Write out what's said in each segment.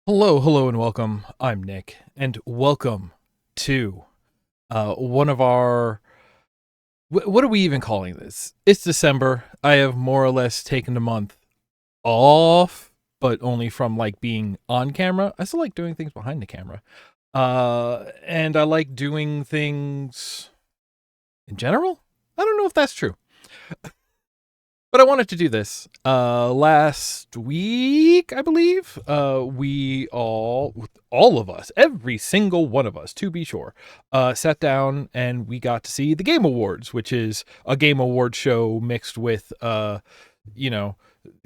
Hello, and welcome. I'm Nick, and welcome to one of our. What are we even calling this? It's December. I have more or less taken the month off, but only from like being on camera. I still like doing things behind the camera, and I like doing things in general. I don't know if that's true. But I wanted to do this. Last week, I believe, we all of us, every single one of us, to be sure, sat down and we got to see the Game Awards, which is a Game Award show mixed with, you know,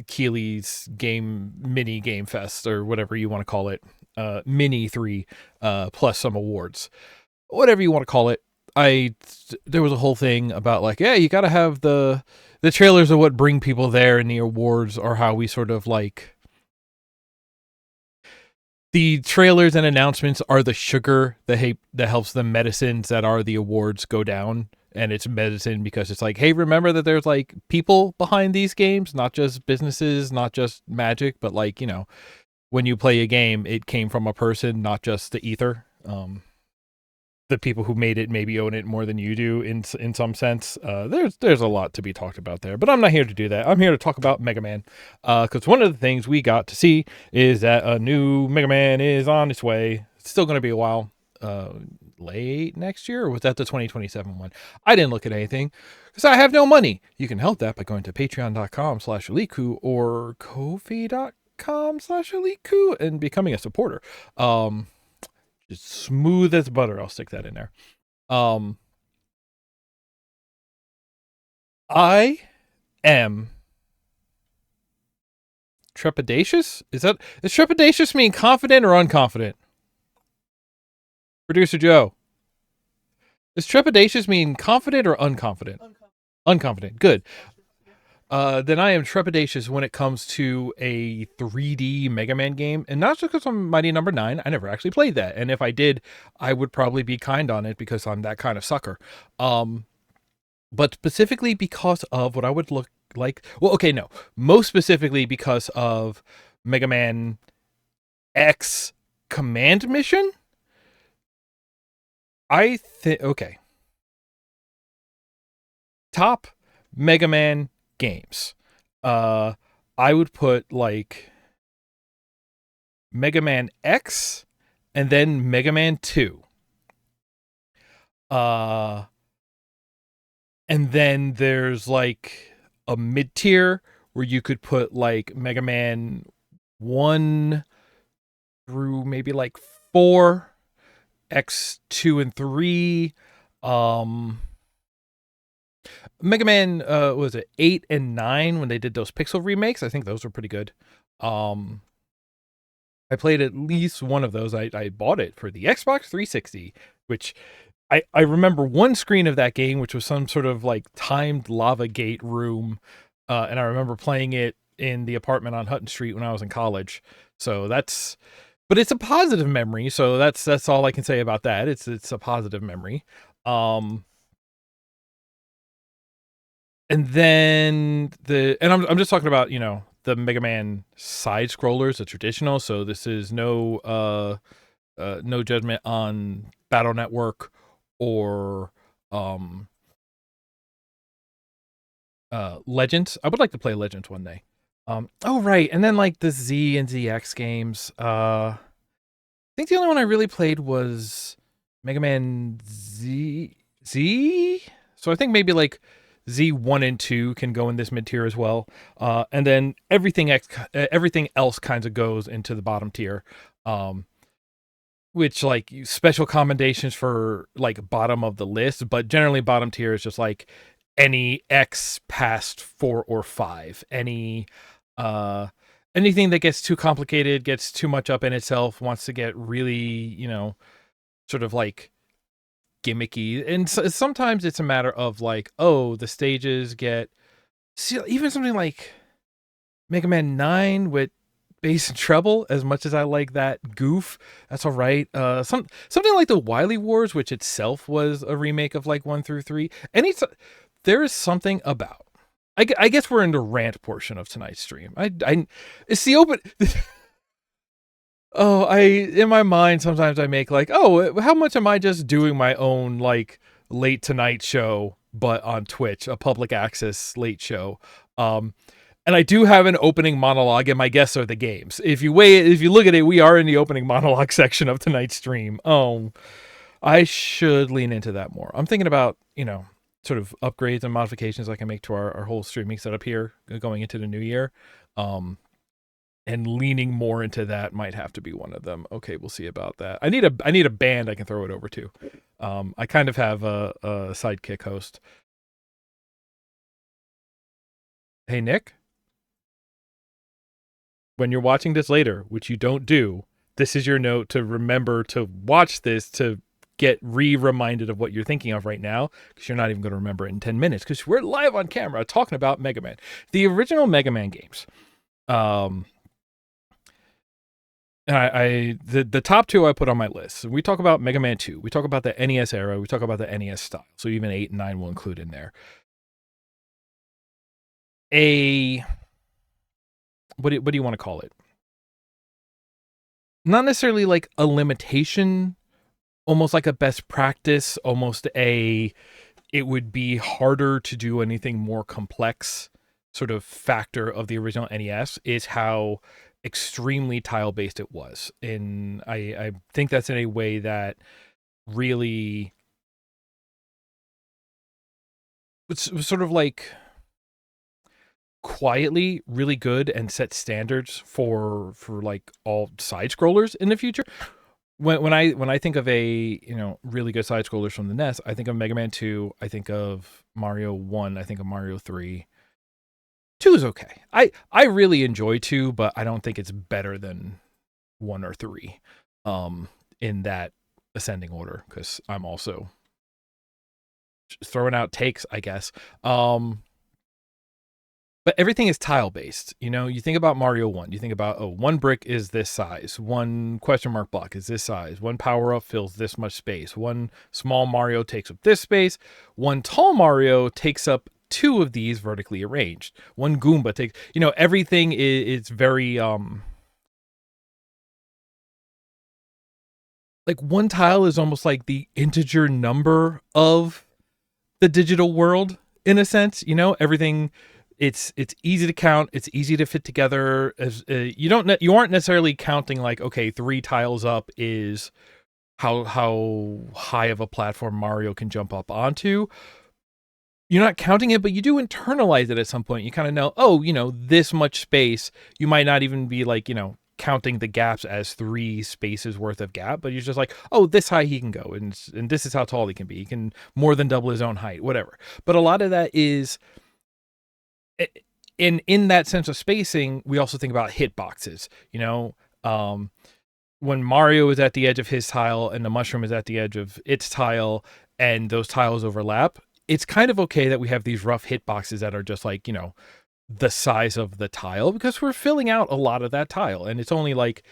Keeley's mini game fest or whatever you want to call it, mini three, plus some awards, whatever you want to call it. There was a whole thing about like, yeah, you got to have the trailers are what bring people there, and the awards are how we sort of like the trailers and announcements are the sugar that helps the medicines that are the awards go down. And it's medicine because it's like, hey, remember that there's like people behind these games, not just businesses, not just magic, but like, when you play a game, it came from a person, not just the ether. The people who made it maybe own it more than you do in some sense. There's a lot to be talked about there, but I'm not here to do that. I'm here to talk about Mega Man, because one of the things we got to see is that a new Mega Man is on its way. It's still going to be a while, late next year, or was that the 2027 one? I didn't look at anything because I have no money. You can help that by going to patreon.com/eliku or kofi.com/eliku and becoming a supporter. Just smooth as butter. I'll stick that in there. I am trepidatious. Does trepidatious mean confident or unconfident? Producer Joe. Does trepidatious mean confident or unconfident? Unconfident. Good. Then I am trepidatious when it comes to a 3D Mega Man game, and not just because I'm Mighty Number 9. I never actually played that, and if I did, I would probably be kind on it because I'm that kind of sucker. But specifically because of what I would look like. Well, okay, no. Most specifically because of Mega Man X Command Mission. I think okay. Top Mega Man games. I would put like Mega Man X and then Mega Man 2. And then there's like a mid tier where you could put like Mega Man 1 through maybe like 4, X 2 and 3, Mega Man, was it 8 and 9 when they did those Pixel remakes? I think those were pretty good. I played at least one of those. I bought it for the Xbox 360, which I remember one screen of that game, which was some sort of like timed lava gate room. And I remember playing it in the apartment on Hutton Street when I was in college. So but it's a positive memory. So that's all I can say about that. It's a positive memory. And then I'm just talking about, the Mega Man side scrollers, the traditional. So this is no judgment on Battle Network or Legends. I would like to play Legends one day. Oh right, and then like the Z and ZX games. I think the only one I really played was Mega Man Z. So I think maybe like Z1 and 2 can go in this mid tier as well. And then everything else kind of goes into the bottom tier. Which like special commendations for like bottom of the list, but generally bottom tier is just like any X past 4 or 5. Anything that gets too complicated, gets too much up in itself, wants to get really, sort of like gimmicky. And sometimes it's a matter of like, oh, the stages get, see, even something like Mega Man 9 with bass and treble, as much as I like that goof, that's all right. Something like the Wily Wars, which itself was a remake of like 1 through 3. There is something about, I guess we're in the rant portion of tonight's stream. It's the open. Oh, I in my mind sometimes I make like, oh, how much am I just doing my own like late tonight show, but on Twitch, a public access late show. Um, and I do have an opening monologue, and my guests are the games. If you look at it, we are in the opening monologue section of tonight's stream. Oh, I should lean into that more. I'm thinking about, sort of upgrades and modifications I can make to our whole streaming setup here going into the new year. Um, and leaning more into that might have to be one of them. Okay, we'll see about that. I need a band I can throw it over to. I kind of have a sidekick host. Hey Nick, when you're watching this later, which you don't do, this is your note to remember to watch this to get reminded of what you're thinking of right now, because you're not even going to remember it in 10 minutes because we're live on camera talking about Mega Man. The original Mega Man games. The top two I put on my list. We talk about Mega Man 2. We talk about the NES era. We talk about the NES style. So even 8 and 9 will include in there. What do you want to call it? Not necessarily like a limitation, almost like a best practice, it would be harder to do anything more complex sort of factor of the original NES is how extremely tile based it was. And I think that's in a way that really it's sort of like quietly really good and set standards for like all side scrollers in the future. When I think of a really good side scrollers from the NES, I think of Mega Man 2, I think of Mario 1, I think of Mario 3. 2 is okay. I really enjoy 2, but I don't think it's better than 1 or 3 in that ascending order, because I'm also throwing out takes, I guess. But everything is tile based. You think about Mario 1, you think about, one brick is this size, one question mark block is this size, one power up fills this much space, one small Mario takes up this space, one tall Mario takes up two of these vertically arranged, one Goomba takes, everything is very like one tile is almost like the integer number of the digital world in a sense. Everything, it's easy to count, it's easy to fit together. As you aren't necessarily counting like, okay, 3 tiles up is how high of a platform Mario can jump up onto. You're not counting it, but you do internalize it at some point. You kind of know, this much space. You might not even be like, counting the gaps as 3 spaces worth of gap, but you're just like, oh, this high he can go, and this is how tall he can be. He can more than double his own height, whatever. But a lot of that is in that sense of spacing. We also think about hitboxes. When Mario is at the edge of his tile and the mushroom is at the edge of its tile, and those tiles overlap, it's kind of okay that we have these rough hitboxes that are just like, the size of the tile, because we're filling out a lot of that tile. And it's only like,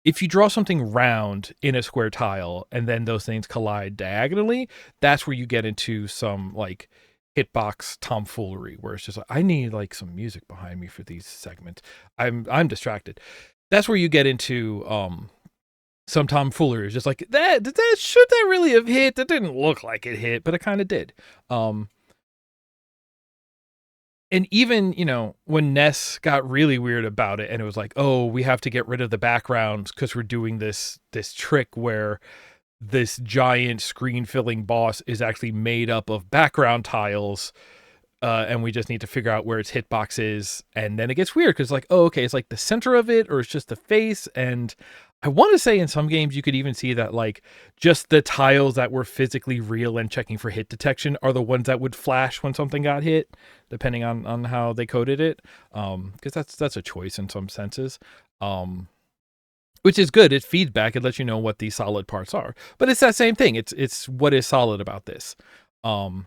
if you draw something round in a square tile and then those things collide diagonally, that's where you get into some like hitbox tomfoolery, where it's just like, I need like some music behind me for these segments. I'm distracted. That's where you get into some tomfoolery. It's just like, that should that really have hit? That didn't look like it hit, but it kind of did. And even, when Ness got really weird about it, and it was like, oh, we have to get rid of the backgrounds because we're doing this trick where this giant screen filling boss is actually made up of background tiles, and we just need to figure out where its hitbox is. And then it gets weird because like, oh, okay, it's like the center of it, or it's just the face. And I want to say in some games you could even see that like just the tiles that were physically real and checking for hit detection are the ones that would flash when something got hit, depending on how they coded it. Because that's a choice in some senses. Which is good. It's feedback. It lets you know what the solid parts are. But it's that same thing. It's what is solid about this. And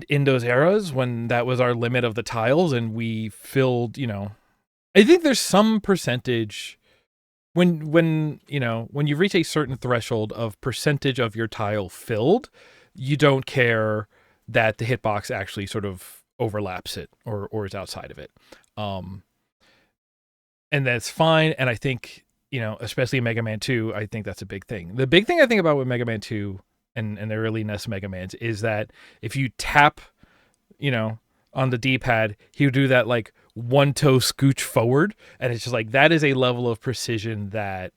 in those eras when that was our limit of the tiles and we filled, I think there's some percentage when you reach a certain threshold of percentage of your tile filled, you don't care that the hitbox actually sort of overlaps it or is outside of it. and that's fine. And I think, especially in Mega Man 2, I think that's a big thing. The big thing I think about with Mega Man 2 and the early NES Mega Mans is that if you tap, you know, on the D-pad, he would do that like one toe scooch forward, and it's just like that is a level of precision that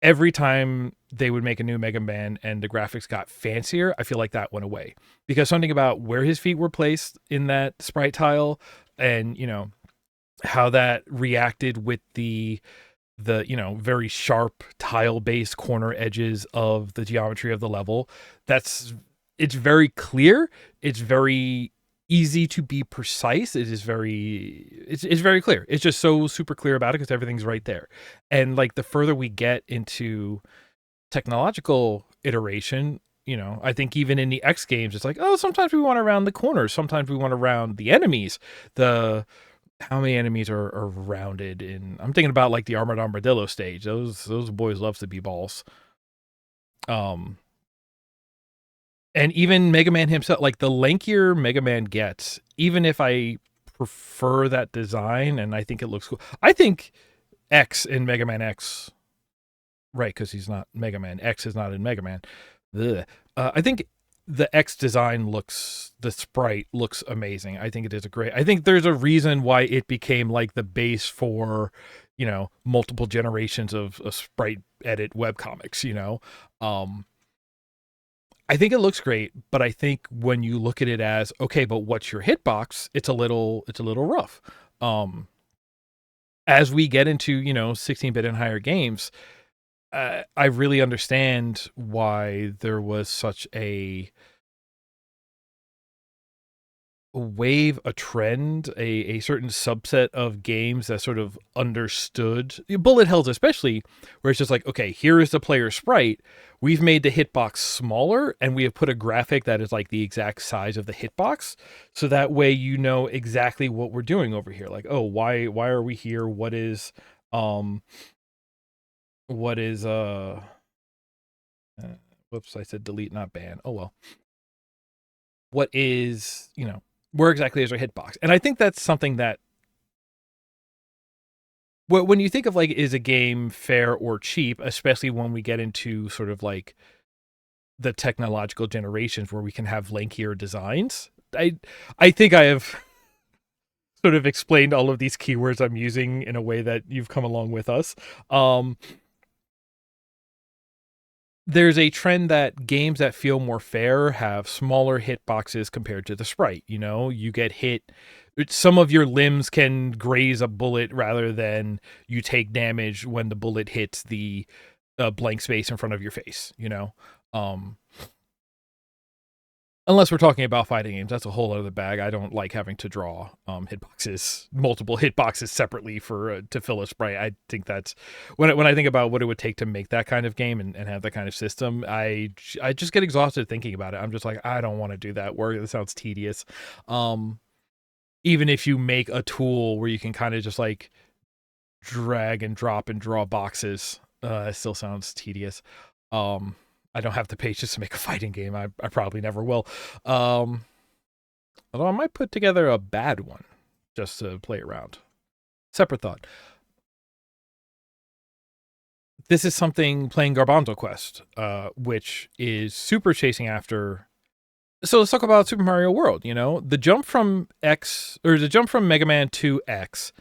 every time they would make a new Mega Man and the graphics got fancier, I feel like that went away because something about where his feet were placed in that sprite tile, and how that reacted with the very sharp tile based corner edges of the geometry of the level, it's very clear, it's very easy to be precise, it's very clear, it's just so super clear about it because everything's right there. And like the further we get into technological iteration, I think even in the X games, it's like, oh, sometimes we want to round the corners, sometimes we want to round the enemies. The How many enemies are rounded in? I'm thinking about like the Armored Armadillo stage. Those boys love to be balls. Um, and even Mega Man himself, like the lankier Mega Man gets, even if I prefer that design and I think it looks cool, I think X in Mega Man X, right? Because he's not Mega Man. X is not in Mega Man. I think the X design the sprite looks amazing. I think it is I think there's a reason why it became like the base for, multiple generations of sprite edit webcomics, I think it looks great, but I think when you look at it as, okay, but what's your hitbox? It's a little rough. As we get into, 16-bit and higher games, I really understand why there was such a wave, a trend, a certain subset of games that sort of understood bullet hells, especially, where it's just like, okay, here is the player sprite. We've made the hitbox smaller and we have put a graphic that is like the exact size of the hitbox. So that way, exactly what we're doing over here. Like, oh, why are we here? Um, what is, whoops, I said delete, not ban. Oh, well. What is, where exactly is our hitbox? And I think that's something that, when you think of like, is a game fair or cheap, especially when we get into sort of like the technological generations where we can have lankier designs, I think I have sort of explained all of these keywords I'm using in a way that you've come along with us. There's a trend that games that feel more fair have smaller hitboxes compared to the sprite. You get hit, some of your limbs can graze a bullet rather than you take damage when the bullet hits the blank space in front of your face. Um, Unless we're talking about fighting games, that's a whole other bag. I don't like having to draw multiple hitboxes separately for to fill a sprite. I think that's when I think about what it would take to make that kind of game and have that kind of system, I just get exhausted thinking about it. I'm just like, I don't want to do that work. It sounds tedious. Even if you make a tool where you can kind of just like drag and drop and draw boxes, it still sounds tedious. I don't have the patience to make a fighting game. I probably never will. Although I might put together a bad one just to play around. Separate thought. This is something playing Garbanzo Quest, which is super chasing after. So let's talk about Super Mario World. The jump from Mega Man to X,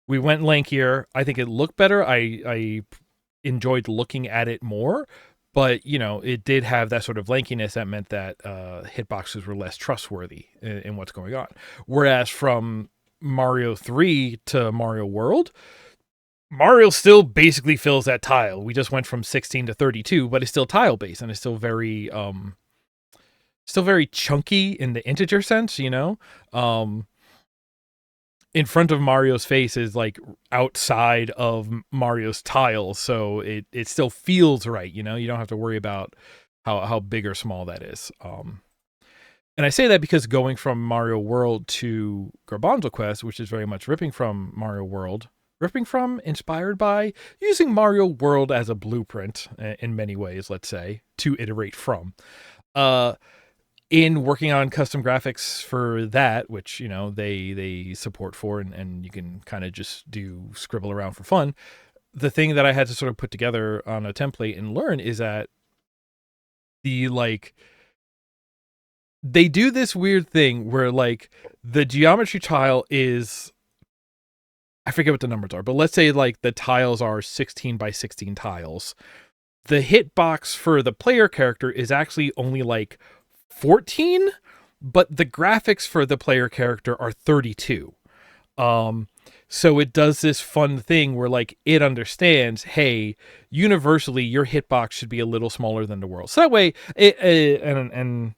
we went lankier. I think it looked better. I enjoyed looking at it more. But, it did have that sort of lankiness that meant that hitboxes were less trustworthy in what's going on. Whereas from Mario 3 to Mario World, Mario still basically fills that tile. We just went from 16 to 32, but it's still tile-based, and it's still very chunky in the integer sense, in front of Mario's face is like outside of Mario's tiles, so it still feels right. You don't have to worry about how big or small that is. And I say that because going from Mario World to Garbanzo Quest, which is very much ripping from Mario World, inspired by, using Mario World as a blueprint in many ways, let's say, to iterate from. in working on custom graphics for that, which, you know, they support for, and you can kind of just do scribble around for fun. The thing that I had to sort of put together on a template and learn is that the like they do this weird thing where like the geometry tile is, I forget what the numbers are, but let's say like the tiles are 16 by 16 tiles. The hitbox for the player character is actually only like 14, but the graphics for the player character are 32. So it does this fun thing where like it understands, hey, universally your hitbox should be a little smaller than the world. So that way, and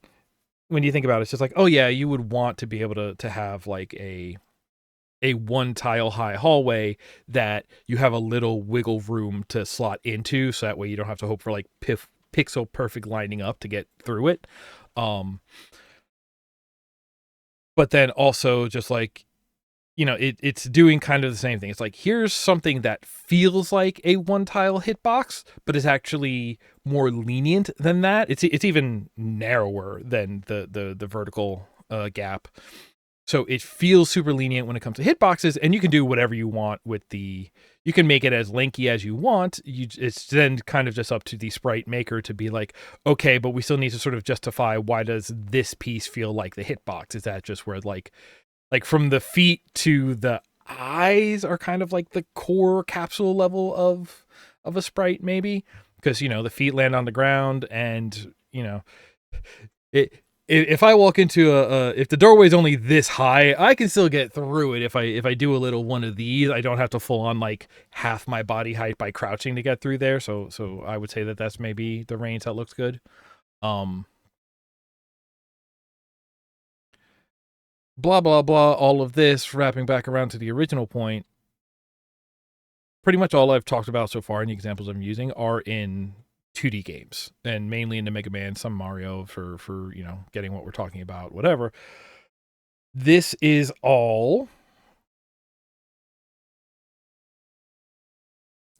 when you think about it, it's just like, oh yeah, you would want to be able to have like a one tile high hallway that you have a little wiggle room to slot into, so that way you don't have to hope for like pixel perfect lining up to get through it. But then also just like, you know, it's doing kind of the same thing. It's like, here's something that feels like a one tile hitbox, but is actually more lenient than that. It's even narrower than the vertical gap. So it feels super lenient when it comes to hitboxes, and you can do whatever you want with you can make it as lanky as you want. It's then kind of just up to the sprite maker to be like, okay, but we still need to sort of justify, why does this piece feel like the hitbox? Is that just where like from the feet to the eyes are kind of like the core capsule level of a sprite, maybe? Because, you know, the feet land on the ground, and, you know, if I walk into if the doorway's only this high, I can still get through it. If I do a little one of these, I don't have to full on like half my body height by crouching to get through there. So I would say that that's maybe the range that looks good. Blah blah blah. All of this wrapping back around to the original point. Pretty much all I've talked about so far, and the examples I'm using, are in 2D games, and mainly into Megaman, some Mario for you know, getting what we're talking about, whatever. This is all,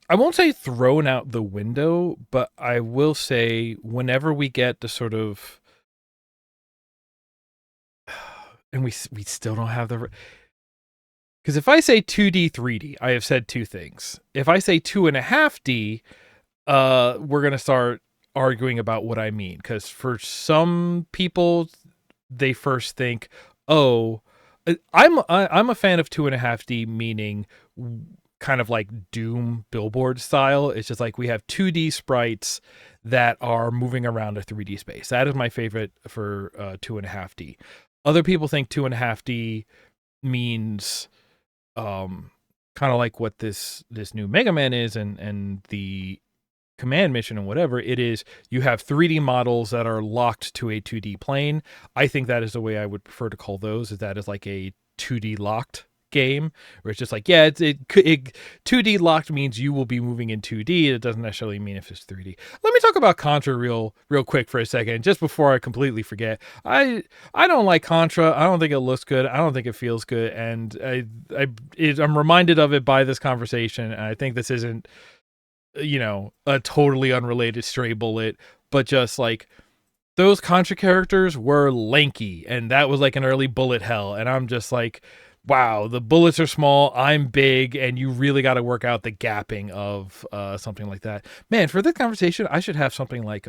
I won't say thrown out the window, but I will say whenever we get the sort of, and we still don't have the, because if I say 2D 3D, I have said two things. If I say 2.5D, we're gonna start arguing about what I mean, because for some people, they first think, oh, I'm a fan of 2.5D, meaning kind of like Doom billboard style. It's just like we have 2D sprites that are moving around a 3D space. That is my favorite for 2.5D. Other people think 2.5D means kind of like what this new Mega Man is, and the command mission and whatever it is. You have 3D models that are locked to a 2D plane. I think that is the way I would prefer to call those, is that is like a 2D locked game, where it's just like, yeah, it 2D locked means you will be moving in 2D. It doesn't necessarily mean if it's 3D. Let me talk about Contra real quick for a second, just before I completely forget. I don't like Contra. I don't think it looks good. I don't think it feels good, and I'm reminded of it by this conversation, and I think this isn't, you know, a totally unrelated stray bullet, but just like, those Contra characters were lanky, and that was like an early bullet hell, and I'm just like, wow, the bullets are small, I'm big, and you really got to work out the gapping of something like that. Man, for this conversation, I should have something like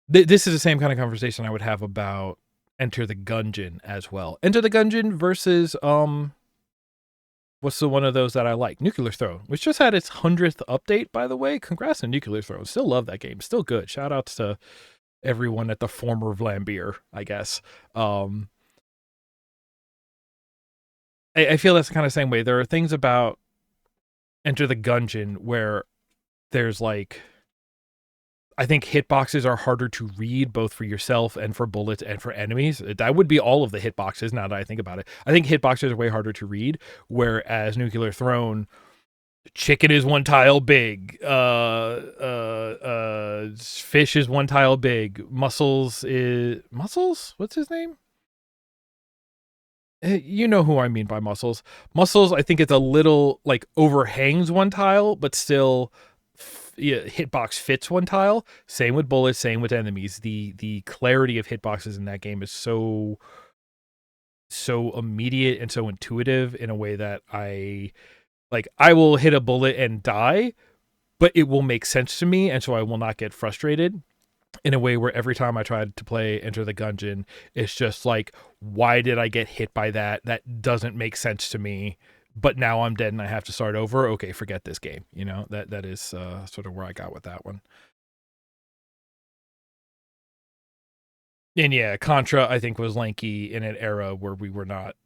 this is the same kind of conversation I would have about Enter the Gungeon as well. Enter the Gungeon versus what's the one of those that I like? Nuclear Throne, which just had its 100th update, by the way. Congrats on Nuclear Throne. Still love that game. Still good. Shout outs to everyone at the former Vlambeer, I guess. I feel that's kind of the same way. There are things about Enter the Gungeon where there's like, I think hitboxes are harder to read, both for yourself and for bullets and for enemies. That would be all of the hitboxes, now that I think about it. I think hitboxes are way harder to read, whereas Nuclear Throne, chicken is one tile big, fish is one tile big, Muscles, what's his name? You know who I mean by Muscles. I think it's a little like overhangs one tile, but still hitbox fits one tile. Same with bullets, same with enemies. The clarity of hitboxes in that game is so immediate and so intuitive in a way that I will hit a bullet and die, but it will make sense to me, and so I will not get frustrated in a way where every time I tried to play Enter the Gungeon, it's just like, why did I get hit by that? That doesn't make sense to me. But now I'm dead and I have to start over. Okay, forget this game. That is sort of where I got with that one. And yeah, Contra I think was lanky in an era where we were not.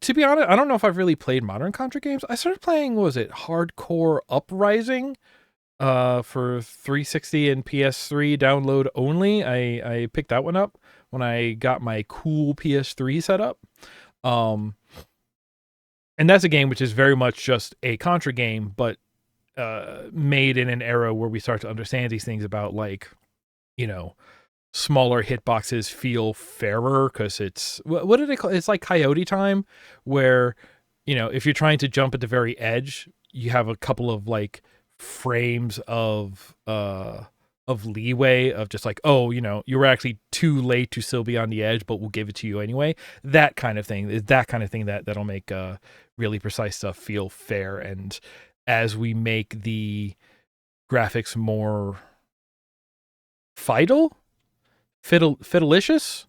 To be honest, I don't know if I've really played modern Contra games. I started playing, what was it, Hardcore Uprising, for 360 and PS3 download only. I picked that one up when I got my cool PS3 set up. And that's a game which is very much just a Contra game, but made in an era where we start to understand these things about, like, smaller hitboxes feel fairer because it's, what do they call it? It's like Coyote Time, where, if you're trying to jump at the very edge, you have a couple of like frames of leeway of just like, oh, you were actually too late to still be on the edge, but we'll give it to you anyway. That kind of thing is that'll make really precise stuff feel fair. And as we make the graphics more fidelicious,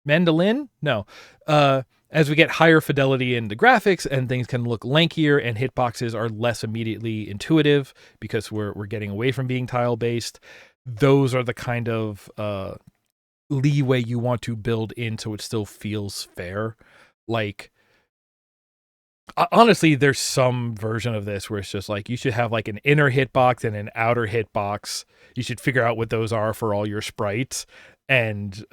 mandolin, no, as we get higher fidelity in the graphics and things can look lankier and hitboxes are less immediately intuitive because we're getting away from being tile based, those are the kind of leeway you want to build in so it still feels fair. Like, honestly, there's some version of this where it's just like, you should have like an inner hitbox and an outer hitbox. You should figure out what those are for all your sprites. And,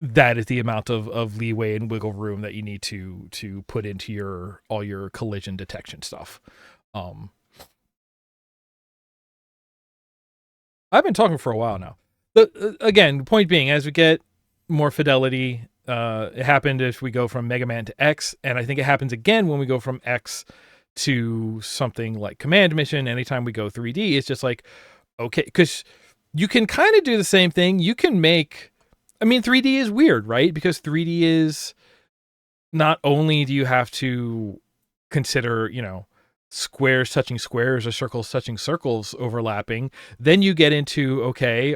that is the amount of leeway and wiggle room that you need to put into all your collision detection stuff. I've been talking for a while now. Again, point being, as we get more fidelity, it happened if we go from Megaman to X, and I think it happens again when we go from X to something like Command Mission. Anytime we go 3D, it's just like, okay, because you can kind of do the same thing. You can make, 3D is weird, right? Because 3D is, not only do you have to consider, squares touching squares or circles touching circles overlapping, then you get into, okay,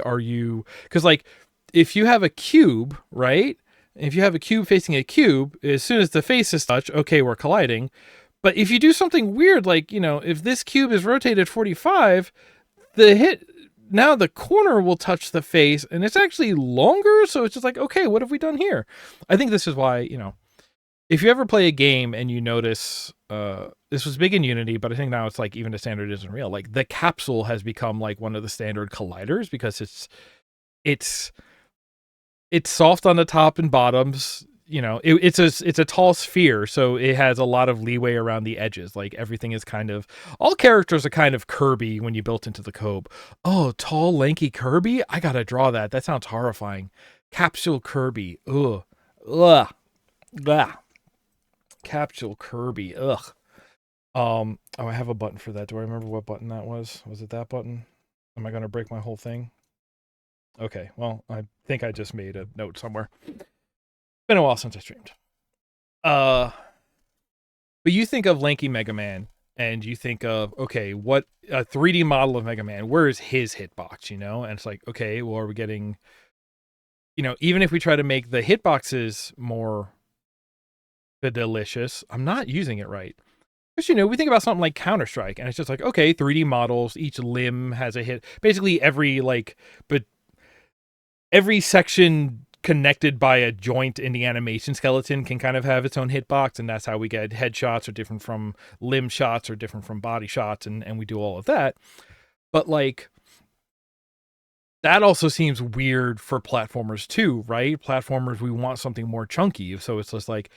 because like, if you have a cube, right? If you have a cube facing a cube, as soon as the faces touch, okay, we're colliding. But if you do something weird, like, if this cube is rotated 45, now the corner will touch the face and it's actually longer. So it's just like, okay, what have we done here? I think this is why, if you ever play a game and you notice, this was big in Unity, but I think now it's like even the standard isn't real. Like, the capsule has become like one of the standard colliders because it's soft on the top and bottoms. It's a tall sphere, so it has a lot of leeway around the edges. Like, everything is all characters are kind of Kirby when you built into the code. Oh, tall, lanky Kirby? I gotta draw that. That sounds horrifying. Capsule Kirby. Ugh. Ugh. Ugh. Capsule Kirby. Ugh. Oh, I have a button for that. Do I remember what button that was? Was it that button? Am I gonna break my whole thing? Okay, well, I think I just made a note somewhere. Been a while since I streamed. But you think of lanky Mega Man, and you think of, okay, what a 3D model of Mega Man, where is his hitbox, And it's like, okay, well, are we getting, even if we try to make the hitboxes more delicious, I'm not using it right. Because, we think about something like Counter-Strike, and it's just like, okay, 3D models, each limb has a hit. Basically, every section connected by a joint in the animation skeleton can kind of have its own hitbox, and that's how we get headshots are different from limb shots or different from body shots, and we do all of that. But, like, that also seems weird for platformers too, right? Platformers, we want something more chunky, so it's just like,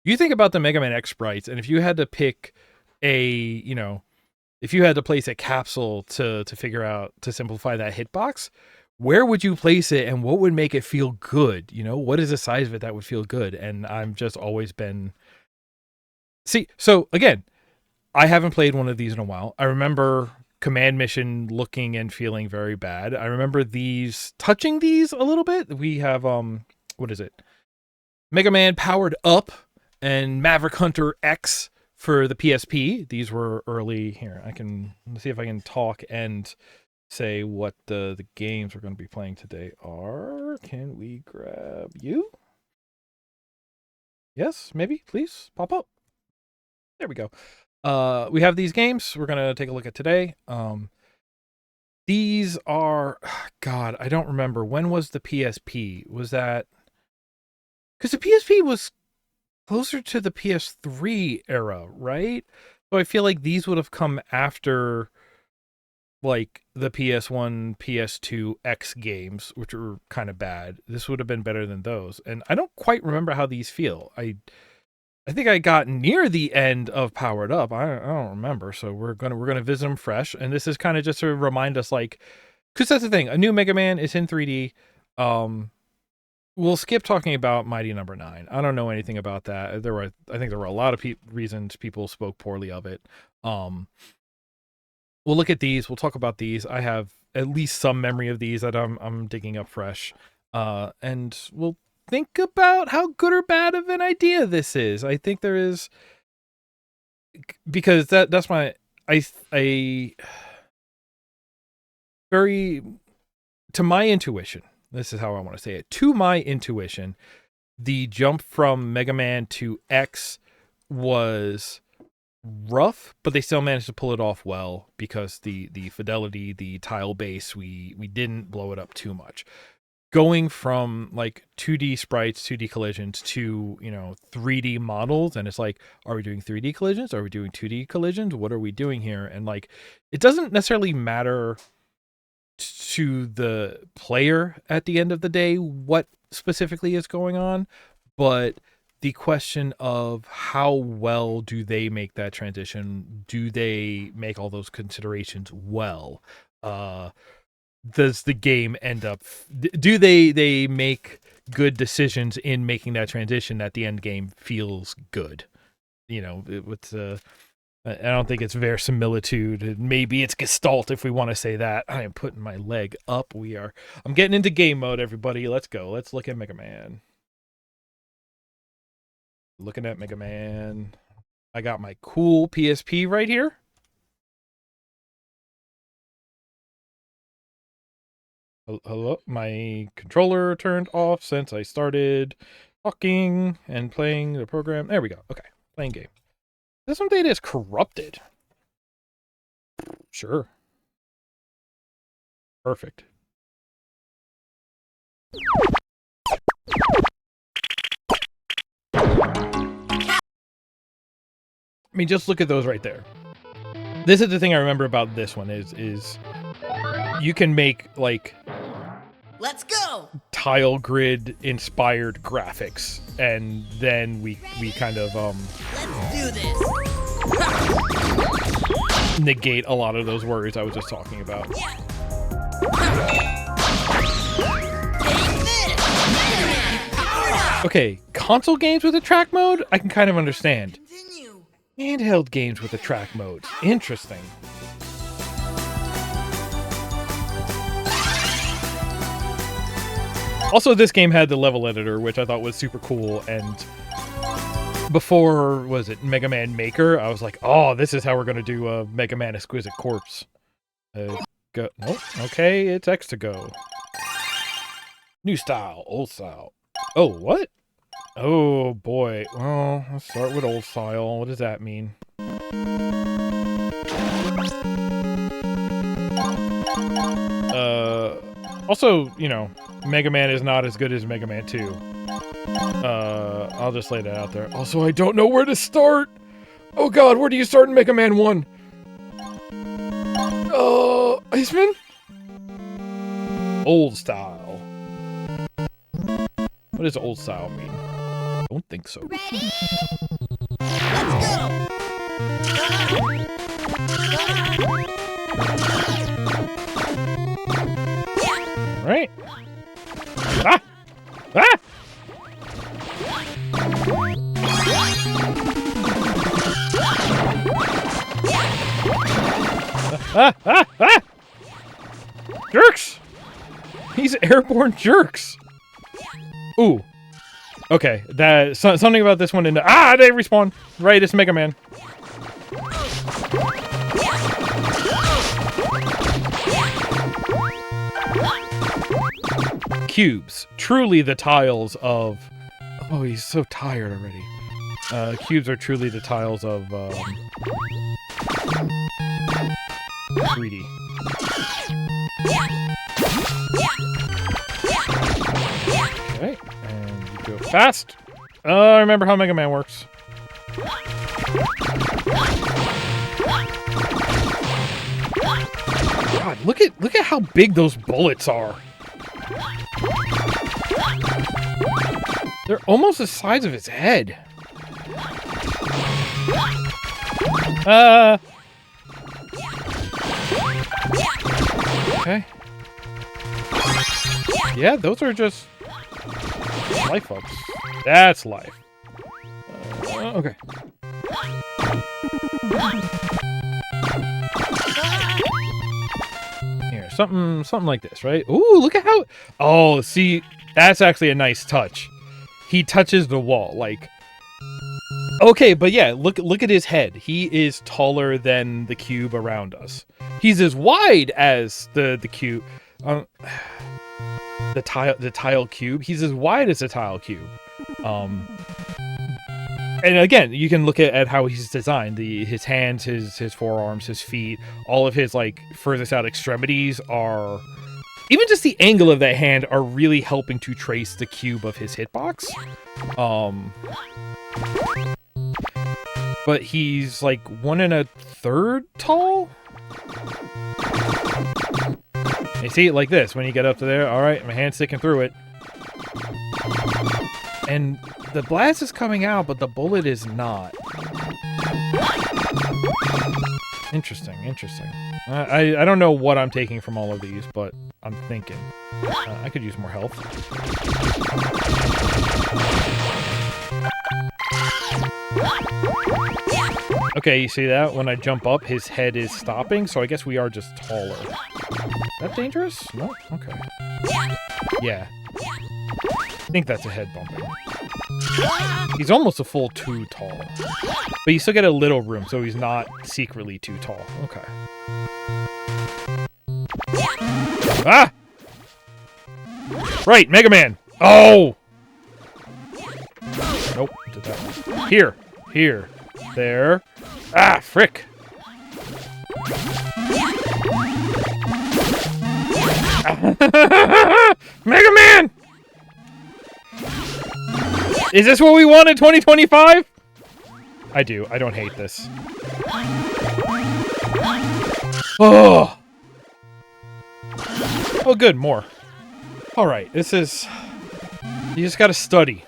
you think about the Mega Man X sprites, and if you had to pick if you had to place a capsule to figure out, to simplify that hitbox, where would you place it and what would make it feel good? What is the size of it that would feel good? And I'm just always been, so again, I haven't played one of these in a while. I remember Command Mission looking and feeling very bad. I remember these touching these a little bit. We have what is it? Megaman Powered Up and Maverick Hunter X for the PSP. These were early. Here, let's see if I can talk and say what the games we're going to be playing today are. Can we grab you? Yes, maybe, please pop up. There we go. We have these games we're going to take a look at today. These are, God, I don't remember. When was the PSP? Was that, because the PSP was closer to the PS3 era, right? So I feel like these would have come after like the PS1, PS2 X games, which were kind of bad. This would have been better than those. And I don't quite remember how these feel. I think I got near the end of Powered Up. I don't remember. So we're gonna visit them fresh. And this is kind of just to remind us, like, because that's the thing. A new Mega Man is in 3D. We'll skip talking about Mighty Number 9. I don't know anything about that. I think there were a lot of reasons people spoke poorly of it. We'll look at these. We'll talk about these. I have at least some memory of these that I'm digging up fresh. And we'll think about how good or bad of an idea this is. I think there is, because that's my very, to my intuition. This is how I want to say it. To my intuition, the jump from Mega Man to X was rough, but they still managed to pull it off well because the fidelity, the tile base, we didn't blow it up too much. Going from like 2D sprites, 2D collisions to, 3D models, and it's like, are we doing 3D collisions? Are we doing 2D collisions? What are we doing here? And like, it doesn't necessarily matter to the player at the end of the day what specifically is going on, but the question of how well do they make that transition? Do they make all those considerations well? Does the game end up, do they make good decisions in making that transition that the end game feels good? I don't think it's verisimilitude. Maybe it's gestalt if we want to say that. I am putting my leg up. I'm getting into game mode, everybody. Let's go. Let's look at Mega Man. Looking at Mega Man. I got my cool PSP right here. Hello, my controller turned off since I started talking and playing the program. There we go. Okay, playing game. This one data is corrupted. Sure. Perfect. I mean, just look at those right there. This is the thing I remember about this one is you can make like, let's go, tile grid inspired graphics, and then we kind of let's do this. negate a lot of those worries I was just talking about. Yeah. Okay, console games with a track mode, I can kind of understand. Continue. Handheld games with a track mode, interesting. Also, this game had the level editor, which I thought was super cool, and before, was it Mega Man Maker, I was like, oh, this is how we're going to do a Mega Man Exquisite Corpse. Go. Nope. Okay, it's X to go. New style, old style. Oh, what? Oh, boy. Well, let's start with old style. What does that mean? Also, Mega Man is not as good as Mega Man 2. I'll just lay that out there. Also, I don't know where to start! Oh god, where do you start in Mega Man 1? Iceman? Old style. What does old style mean? I don't think so. Ready? Let's go. Yeah. Right? Ah! Ah! Ah! Jerks! He's airborne jerks. Ooh. Okay, something about this one. They respawn. Right, it's Megaman. Cubes, truly the tiles of. Oh, he's so tired already. Cubes are truly the tiles of 3D. Okay, and you go fast. I remember how Mega Man works. God, look at how big those bullets are. They're almost the size of his head. Okay. Yeah, those are just life ups. That's life. Okay. Here, something like this, right? Ooh, look at how. Oh, see, that's actually a nice touch. He touches the wall, like. Okay, but yeah, look at his head. He is taller than the cube around us. He's as wide as the cube. The tile cube. He's as wide as the tile cube. And again, you can look at how he's designed. His hands, his forearms, his feet, all of his like furthest out extremities are, even just the angle of that hand are really helping to trace the cube of his hitbox. But he's like 1 1/3 tall. You see it like this when you get up to there. All right, my hand's sticking through it. And the blast is coming out, but the bullet is not. Interesting. I don't know what I'm taking from all of these, but I'm thinking. I could use more health. Okay, you see that? When I jump up, his head is stopping, so I guess we are just taller. Is that dangerous? No? Okay. Yeah. I think that's a head bumping. He's almost a full 2 tall. But you still get a little room, so he's not secretly too tall. Okay. Ah! Right, Mega Man! Oh! Nope, did that one. Here. There. Ah, frick! Mega Man! Is this what we want in 2025? I do. I don't hate this. Oh! Oh, good. More. Alright, this is... You just gotta study.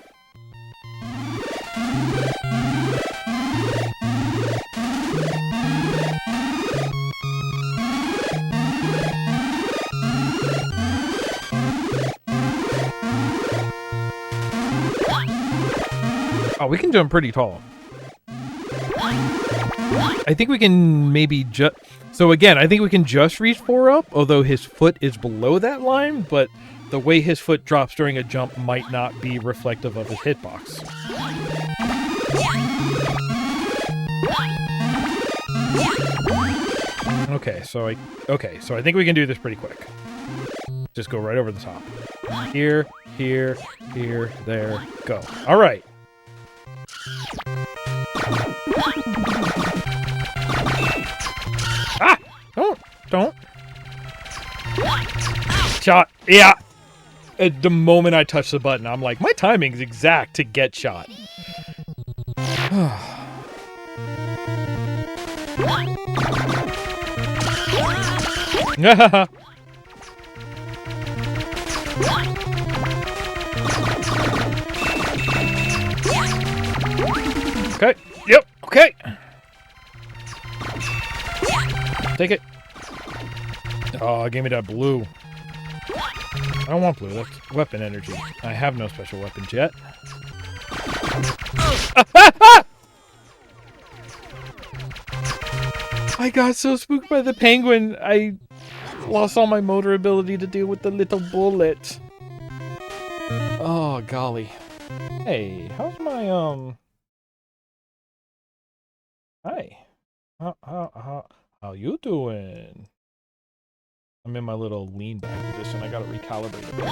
Oh, we can jump pretty tall. I think we can maybe just... So again, I think we can just reach 4 up, although his foot is below that line, but the way his foot drops during a jump might not be reflective of his hitbox. Okay, so I think we can do this pretty quick. Just go right over the top. Here, there, go. All right. Ah! Don't. Shot. Yeah. At the moment I touch the button, I'm like, my timing is exact to get shot. Okay. Yep. Okay. Take it. Oh, give me that blue. I don't want blue. That's weapon energy. I have no special weapons yet. I got so spooked by the penguin, I lost all my motor ability to deal with the little bullet. Oh, golly. Hey, how's my, Hi. How you doing? I'm in my little lean back position. I gotta recalibrate a bit.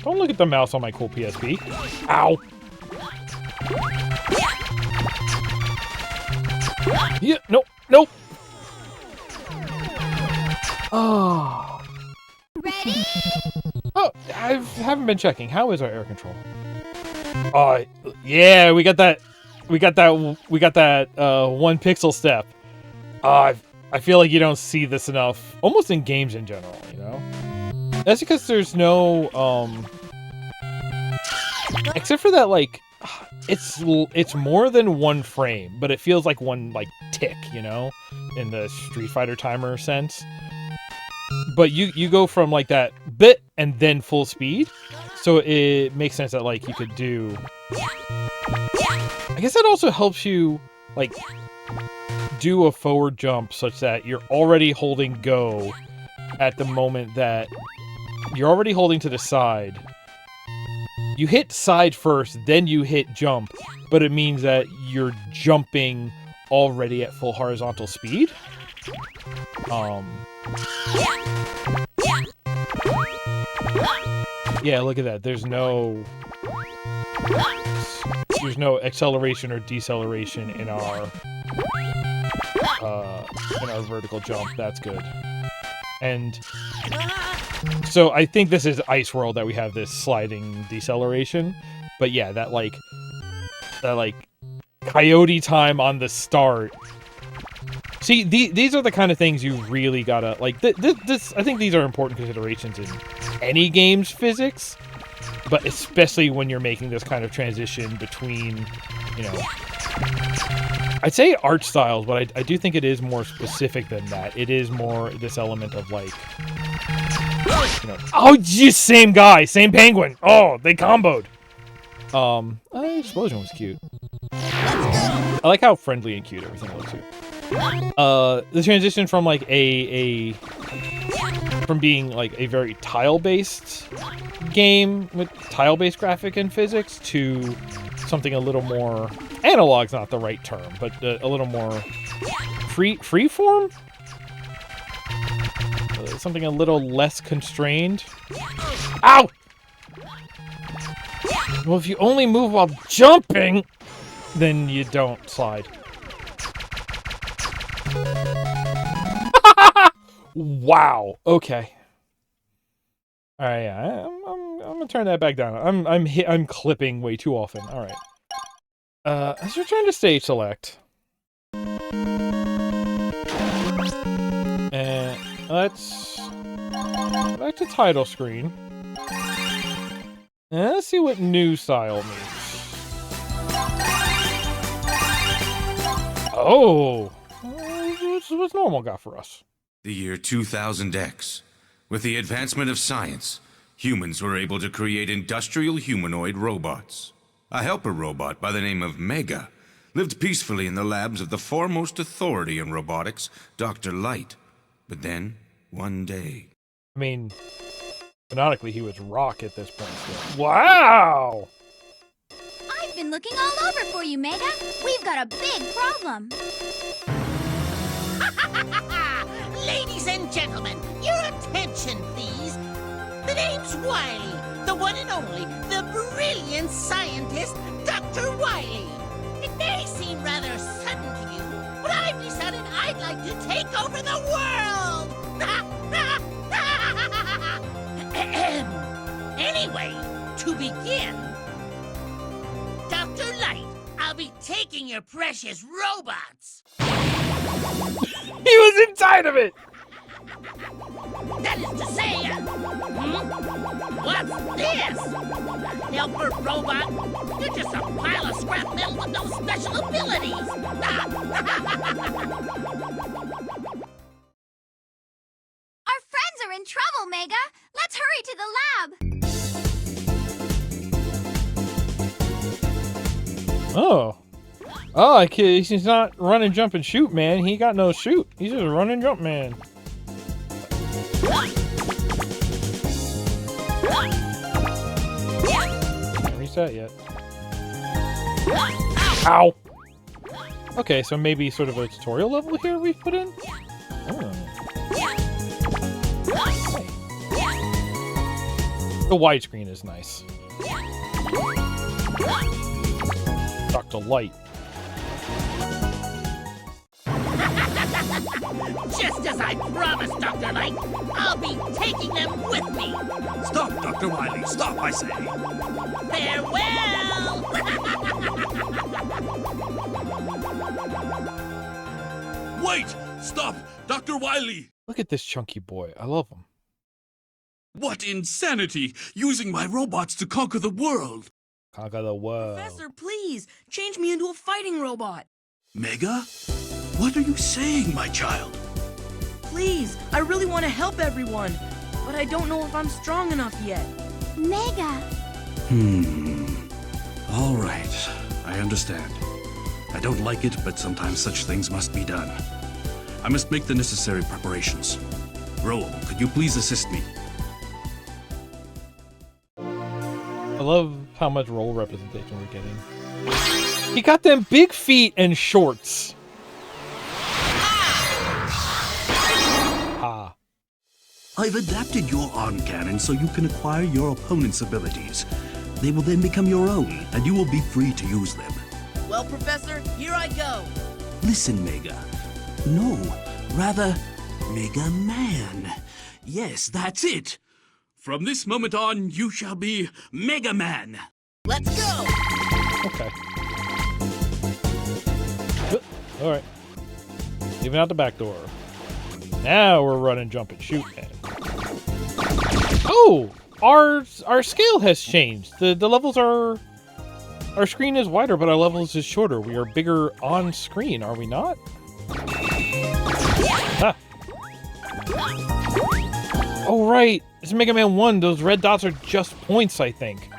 Don't look at the mouse on my cool PSP. Ow! Yeah, nope. Oh. Ready? Oh, I haven't been checking. How is our air control? Oh, yeah, we got that one pixel step. I feel like you don't see this enough, almost in games in general, you know? That's because there's no, except for that, like, it's more than one frame, but it feels like one, like, tick, you know? In the Street Fighter timer sense. But you go from, like, that bit and then full speed, so it makes sense that, like, you could do... I guess that also helps you, like, do a forward jump such that you're already holding go at the moment that you're already holding to the side. You hit side first, then you hit jump, but it means that you're jumping already at full horizontal speed. Yeah, look at that. There's no acceleration or deceleration in our vertical jump. That's good. And so I think this is Ice World that we have this sliding deceleration. But yeah, that like coyote time on the start. See, these are the kind of things you really gotta like. This I think these are important considerations in any game's physics, but especially when you're making this kind of transition between, you know, I'd say art styles, but I do think it is more specific than that. It is more this element of like, you know, oh, just same guy, same penguin. Oh, they comboed. Explosion was cute. I like how friendly and cute everything looks here. The transition from like from being like a very tile-based game with tile-based graphic and physics to something a little more analog's not the right term, but a little more freeform, something a little less constrained. Ow! Well, if you only move while jumping, then you don't slide. Wow. Okay. All right. Yeah. I'm gonna turn that back down. I'm clipping way too often. All right. Let's return to stage select. And let's back to title screen. And let's see what new style means. Oh. What's normal got for us? The year 2000X. With the advancement of science, humans were able to create industrial humanoid robots. A helper robot by the name of Mega lived peacefully in the labs of the foremost authority in robotics, Dr. Light. But then, one day... I mean, canonically he was Rock at this point. So. Wow! I've been looking all over for you, Mega. We've got a big problem. Ladies and gentlemen, your attention, please. The name's Wily, the one and only, the brilliant scientist, Dr. Wily. It may seem rather sudden to you, but I've decided I'd like to take over the world. Anyway, to begin, Dr. Light, I'll be taking your precious robots. He was inside of it! That is to say, what's this? Helper robot? You're just a pile of scrap metal with no special abilities. Our friends are in trouble, Mega. Let's hurry to the lab. Oh. Oh, he's not run and jump and shoot, man. He got no shoot. He's just a run and jump, man. Can't reach that yet. Ow! Okay, so maybe sort of a tutorial level here we've put in? Oh. The widescreen is nice. Dr. Light. Just as I promised, Dr. Light, I'll be taking them with me. Stop, Dr. Wily. Stop, I say. Farewell! Wait! Stop! Dr. Wily! Look at this chunky boy. I love him. What insanity! Using my robots to conquer the world! Conquer the world. Professor, please, change me into a fighting robot. Mega? What are you saying, my child? Please, I really want to help everyone, but I don't know if I'm strong enough yet. Mega. All right. I understand. I don't like it, but sometimes such things must be done. I must make the necessary preparations. Roll, could you please assist me? I love how much role representation we're getting. He got them big feet and shorts. Ah. I've adapted your arm cannon so you can acquire your opponent's abilities. They will then become your own, and you will be free to use them. Well, Professor, here I go. Listen, Mega. No, rather, Mega Man. Yes, that's it. From this moment on, you shall be Mega Man. Let's go. Okay. All right. Leaving out the back door. Now we're running, jump, and shoot, man. Oh, our scale has changed. The levels are. Our screen is wider, but our levels is shorter. We are bigger on screen, are we not? Ah. Oh right, it's Mega Man 1. Those red dots are just points, I think.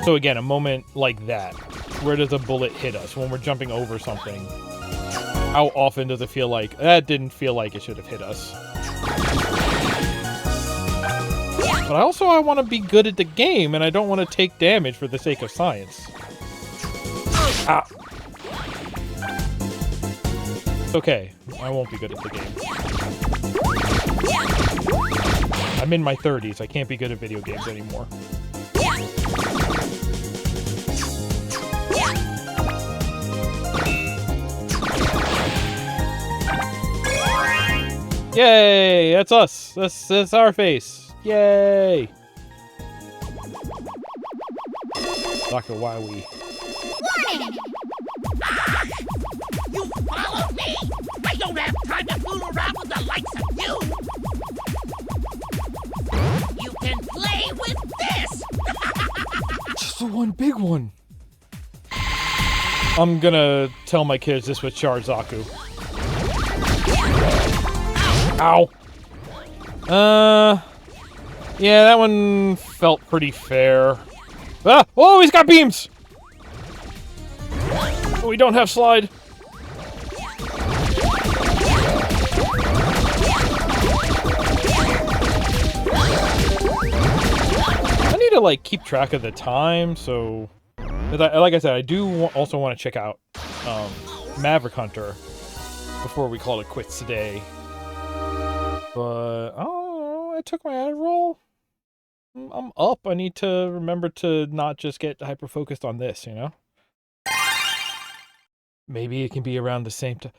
So again, a moment like that. Where does a bullet hit us when we're jumping over something? How often does it feel like, that didn't feel like it should have hit us? But I want to be good at the game, and I don't want to take damage for the sake of science. Ah. Okay, I won't be good at the game. I'm in my 30s, I can't be good at video games anymore. Yay! That's us. That's our face. Yay! Dr. Wily. Warning! You follow me? I don't have time to fool around with the likes of you! You can play with this! Just the one big one. I'm gonna tell my kids this was Charzaku. Ow. Yeah, that one felt pretty fair. Ah! Oh, he's got beams! Oh, we don't have slide. I need to, like, keep track of the time, so... Like I said, I do also want to check out Maverick Hunter before we call it quits today. But, oh, I took my added roll. I'm up. I need to remember to not just get hyper-focused on this, you know? Maybe it can be around the same time.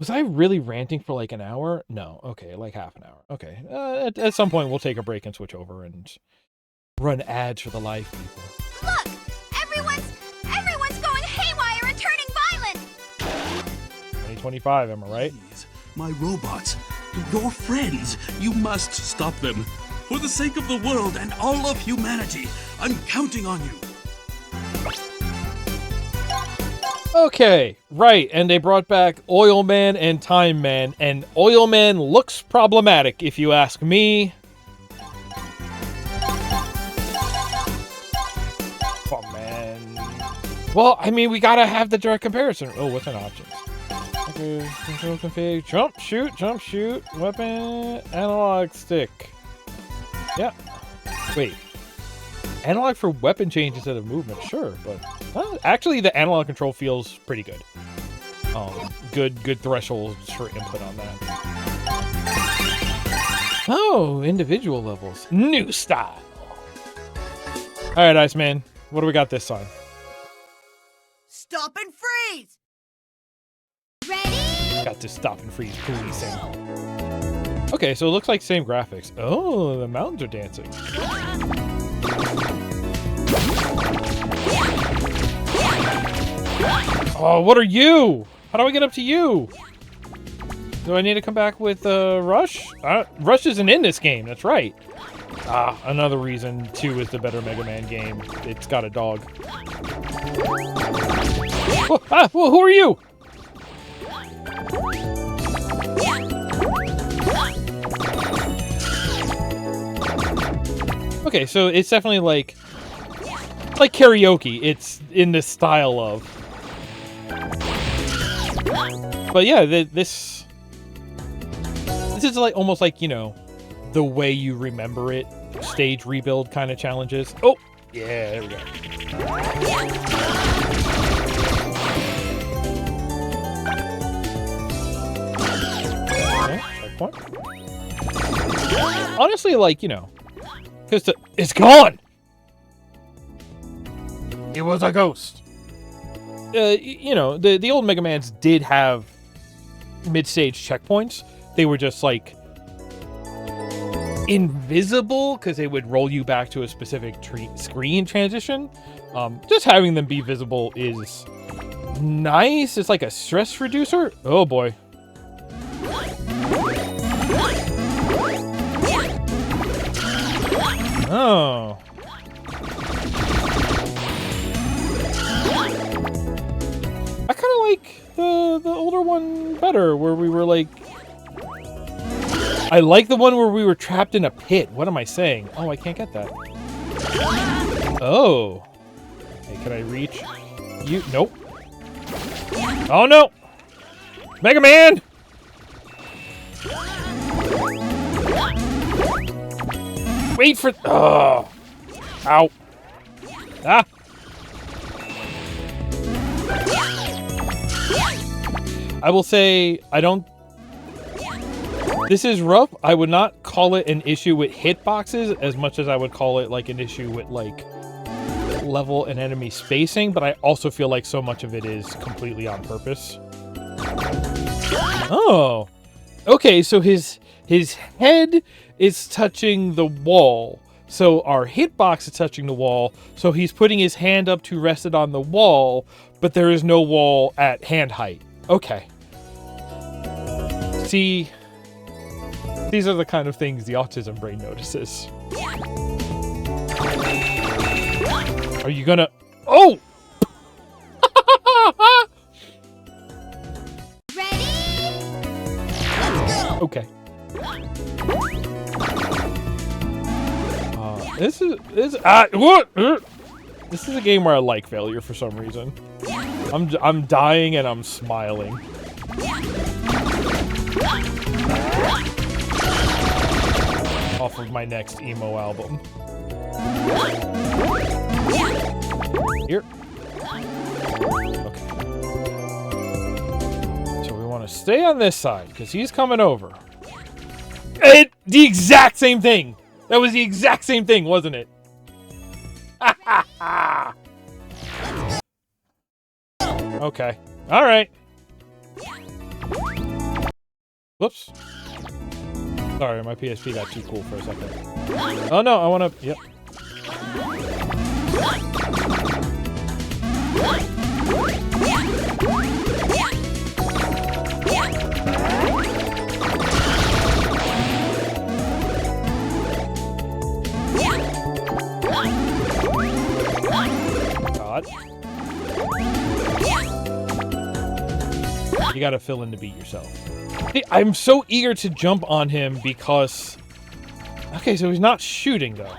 Was I really ranting for like an hour? No. Okay, like half an hour. Okay. At some point, we'll take a break and switch over and run ads for the live people. Look! Everyone's going haywire and turning violent! 2025, am I right? Please, my robots, your friends, you must stop them. For the sake of the world and all of humanity, I'm counting on you. Okay, right, and they brought back Oil Man and Time Man, and Oil Man looks problematic if you ask me. Well, I mean, we gotta have the direct comparison. Oh, what's an option? Okay, control config. Jump, shoot. Weapon, analog stick. Yeah. Wait. Analog for weapon change instead of movement. Sure, but actually, the analog control feels pretty good. Good thresholds for input on that. Oh, individual levels. New style. All right, Iceman. What do we got this time? Stop and freeze! Ready? Got to stop and freeze policing. Okay, so it looks like same graphics. Oh, the mountains are dancing. Oh, what are you? How do I get up to you? Do I need to come back with Rush? Rush isn't in this game, that's right. Ah, another reason 2 is the better Mega Man game. It's got a dog. Well, who are you? Okay, so it's definitely like karaoke. It's in the style of. But yeah, this is like almost like, you know, the way you remember it, stage rebuild kind of challenges. Oh, yeah, there we go. Okay, checkpoint. Honestly, like, you know, because it's gone. It was a ghost. You know, the old Mega Mans did have mid-stage checkpoints. They were just like invisible because they would roll you back to a specific screen transition. Just having them be visible is nice. It's like a stress reducer. Oh boy. Oh. I kind of like the older one better, where we were like... I like the one where we were trapped in a pit. What am I saying? Oh, I can't get that. Oh. Hey, can I reach you? Nope. Oh, no. Mega Man! Wait for... Oh. Ow. Ah. I will say, I don't... This is rough. I would not call it an issue with hitboxes as much as I would call it like an issue with like level and enemy spacing, but I also feel like so much of it is completely on purpose. Oh. Okay, so his head is touching the wall. So our hitbox is touching the wall. So he's putting his hand up to rest it on the wall, but there is no wall at hand height. Okay. See, these are the kind of things the autism brain notices. Are you gonna... Oh! Ready? Okay. This is what? This is a game where I like failure for some reason. I'm dying and I'm smiling. Off of my next emo album. Here. Okay. So we want to stay on this side because he's coming over. The exact same thing. That was the exact same thing, wasn't it? Okay. All right. Whoops. Sorry, my PSP got too cool for a second. Oh no, I want to... Yep. God. You gotta fill in to beat yourself. I'm so eager to jump on him because... Okay, so he's not shooting, though.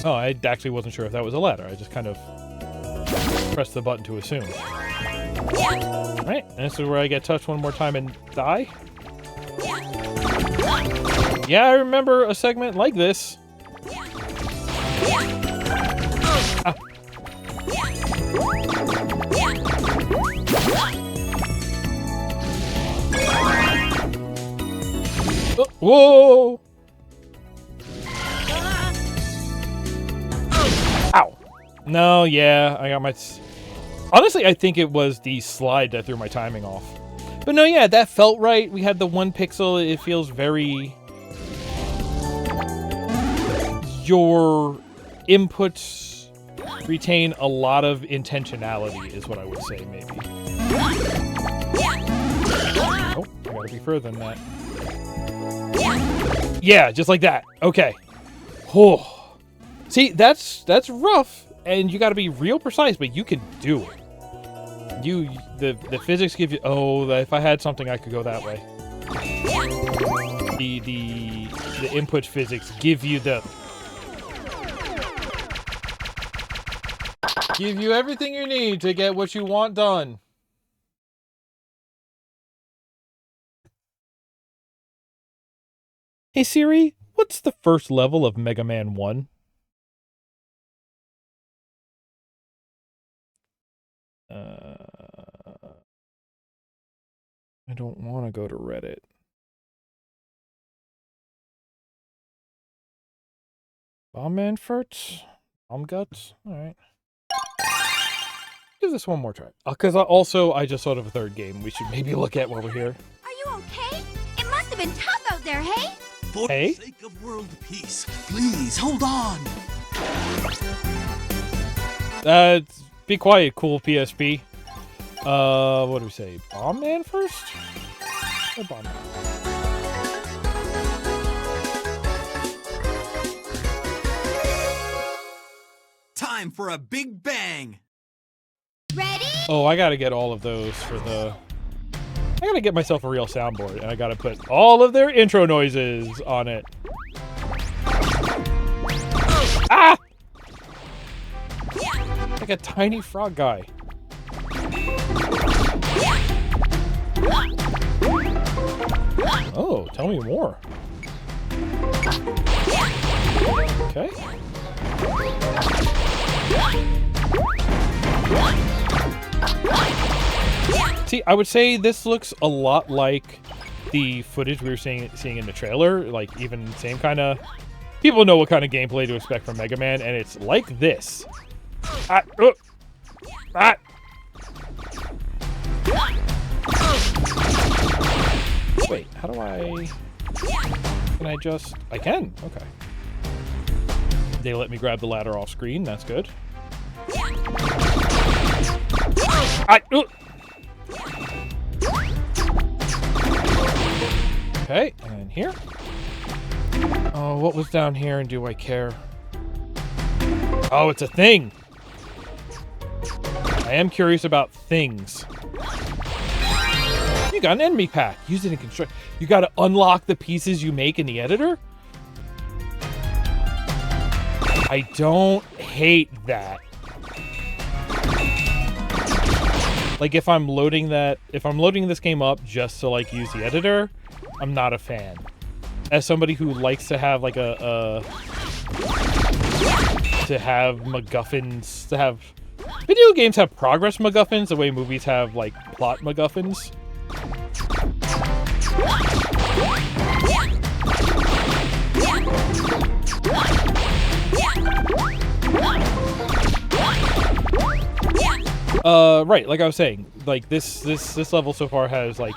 Oh, I actually wasn't sure if that was a ladder. I just kind of pressed the button to assume. Alright, and this is where I get touched one more time and die? Yeah, I remember a segment like this. Ah. Oh, whoa! Ow. No, yeah, I got my... Honestly, I think it was the slide that threw my timing off. But no, yeah, that felt right. We had the 1 pixel. It feels very... Your inputs retain a lot of intentionality, is what I would say, maybe. Oh, I gotta be further than that. Yeah, just like that. Okay. Oh. See, that's rough, and you gotta be real precise, but you can do it. The physics give you... Oh, if I had something, I could go that way. The input physics give you the... Give you everything you need to get what you want done. Hey Siri, what's the first level of Mega Man 1? I don't want to go to Reddit. Bomb Furts? Bomb Guts? Alright. Give this one more try. Because I just thought of a third game we should maybe look at while we're here. Are you okay? It must have been tough out there, hey? For Hey? the sake of world peace, please hold on. Be quiet, cool PSP. What do we say? Bomb Man first? Or Bomb Man? Time for a big bang. Ready? Oh, I gotta get all of those for the... I gotta get myself a real soundboard, and I gotta put all of their intro noises on it. Ah! Like a tiny frog guy. Oh, tell me more. Okay. See, I would say this looks a lot like the footage we were seeing in the trailer. Like, even same kind of... People know what kind of gameplay to expect from Mega Man, and it's like this. Ah! Ah! Wait, how do I... Can I just... I can. Okay. They let me grab the ladder off screen. That's good. Okay, and here. Oh, what was down here, and do I care? Oh, it's a thing! I am curious about things. You got an enemy pack. Use it in construct. You gotta unlock the pieces you make in the editor? I don't hate that. Like, if I'm loading this game up just to, like, use the editor, I'm not a fan. As somebody who likes to have, like, to have MacGuffins, to have... Video games have progress MacGuffins the way movies have, like, plot MacGuffins. Right, like I was saying, like, this level so far has, like,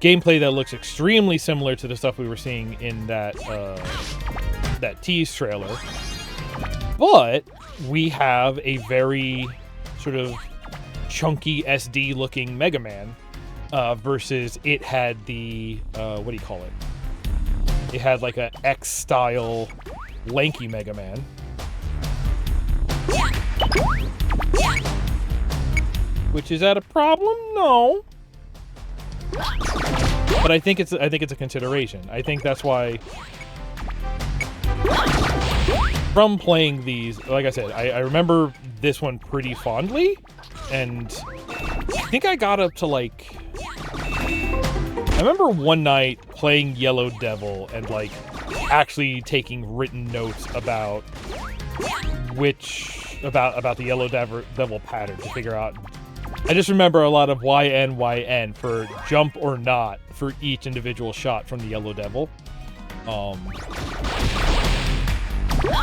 gameplay that looks extremely similar to the stuff we were seeing in that, that tease trailer. But we have a very sort of chunky SD-looking Mega Man, versus it had the, what do you call it? It had, like, a X-style lanky Mega Man. Which is that a problem? No. But I think it's a consideration. I think that's why from playing these, like I said, I remember this one pretty fondly, and I think I got up to like, I remember one night playing Yellow Devil and like actually taking written notes about about the Yellow Devil pattern to figure out. I just remember a lot of YN for jump or not for each individual shot from the Yellow Devil.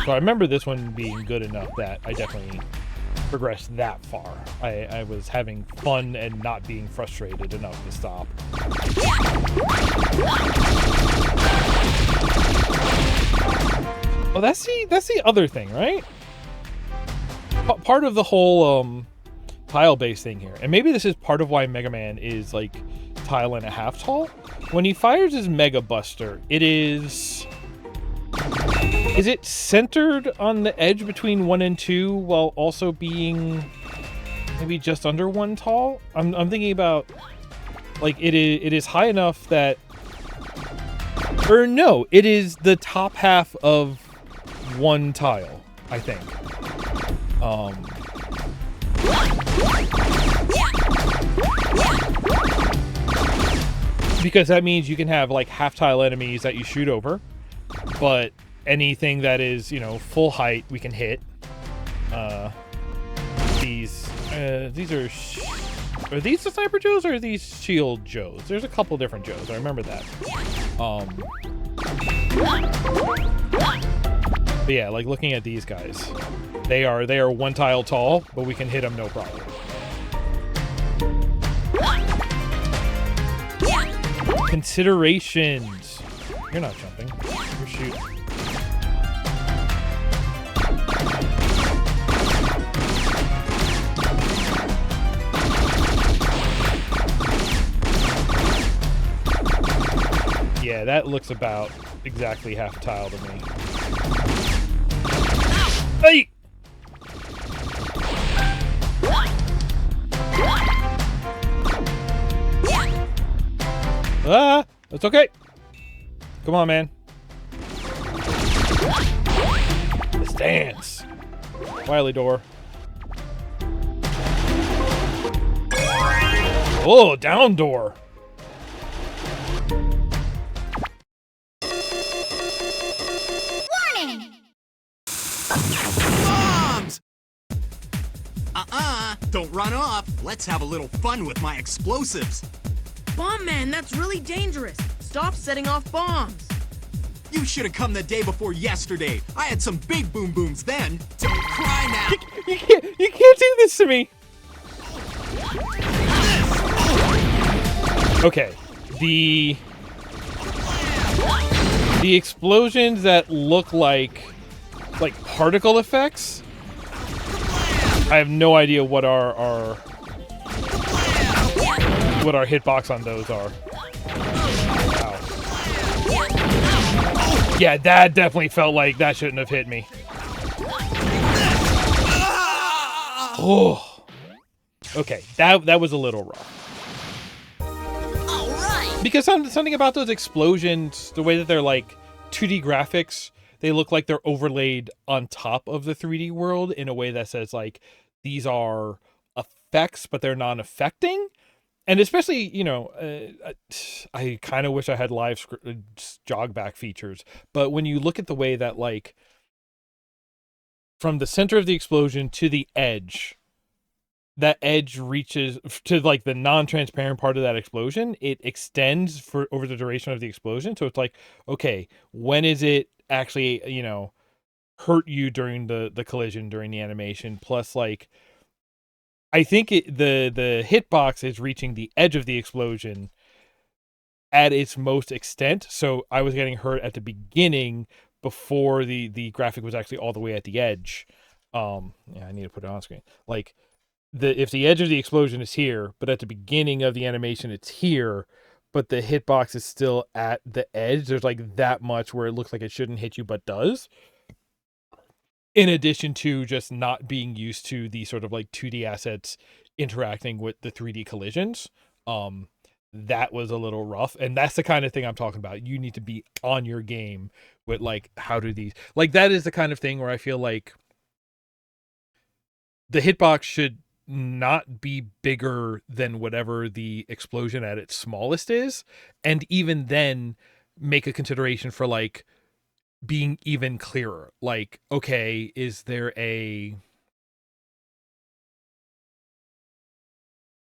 So I remember this one being good enough that I definitely progressed that far. I was having fun and not being frustrated enough to stop. Well, that's the other thing, right? Part of the whole tile-based thing here, and maybe this is part of why Mega Man is like tile and a half tall. When he fires his Mega Buster, is it centered on the edge between 1 and 2 while also being maybe just under 1 tall? I'm thinking about like it is high enough that, or no, it is the top half of 1 tile, I think. Because that means you can have like half tile enemies that you shoot over, but anything that is, you know, full height we can hit. These are these the Sniper Joes or are these Shield Joes? There's a couple different Joes, I remember that. But yeah, like looking at these guys, they are 1 tile tall, but we can hit them no problem. Considerations. You're not jumping. You're shooting. Yeah, that looks about exactly half tile to me. Hey! Ah! That's okay. Come on, man. This dance. Wily door. Oh, down door. Warning! Bombs! Don't run off. Let's have a little fun with my explosives. Bomb Man, that's really dangerous. Stop setting off bombs. You should have come the day before yesterday. I had some big boom booms then. Don't cry now. You can't do this to me. Okay, the explosions that look like particle effects. I have no idea what our hitbox on those are. Wow. Yeah, that definitely felt like that shouldn't have hit me. Oh. Okay, that was a little rough. All right. Because something about those explosions, the way that they're like 2D graphics, they look like they're overlaid on top of the 3D world in a way that says like these are effects, but they're non-affecting. And especially, you know, I kind of wish I had live jog back features. But when you look at the way that like from the center of the explosion to the edge, that edge reaches to like the non-transparent part of that explosion, it extends for over the duration of the explosion. So it's like, okay, when is it actually, you know, hurt you during the collision, during the animation? Plus, like, I think the hitbox is reaching the edge of the explosion at its most extent. So I was getting hurt at the beginning before the graphic was actually all the way at the edge. Yeah, I need to put it on screen. Like, if the edge of the explosion is here, but at the beginning of the animation it's here, but the hitbox is still at the edge, there's like that much where it looks like it shouldn't hit you but does. In addition to just not being used to the sort of like 2D assets interacting with the 3D collisions, that was a little rough. And that's the kind of thing I'm talking about. You need to be on your game with like, how do these, like, that is the kind of thing where I feel like the hitbox should not be bigger than whatever the explosion at its smallest is. And even then make a consideration for like being even clearer. Like, okay, is there a,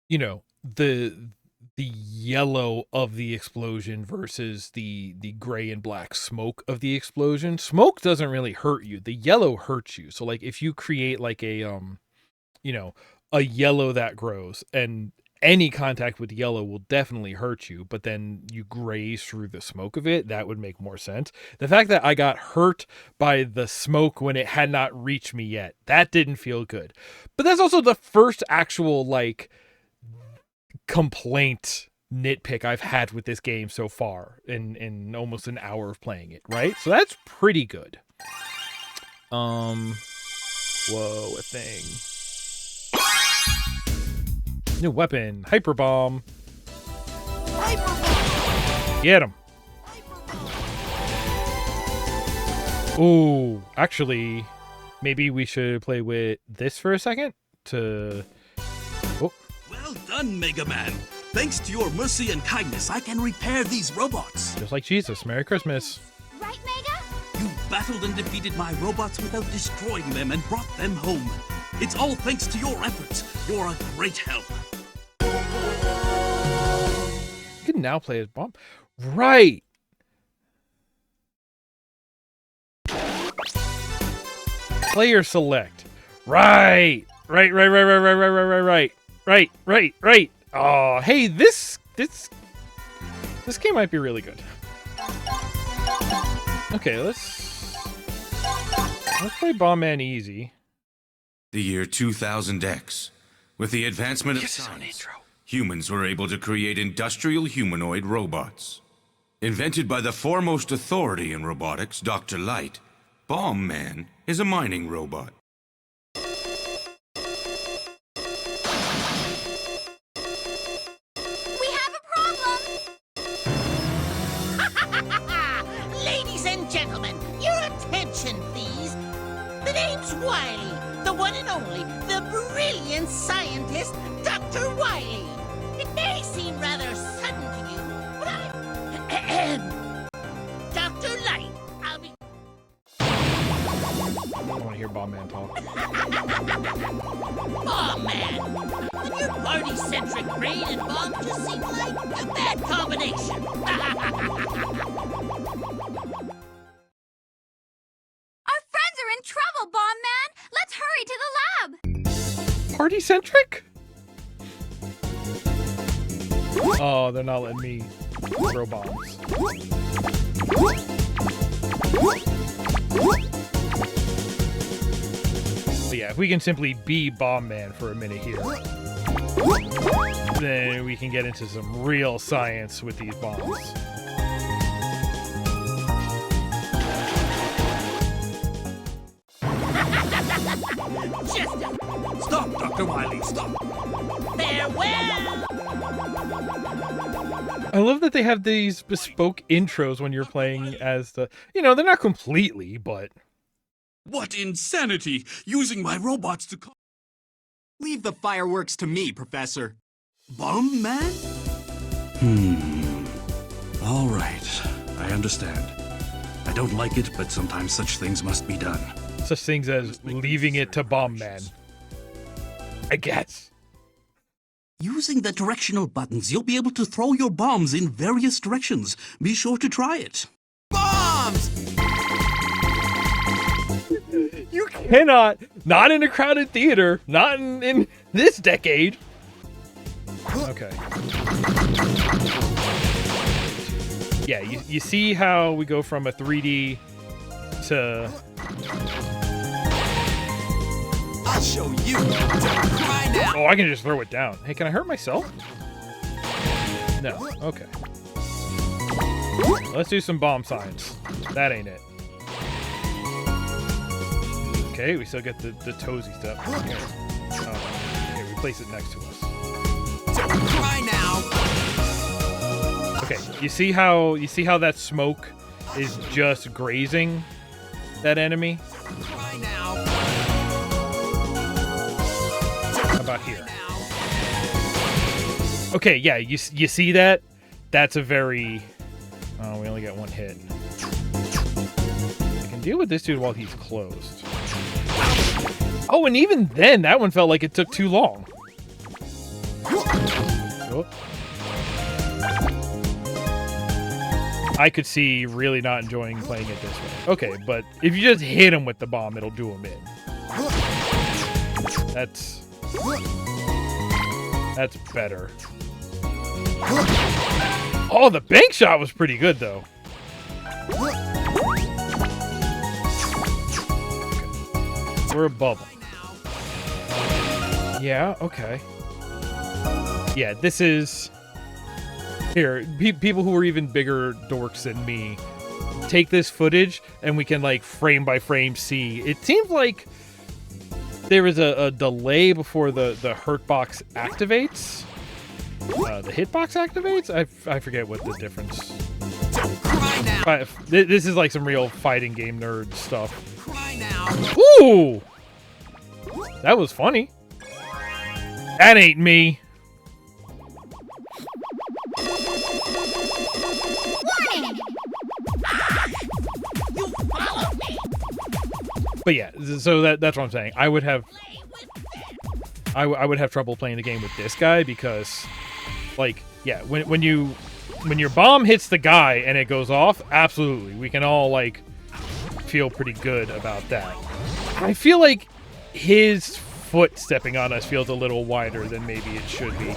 you know, the yellow of the explosion versus the gray and black smoke of the explosion. Smoke doesn't really hurt you. The yellow hurts you. So like if you create like a you know, a yellow that grows, and any contact with yellow will definitely hurt you, but then you graze through the smoke of it, that would make more sense. The fact that I got hurt by the smoke when it had not reached me yet, that didn't feel good. But that's also the first actual like complaint nitpick I've had with this game so far in almost an hour of playing it, right? So that's pretty good. Whoa, a thing. New weapon, hyper bomb. Get him. Ooh, actually, maybe we should play with this for a second to. Oh. Well done, Megaman. Thanks to your mercy and kindness, I can repair these robots. Just like Jesus. Merry Christmas. Right, Mega? You battled and defeated my robots without destroying them and brought them home. It's all thanks to your efforts. You're a great help. You can now play as bomb. Right. Player select. Right. Right. Oh, hey, this game might be really good. Okay, let's play Bomb Man easy. The year 2000X. With the advancement of science, humans were able to create industrial humanoid robots. Invented by the foremost authority in robotics, Dr. Light, Bomb Man is a mining robot. We have a problem! Ladies and gentlemen, your attention, please. The name's Wily, the one and only, the brilliant scientist, Dr. Wily. It may seem rather sudden to you, but Dr. Light, I'll be... I want to hear Bomb Man talk. Bomb Man! And your party-centric brain and bomb just seem like a bad combination. Our friends are in trouble, Bomb Man! Let's hurry to the lab! Party centric? Oh, they're not letting me throw bombs. But yeah, if we can simply be Bomb Man for a minute here, then we can get into some real science with these bombs. Just Stop, Dr. Wily, stop. farewell! I love that they have these bespoke intros when you're playing as the, you know, they're not completely, but What insanity! Using my robots to Leave the fireworks to me, Professor. Bomb Man? All right. I understand. I don't like it, but sometimes such things must be done. such things as leaving it to Bomb Man, I guess. Using the directional buttons, you'll be able to throw your bombs in various directions. Be sure to try it. Bombs! You cannot, not in a crowded theater, not in this decade. Okay. Yeah, you see how we go from a 3D to... I'll show you. Don't cry now. Oh, I can just throw it down. Hey, can I hurt myself? No. Okay. Let's do some bomb science. That ain't it. Okay, we still get the toesy stuff. Here. Okay, we place it next to us. Don't cry now. Okay, you see how that smoke is just grazing that enemy? Try now. How about here? Okay, yeah, you see that? That's a very... Oh, we only got one hit. I can deal with this dude while he's closed. Oh, and even then, that one felt like it took too long. Oh. I could see really not enjoying playing it this way. Okay, but if you just hit him with the bomb, it'll do him in. That's better. Oh, the bank shot was pretty good, though. We're above him. Yeah, okay. Yeah, this is... Here, people who are even bigger dorks than me, take this footage, and we can, like, frame by frame see. It seems like there is a delay before the hurt box activates. The hitbox activates? I forget what the difference. This is like some real fighting game nerd stuff. Ooh! That was funny. That ain't me. But yeah, so that's what I'm saying. I would have trouble playing the game with this guy because, like, yeah, when your bomb hits the guy and it goes off, absolutely, we can all like feel pretty good about that. I feel like his foot stepping on us feels a little wider than maybe it should be.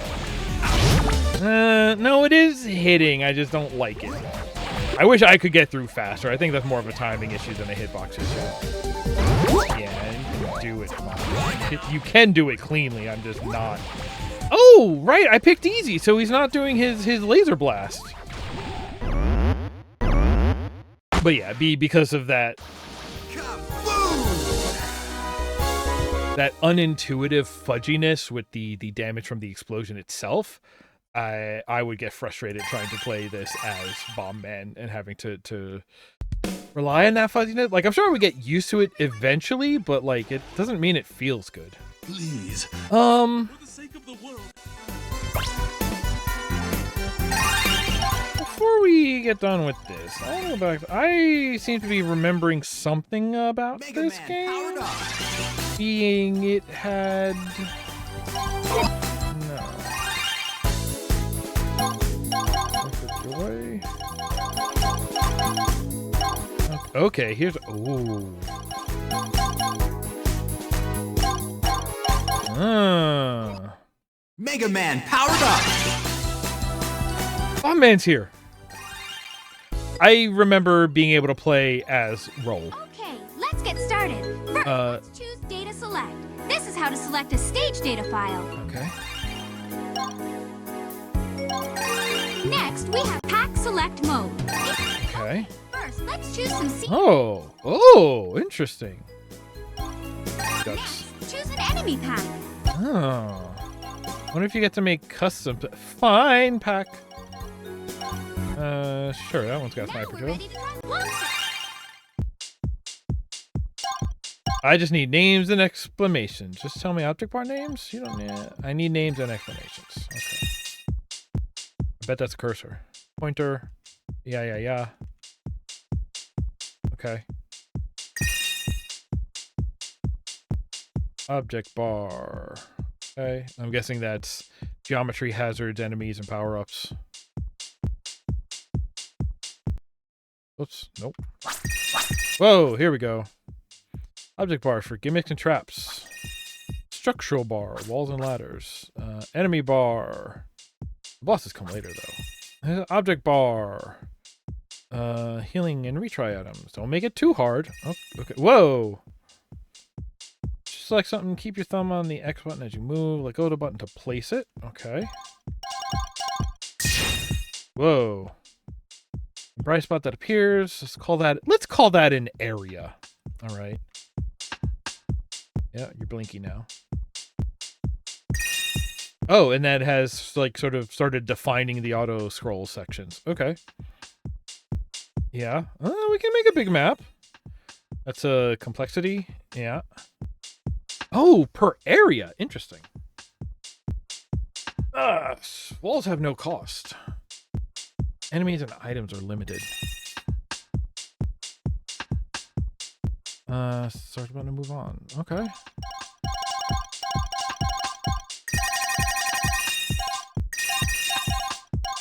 No, it is hitting. I just don't like it. I wish I could get through faster. I think that's more of a timing issue than a hitbox issue. Yeah, you can do it fine. You can do it cleanly. I'm just not. Oh, right. I picked easy, so he's not doing his laser blast. But yeah, because of that unintuitive fudginess with the damage from the explosion itself, I would get frustrated trying to play this as Bomb Man and having to rely on that fuzziness. Like, I'm sure I would get used to it eventually, but like, it doesn't mean it feels good. Please. For the sake of the world. Before we get done with this, I'll go back. I seem to be remembering something about this game. Powered up. Being it had... No. Away. Okay, here's... Ooh. Megaman powered up. Bomb Man's here. I remember being able to play as Roll. Okay, let's get started. First, let's choose Data Select. This is how to select a stage data file. Okay. Next, we have Pack Select Mode. Okay. First, let's choose some scenes. Oh, interesting. Next, choose an enemy pack. Oh. Wonder if you get to make custom... Fine, pack. Sure, that one's got Now sniper we're too. ready to try one set. I just need names and exclamations. Just tell me object part names? You don't need... I need names and explanations. Okay. I bet that's a cursor. Pointer. Yeah. Okay. Object bar. Okay. I'm guessing that's geometry hazards, enemies, and power-ups. Oops. Nope. Whoa, here we go. Object bar for gimmicks and traps. Structural bar, walls and ladders. Enemy bar. The bosses come later, though. Object bar. Healing and retry items. Don't make it too hard. Oh, okay. Whoa! Select something, keep your thumb on the X button as you move. Let go of the button to place it. Okay. Whoa. Bright spot that appears. Let's call that an area. All right. Yeah, you're blinky now. Oh, and that has like sort of started defining the auto scroll sections. Okay. Yeah. We can make a big map. That's a complexity. Yeah. Oh, per area. Interesting. Walls have no cost. Enemies and items are limited. Start about to move on. Okay.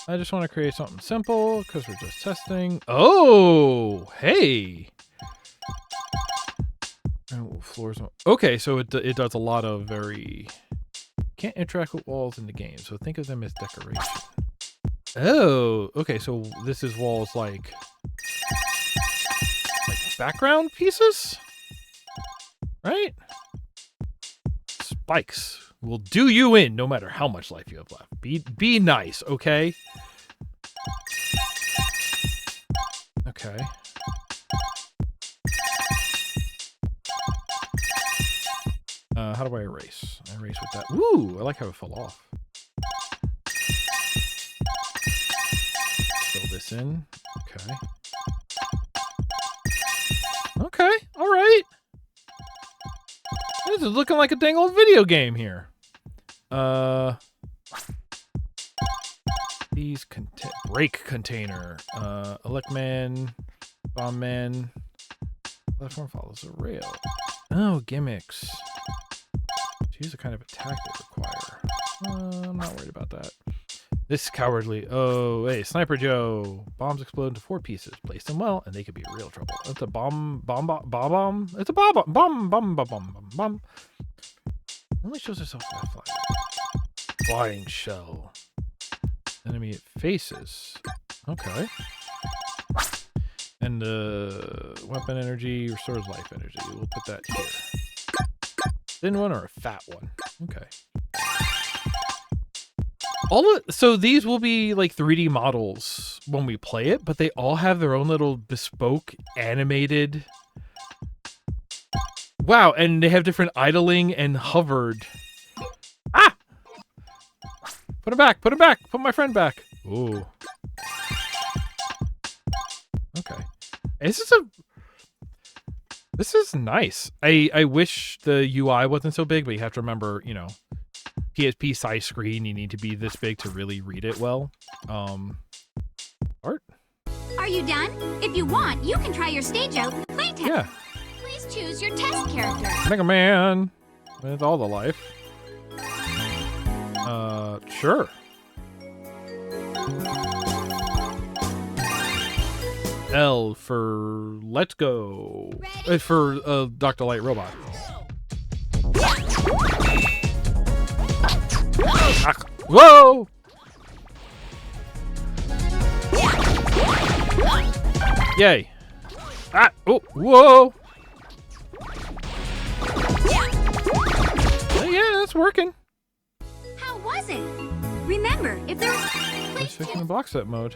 I just want to create something simple because we're just testing. Oh, hey. Oh, floors. Okay, so it does a lot of very... Can't interact with walls in the game, so think of them as decoration. Oh, okay, so this is walls like background pieces? Right? Spikes will do you in no matter how much life you have left. Be nice, okay? Okay. How do I erase? I erase with that. Ooh, I like how it fell off. Fill this in. Okay. Okay, alright. This is looking like a dang old video game here. These break container. Electman, bomb man. Platform follows a rail. Oh, gimmicks. Choose the kind of attack they require. I'm not worried about that. This cowardly. Oh, hey, Sniper Joe. Bombs explode into 4 pieces. Place them well, and they could be real trouble. It's a bomb. It's a bomb. Only shows herself by flying. Flying shell. Enemy it faces. Okay. And weapon energy restores life energy. We'll put that here. Thin one or a fat one? Okay. So these will be like 3D models when we play it, but they all have their own little bespoke animated. Wow, and they have different idling and hovered. Ah! Put him back, put him back, put my friend back. Ooh. Okay. This is nice. I wish the UI wasn't so big, but you have to remember, you know, PSP size screen, you need to be this big to really read it well. Art? Are you done? If you want, you can try your stage out in the playtest. Yeah. Please choose your test character. Megaman with all the life. Sure. L for let's go. For Dr. Light Robot. Whoa! Yay! Ah! Oh! Whoa! Yeah, that's working. How was it? Remember, if there was Let's fix in the box set mode.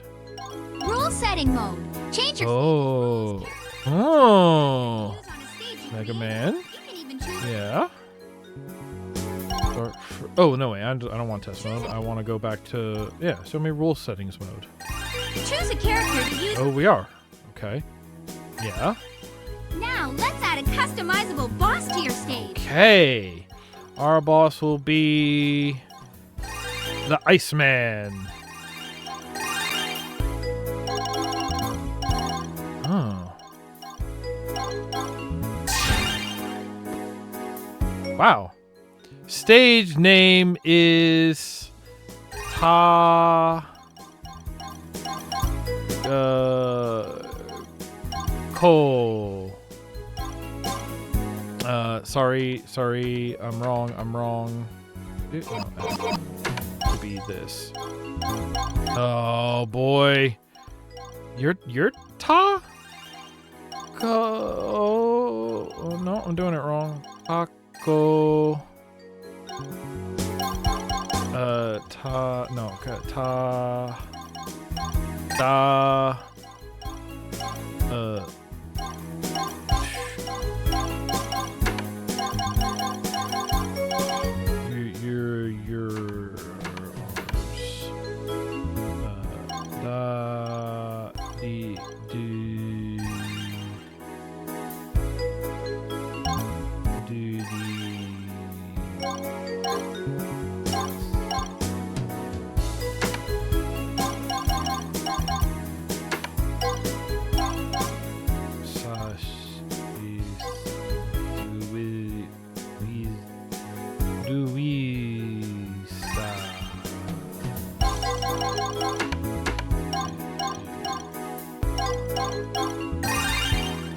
rule setting mode, change your Oh! Oh! use on a stage you Mega create. Man. You can even choose Yeah. Oh no! Wait, I don't want test mode. I want to go back to Show me rule settings mode. choose a character to use. Oh, we are. Okay. Yeah. Now let's add a customizable boss to your stage. Okay. Our boss will be the Iceman. Oh. Wow. Stage name is Cole. Sorry, I'm wrong. To be this. Oh boy. You're Ta? Oh no, I'm doing it wrong. Taco. You're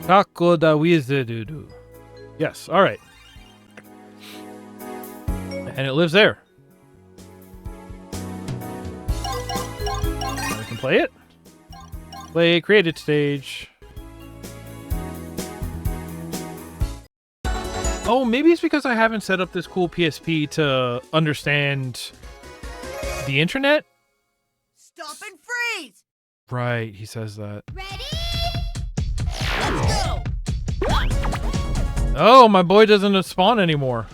Taco da Wizadudu. Yes, alright. And it lives there. We can play it. Play created stage. Oh, maybe it's because I haven't set up this cool PSP to understand the internet? Stop and freeze! Right, he says that. Ready? Let's go! Oh, my boy doesn't spawn anymore.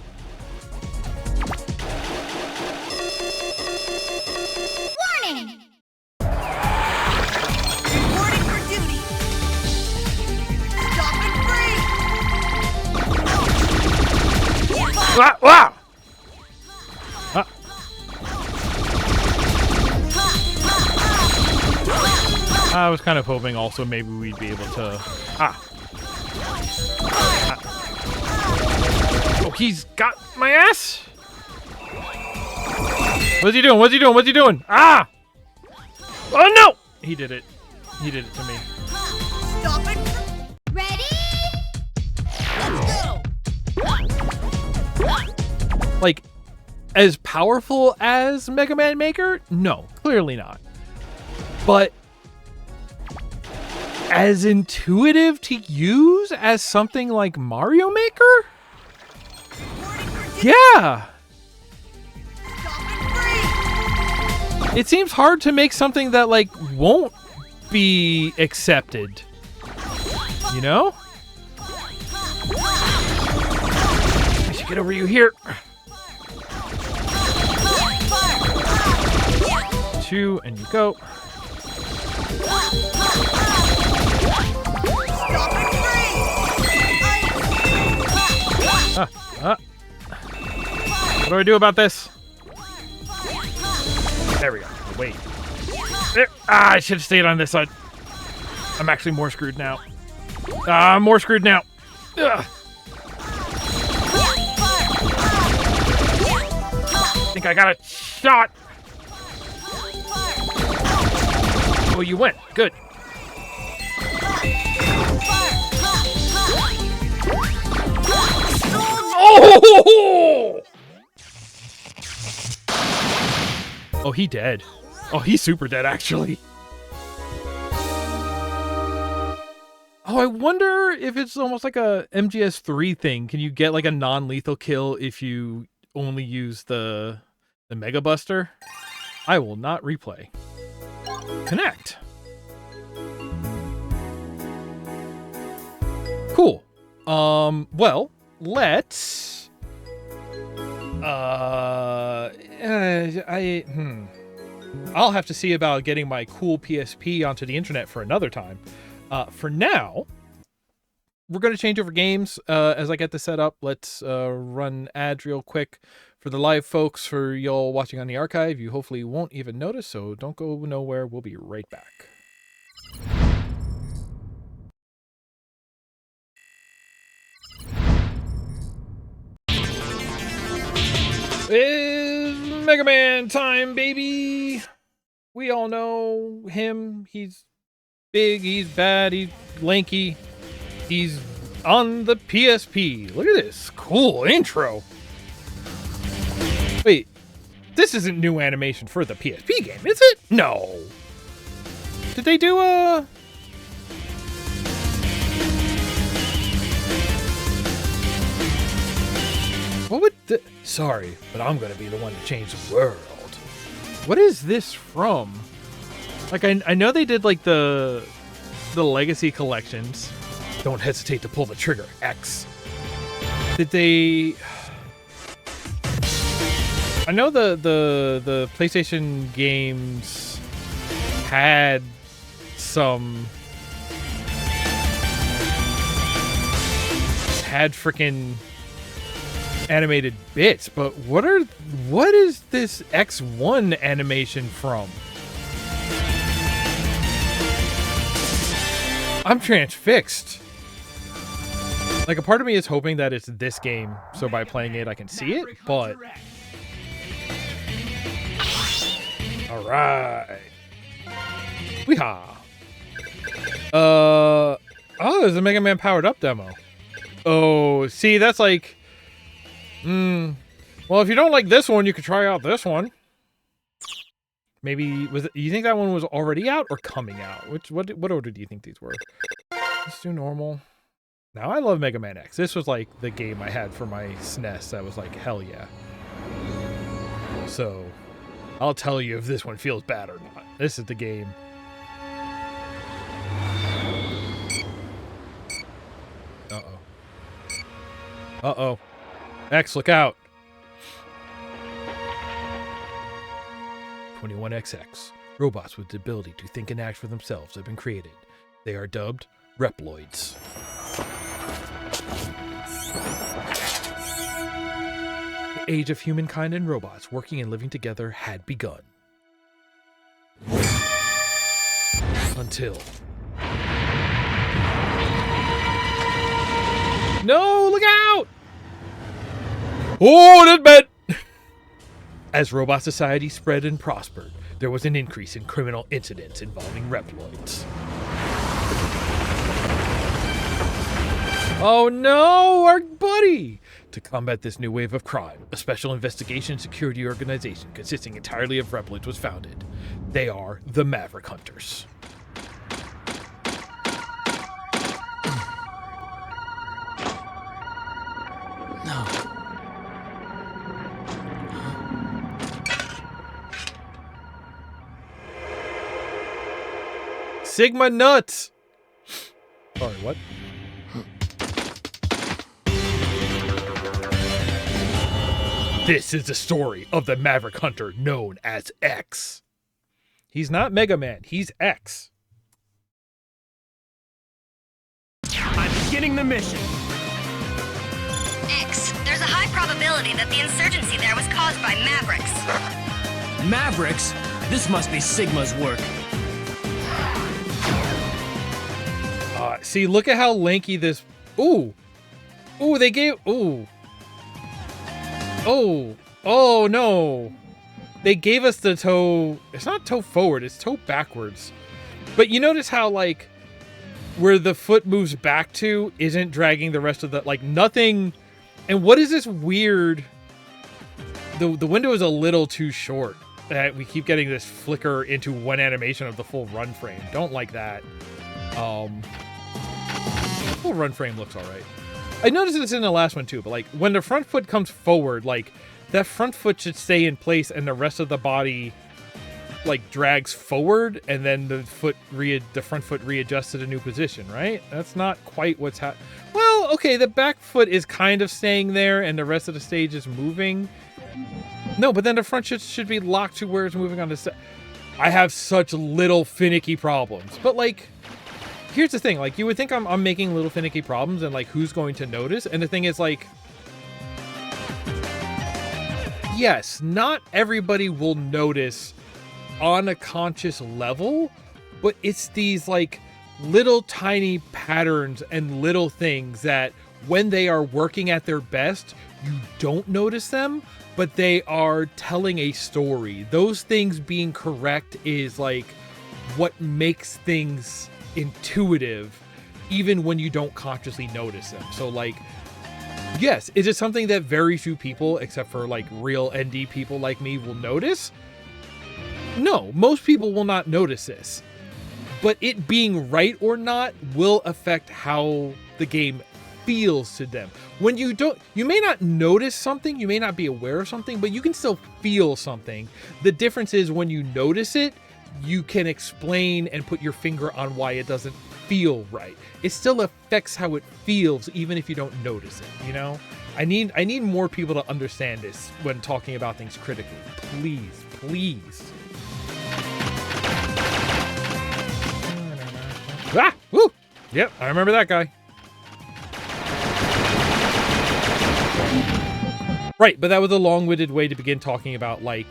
Warning! Reporting for duty! Stop and freeze! Ah, wow! Ah. I was kind of hoping also maybe we'd be able to... Ah. Oh, he's got my ass? What's he doing? What's he doing? What's he doing? Ah! Oh, no! He did it. He did it to me. Stop and Ready? let's go! Like, as powerful as Megaman Maker? No, clearly not. But as intuitive to use as something like Mario Maker? Yeah! It seems hard to make something that, like, won't be accepted. You know? I should get over you here. 2, and you go. What do I do about this? There we go. Wait. There. Ah, I should have stayed on this side. I'm actually more screwed now. I'm more screwed now. Ugh. I think I got a shot. Oh, you went. Good. Oh! Oh, he dead. Oh, he's super dead, actually. Oh, I wonder if it's almost like a MGS3 thing. Can you get like a non-lethal kill if you only use the Mega Buster? I will not replay. Connect. Cool. Well, let's I'll have to see about getting my cool PSP onto the internet for another time. For now, we're going to change over games as I get this set up. Let's run ads real quick for the live folks. For y'all watching on the archive, you hopefully won't even notice, so don't go nowhere. We'll be right back. It's Mega Man time, baby! We all know him. He's big, he's bad, he's lanky. He's on the PSP. Look at this cool intro. Wait, this isn't new animation for the PSP game, is it? No. Did they do a... What would the... Sorry, but I'm gonna be the one to change the world. What is this from? Like, I know they did, like, the Legacy collections. Don't hesitate to pull the trigger, X. Did they... I know the PlayStation games had some... had freaking animated bits, but what is this X1 animation from? I'm transfixed. Like, a part of me is hoping that it's this game, so by playing it I can see it, but... Alright. Weehaw. Oh, there's a Mega Man powered up demo. Oh, see, that's like... Well, if you don't like this one, you could try out this one. Maybe, you think that one was already out or coming out? What order do you think these were? Let's do normal. Now, I love Mega Man X. This was like the game I had for my SNES that was like, hell yeah. So, I'll tell you if this one feels bad or not. This is the game. Uh-oh. Uh-oh. X, look out. 21XX. Robots with the ability to think and act for themselves have been created. They are dubbed Reploids. The age of humankind and robots working and living together had begun. Until... No, look out! Oh, that's bad! As robot society spread and prospered, there was an increase in criminal incidents involving Reploids. Oh no, our buddy! To combat this new wave of crime, a special investigation security organization consisting entirely of Reploids was founded. They are the Maverick Hunters. No. Sigma nuts! Sorry, what? This is the story of the Maverick Hunter known as X. He's not Mega Man, he's X. I'm beginning the mission. X, there's a high probability that the insurgency there was caused by Mavericks. Mavericks? This must be Sigma's work. See, look at how lanky this... Ooh! Ooh, they gave... Ooh. Oh. Oh, no. They gave us the toe... It's not toe forward, it's toe backwards. But you notice how, like, where the foot moves back to isn't dragging the rest of the... Like, nothing... And what is this weird... The window is a little too short. We keep getting this flicker into one animation of the full run frame. Don't like that. Full run frame looks alright. I noticed this in the last one too, but like when the front foot comes forward, like that front foot should stay in place and the rest of the body like drags forward and then the front foot readjusts to the new position, right? That's not quite what's happening. Well, okay, the back foot is kind of staying there and the rest of the stage is moving. No, but then the front should be locked to where it's moving on the set. I have such little finicky problems, but like, here's the thing, like, you would think I'm making little finicky problems and, like, who's going to notice? And the thing is, like, yes, not everybody will notice on a conscious level, but it's these, like, little tiny patterns and little things that when they are working at their best, you don't notice them, but they are telling a story. Those things being correct is, like, what makes things intuitive even when you don't consciously notice them. So like, yes, is it something that very few people except for like real ND people like me will notice? No, most people will not notice this, but it being right or not will affect how the game feels to them. When you may not notice something, you may not be aware of something, but you can still feel something. The difference is when you notice it, you can explain and put your finger on why it doesn't feel right. It still affects how it feels even if you don't notice it, you know? I need more people to understand this when talking about things critically. Please, please. Ah! Woo! Yep, I remember that guy. Right, but that was a long-winded way to begin talking about, like,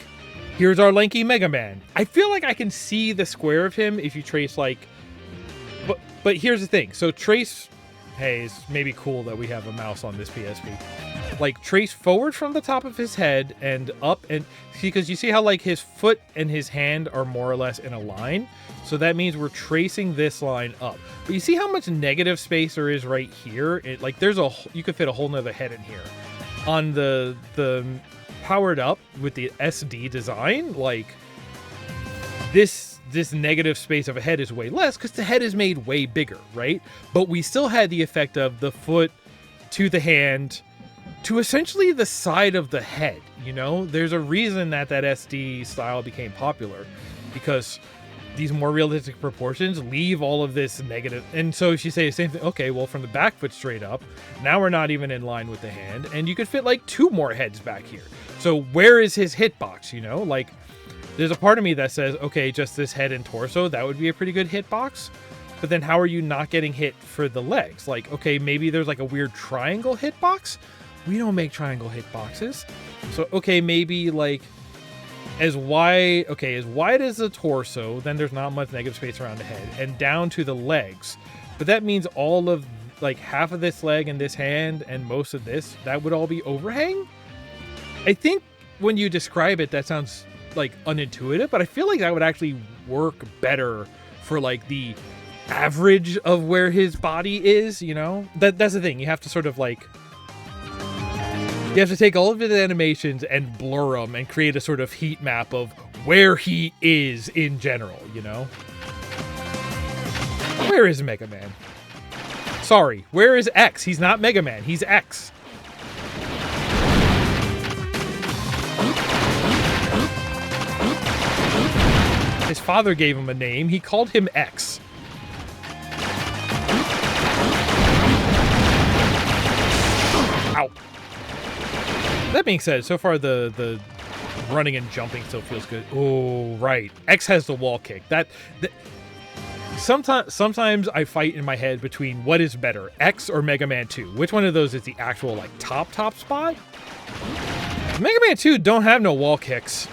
here's our lanky Mega Man. I feel like I can see the square of him if you trace, like... But here's the thing. So trace... Hey, it's maybe cool that we have a mouse on this PSP. Like, trace forward from the top of his head and up, and... Because you see how, like, his foot and his hand are more or less in a line? So that means we're tracing this line up. But you see how much negative space there is right here? Like, there's a... You could fit a whole nother head in here. On the powered up with the SD design, like, this negative space of a head is way less because the head is made way bigger, right? But we still had the effect of the foot to the hand to essentially the side of the head, you know? There's a reason that SD style became popular, because these more realistic proportions leave all of this negative. And so if you say the same thing, okay, well, from the back foot straight up, now we're not even in line with the hand, and you could fit like 2 more heads back here. So where is his hitbox, you know? Like, there's a part of me that says, okay, just this head and torso, that would be a pretty good hitbox. But then how are you not getting hit for the legs? Like, okay, maybe there's like a weird triangle hitbox. We don't make triangle hitboxes. So, okay, maybe like as wide as the torso, then there's not much negative space around the head, and down to the legs. But that means all of, like, half of this leg and this hand and most of this, that would all be overhang? I think when you describe it, that sounds, like, unintuitive, but I feel like that would actually work better for, like, the average of where his body is, you know? That's the thing. You have to sort of, like... You have to take all of his animations and blur them and create a sort of heat map of where he is in general, you know? Where is Mega Man? Sorry, where is X? He's not Mega Man, he's X. His father gave him a name, he called him X. Ow. That being said, so far the running and jumping still feels good. Oh, right. X has the wall kick. Sometimes I fight in my head between what is better, X or Mega Man 2. Which one of those is the actual, like, top spot? Mega Man 2 don't have no wall kicks.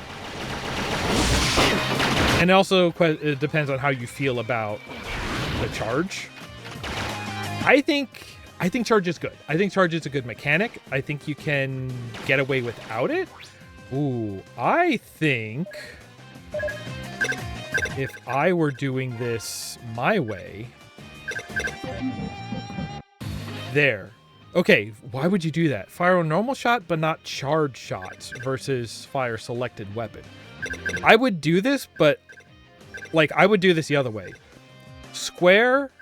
And also, it depends on how you feel about the charge. I think charge is good. I think charge is a good mechanic. I think you can get away without it. Ooh, I think if I were doing this my way... There. Okay, why would you do that? Fire a normal shot, but not charge shots versus fire selected weapon. I would do this, but... Like, I would do this the other way. Square...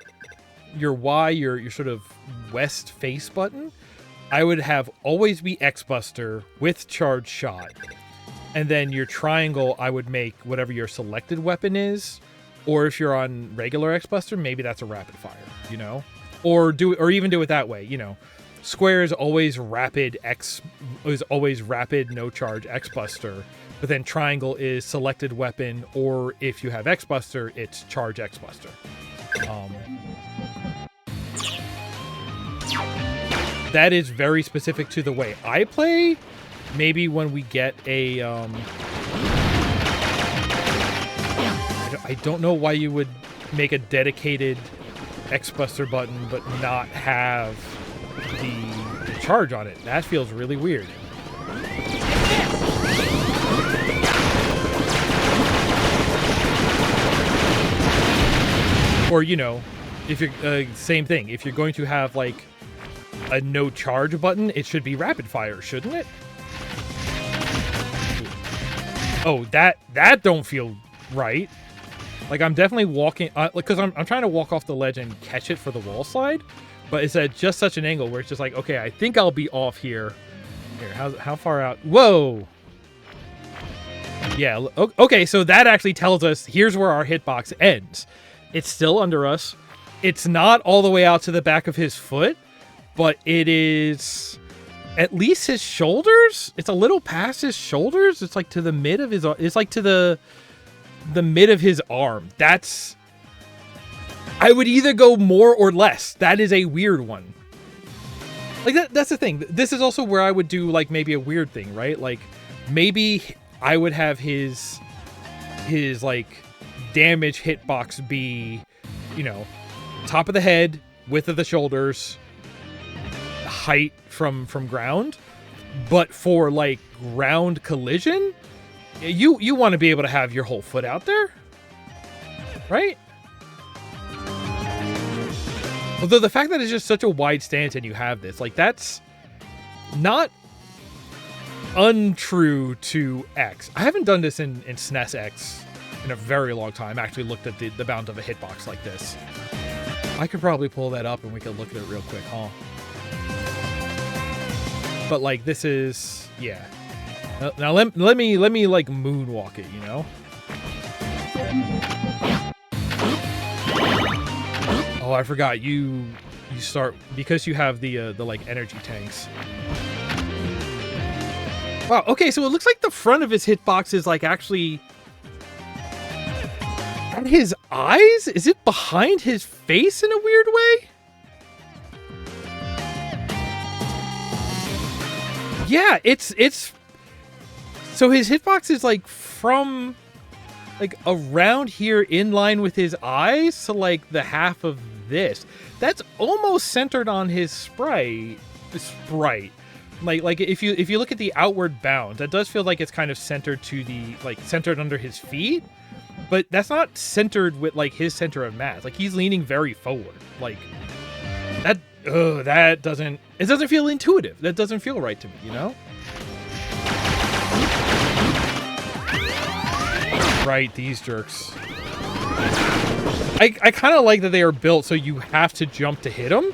your Y, your sort of west face button, I would have always be X-Buster with charge shot. And then your triangle, I would make whatever your selected weapon is. Or if you're on regular X-Buster, maybe that's a rapid fire, you know? Or even do it that way, you know. Square is always rapid no charge X-Buster. But then triangle is selected weapon, or if you have X-Buster, it's charge X-Buster. That is very specific to the way I play. Maybe when we get a... I don't know why you would make a dedicated X-Buster button but not have the charge on it. That feels really weird. Or, you know, if you're... same thing. If you're going to have, like, a no charge button, it should be rapid fire, shouldn't it? Oh, that don't feel right. Like, I'm definitely walking, because I'm trying to walk off the ledge and catch it for the wall slide, but it's at just such an angle where it's just like, okay, I think I'll be off here. Here, how far out? Whoa! Yeah, okay, so that actually tells us here's where our hitbox ends. It's still under us. It's not all the way out to the back of his foot, but it is at least his shoulders. It's a little past his shoulders. It's like to the mid of his, it's like to the mid of his arm. That's, I would either go more or less. That is a weird one. Like that's the thing. This is also where I would do like maybe a weird thing, right? Like maybe I would have his like damage hitbox be, you know, top of the head, width of the shoulders, height from ground. But for like ground collision, you want to be able to have your whole foot out there, right? Although the fact that it's just such a wide stance and you have this, like, that's not untrue to X. I haven't done this in SNES X in a very long time. I actually looked at the bounds of a hitbox like this. I could probably pull that up and we could look at it real quick, huh? But like, this is, yeah. Now let me like moonwalk it, you know? Oh, I forgot you start because you have the like energy tanks. Wow, okay, so it looks like the front of his hitbox is like actually at his eyes? Is it behind his face in a weird way? Yeah, it's so his hitbox is like from like around here in line with his eyes to like the half of this. That's almost centered on his sprite. Like if you look at the outward bound, that does feel like it's kind of centered to the like centered under his feet, but that's not centered with like his center of mass. Like he's leaning very forward. Like that doesn't feel intuitive. That doesn't feel right to me, you know? Right, these jerks. I kind of like that they are built so you have to jump to hit them.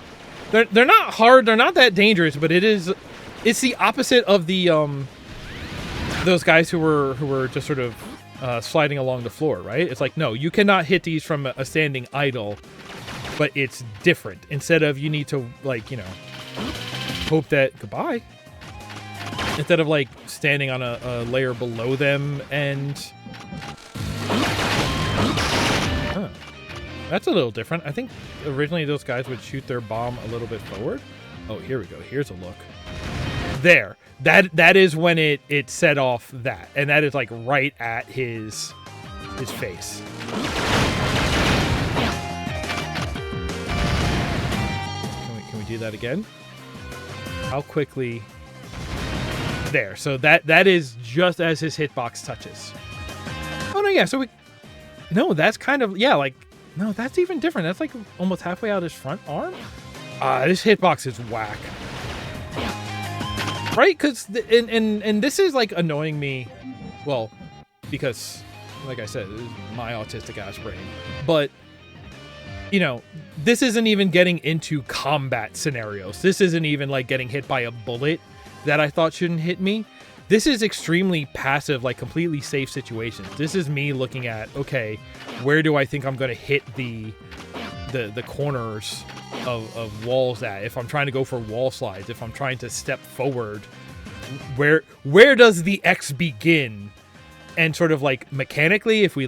They're not hard, they're not that dangerous, but it's the opposite of the those guys who were just sort of sliding along the floor, right? It's like, no, you cannot hit these from a standing idle, but it's different. Instead of you need to like, you know, hope that goodbye. Instead of like standing on a layer below them and that's a little different. I think originally those guys would shoot their bomb a little bit forward. Oh, here we go. Here's a look. There. That is when it set off that. And that is like right at his face. Can we do that again? How quickly? There. So that is just as his hitbox touches. Oh no, yeah. So that's kind of, yeah, like, no, that's even different. That's like almost halfway out his front arm. This hitbox is whack. Right? Because, and this is like annoying me. Well, because, like I said, my autistic ass brain. But, you know, this isn't even getting into combat scenarios. This isn't even like getting hit by a bullet that I thought shouldn't hit me. This is extremely passive, like completely safe situations. This is me looking at, okay, where do I think I'm going to hit the corners of walls at? If I'm trying to go for wall slides, if I'm trying to step forward, where does the X begin? And sort of like mechanically, if we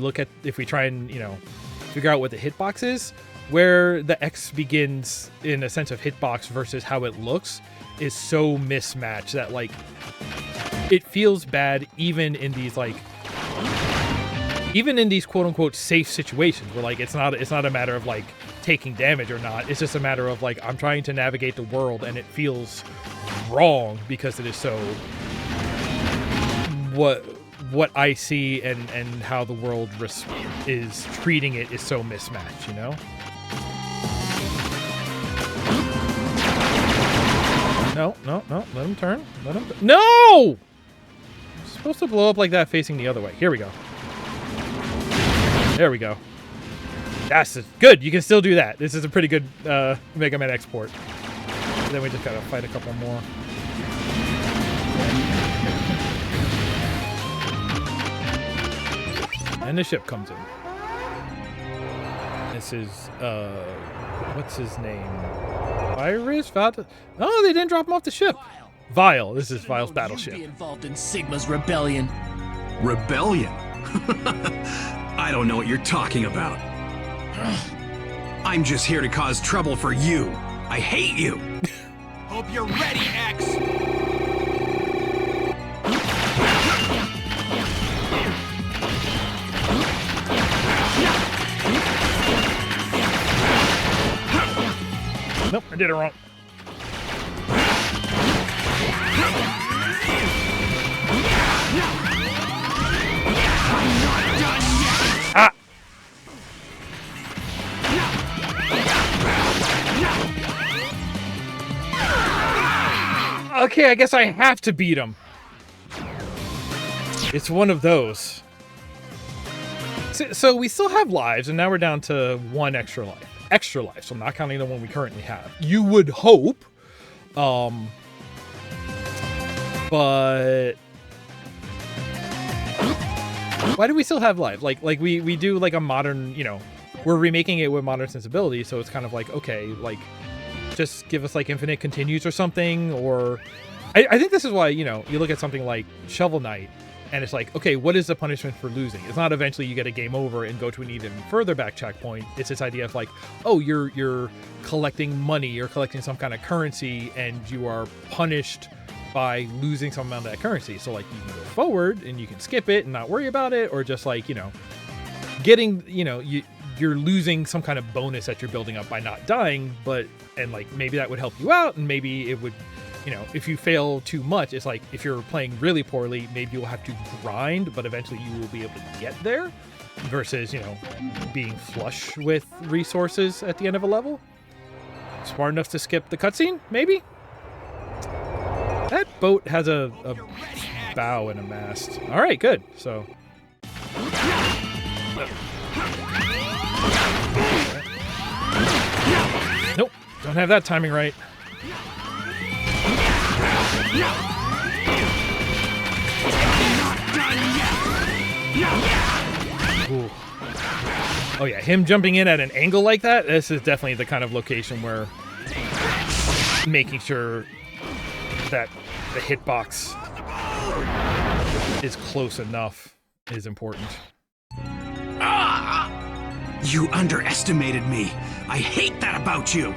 try and, you know, figure out what the hitbox is, where the X begins in a sense of hitbox versus how it looks is so mismatched that like it feels bad even in these quote unquote safe situations where like it's not a matter of like taking damage or not. It's just a matter of like I'm trying to navigate the world and it feels wrong because it is so what I see and how the world is treating it is so mismatched, you know? No, let him turn. No! I'm supposed to blow up like that facing the other way. Here we go. There we go. That's good. You can still do that. This is a pretty good Mega Man export. And then we just gotta fight a couple more. And the ship comes in. This is, what's his name? Virus? Oh, they didn't drop him off the ship. Vile. This is Vile's battleship. You'd be involved in Sigma's rebellion. Rebellion? I don't know what you're talking about. I'm just here to cause trouble for you. I hate you. Hope hope you're ready, X! Nope, I did it wrong. Ah! Okay, I guess I have to beat him. It's one of those. So we still have lives, and now we're down to one extra life. Extra life, so I'm not counting the one we currently have. You would hope. But why do we still have life? Like we do like a modern, you know, we're remaking it with modern sensibility, so it's kind of like, okay, like just give us like infinite continues or something, or I think this is why, you know, you look at something like Shovel Knight and it's like, okay, what is the punishment for losing? It's not eventually you get a game over and go to an even further back checkpoint. It's this idea of like, oh, you're collecting money, you're collecting some kind of currency, and you are punished by losing some amount of that currency. So like you can go forward and you can skip it and not worry about it, or just like, you know, getting, you know, you're losing some kind of bonus that you're building up by not dying, and like maybe that would help you out, and maybe it would, you know, if you fail too much, it's like if you're playing really poorly, maybe you'll have to grind, but eventually you will be able to get there, versus, you know, being flush with resources at the end of a level. Smart enough to skip the cutscene, maybe? That boat has a bow and a mast. All right, good. So. Nope, don't have that timing right. Ooh. Oh yeah, him jumping in at an angle like that, this is definitely the kind of location where making sure that the hitbox is close enough is important. You underestimated me. I hate that about you.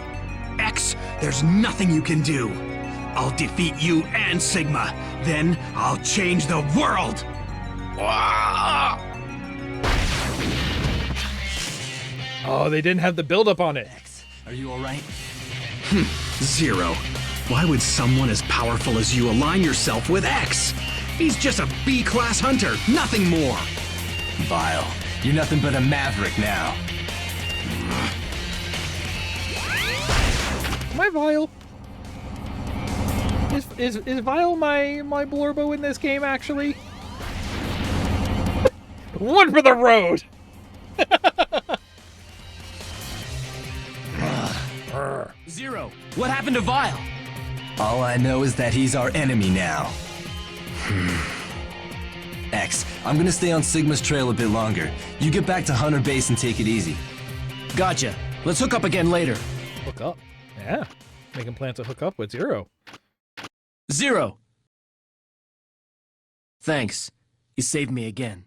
X, there's nothing you can do. I'll defeat you and Sigma. Then I'll change the world. Oh, they didn't have the build-up on it. X, are you all right? Zero. Why would someone as powerful as you align yourself with X? He's just a B-class hunter, nothing more. Vile, you're nothing but a maverick now. Am I Vile? Is Vile my Blorbo in this game, actually? One for the road! Zero, what happened to Vile? All I know is that he's our enemy now. X, I'm gonna stay on Sigma's trail a bit longer. You get back to Hunter Base and take it easy. Gotcha. Let's hook up again later. Hook up? Yeah. Making plans to hook up with Zero. Zero. Thanks. You saved me again.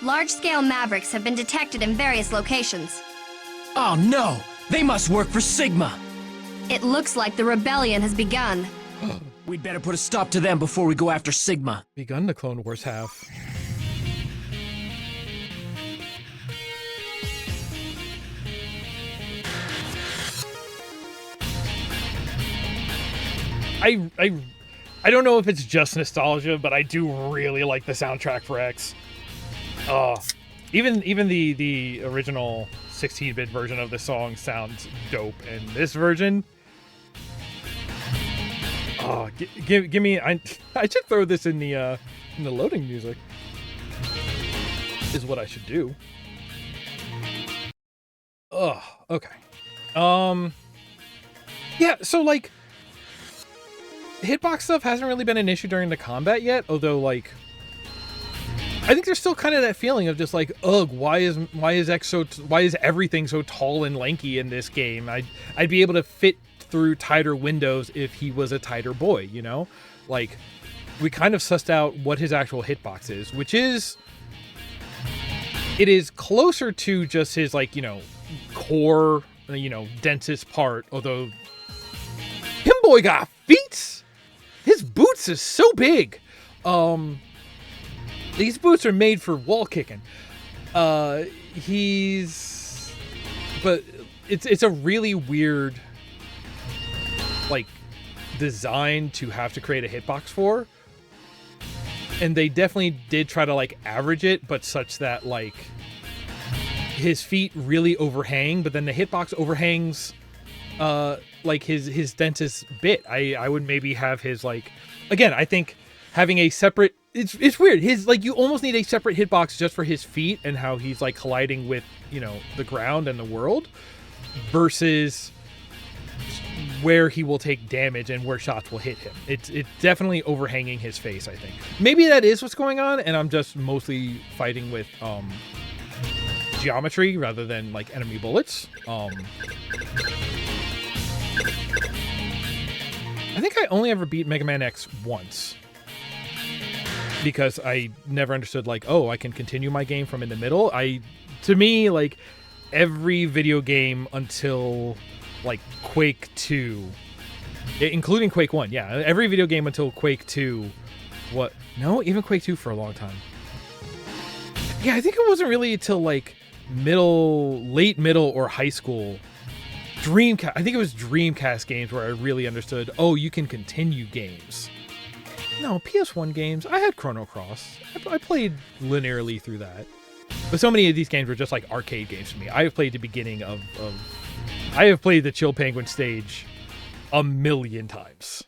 Large-scale mavericks have been detected in various locations. Oh no! They must work for Sigma! It looks like the rebellion has begun. We'd better put a stop to them before we go after Sigma. Begun the Clone Wars have. I don't know if it's just nostalgia, but I do really like the soundtrack for X. Even the original 16-bit version of the song sounds dope, and this version, give me. I should throw this in the loading music. Is what I should do. Oh, okay. Yeah. So like, hitbox stuff hasn't really been an issue during the combat yet, although like, I think there's still kind of that feeling of just like, ugh, why is everything so tall and lanky in this game? I'd be able to fit through tighter windows if he was a tighter boy, you know? Like, we kind of sussed out what his actual hitbox is, which is it is closer to just his, like, core, densest part, although him boy got feet. His boots is so big. These boots are made for wall kicking. But it's a really weird, like, design to have to create a hitbox for. And they definitely did try to, like, average it, but such that, like, his feet really overhang, but then the hitbox overhangs, like, his dentist bit. I would maybe have his, like, again, I think having a separate, it's weird. His, like, you almost need a separate hitbox just for his feet and how he's, like, colliding with, the ground and the world versus where he will take damage and where shots will hit him. It's definitely overhanging his face, I think. Maybe that is what's going on, and I'm just mostly fighting with geometry rather than, like, enemy bullets. I think I only ever beat Mega Man X once. Because I never understood, like, oh, I can continue my game from in the middle. To me, like, every video game until, like, Quake 2, including Quake 1, yeah, every video game until Quake 2, even Quake 2 for a long time. Yeah, I think it wasn't really until, like, late middle or high school, Dreamcast, I think it was Dreamcast games where I really understood, oh, you can continue games. No, PS1 games, I had Chrono Cross. I played linearly through that. But so many of these games were just like arcade games to me. I have played the beginning of I have played the Chill Penguin stage a million times.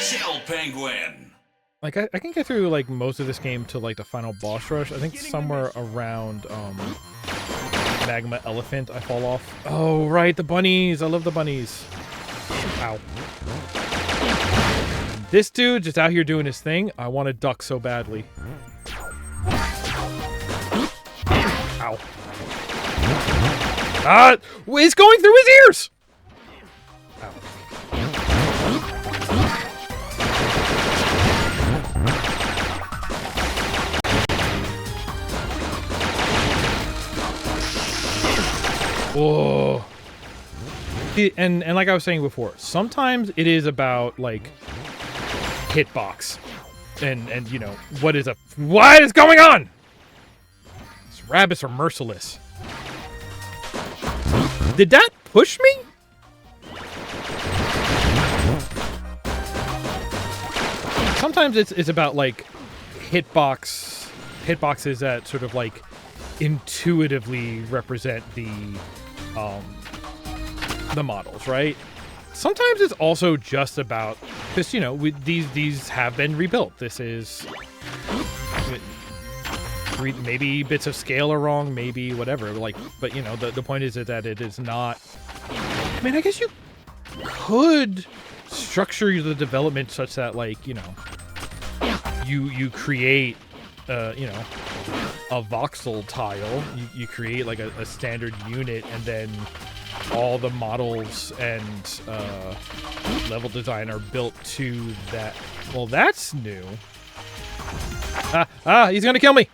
Chill Penguin. Like, I can get through, like, most of this game to, like, the final boss rush. I think somewhere around Magma Elephant I fall off. Oh, right, the bunnies. I love the bunnies. Ow. This dude just out here doing his thing. I want to duck so badly. Ow. Ah! It's going through his ears! Ow. Whoa. And like I was saying before, sometimes it is about, like, hitbox. And what is going on? These rabbits are merciless. Did that push me? Sometimes it's about, like, hitboxes that sort of, like, intuitively represent the models, right? Sometimes it's also just about, because, these have been rebuilt. This is, maybe bits of scale are wrong, maybe whatever, like, but, the point is that it is not, I mean, I guess you could structure the development such that, like, you create, a voxel tile, you create, like, a standard unit, and then all the models and level design are built to that. Well, that's new. He's gonna kill me.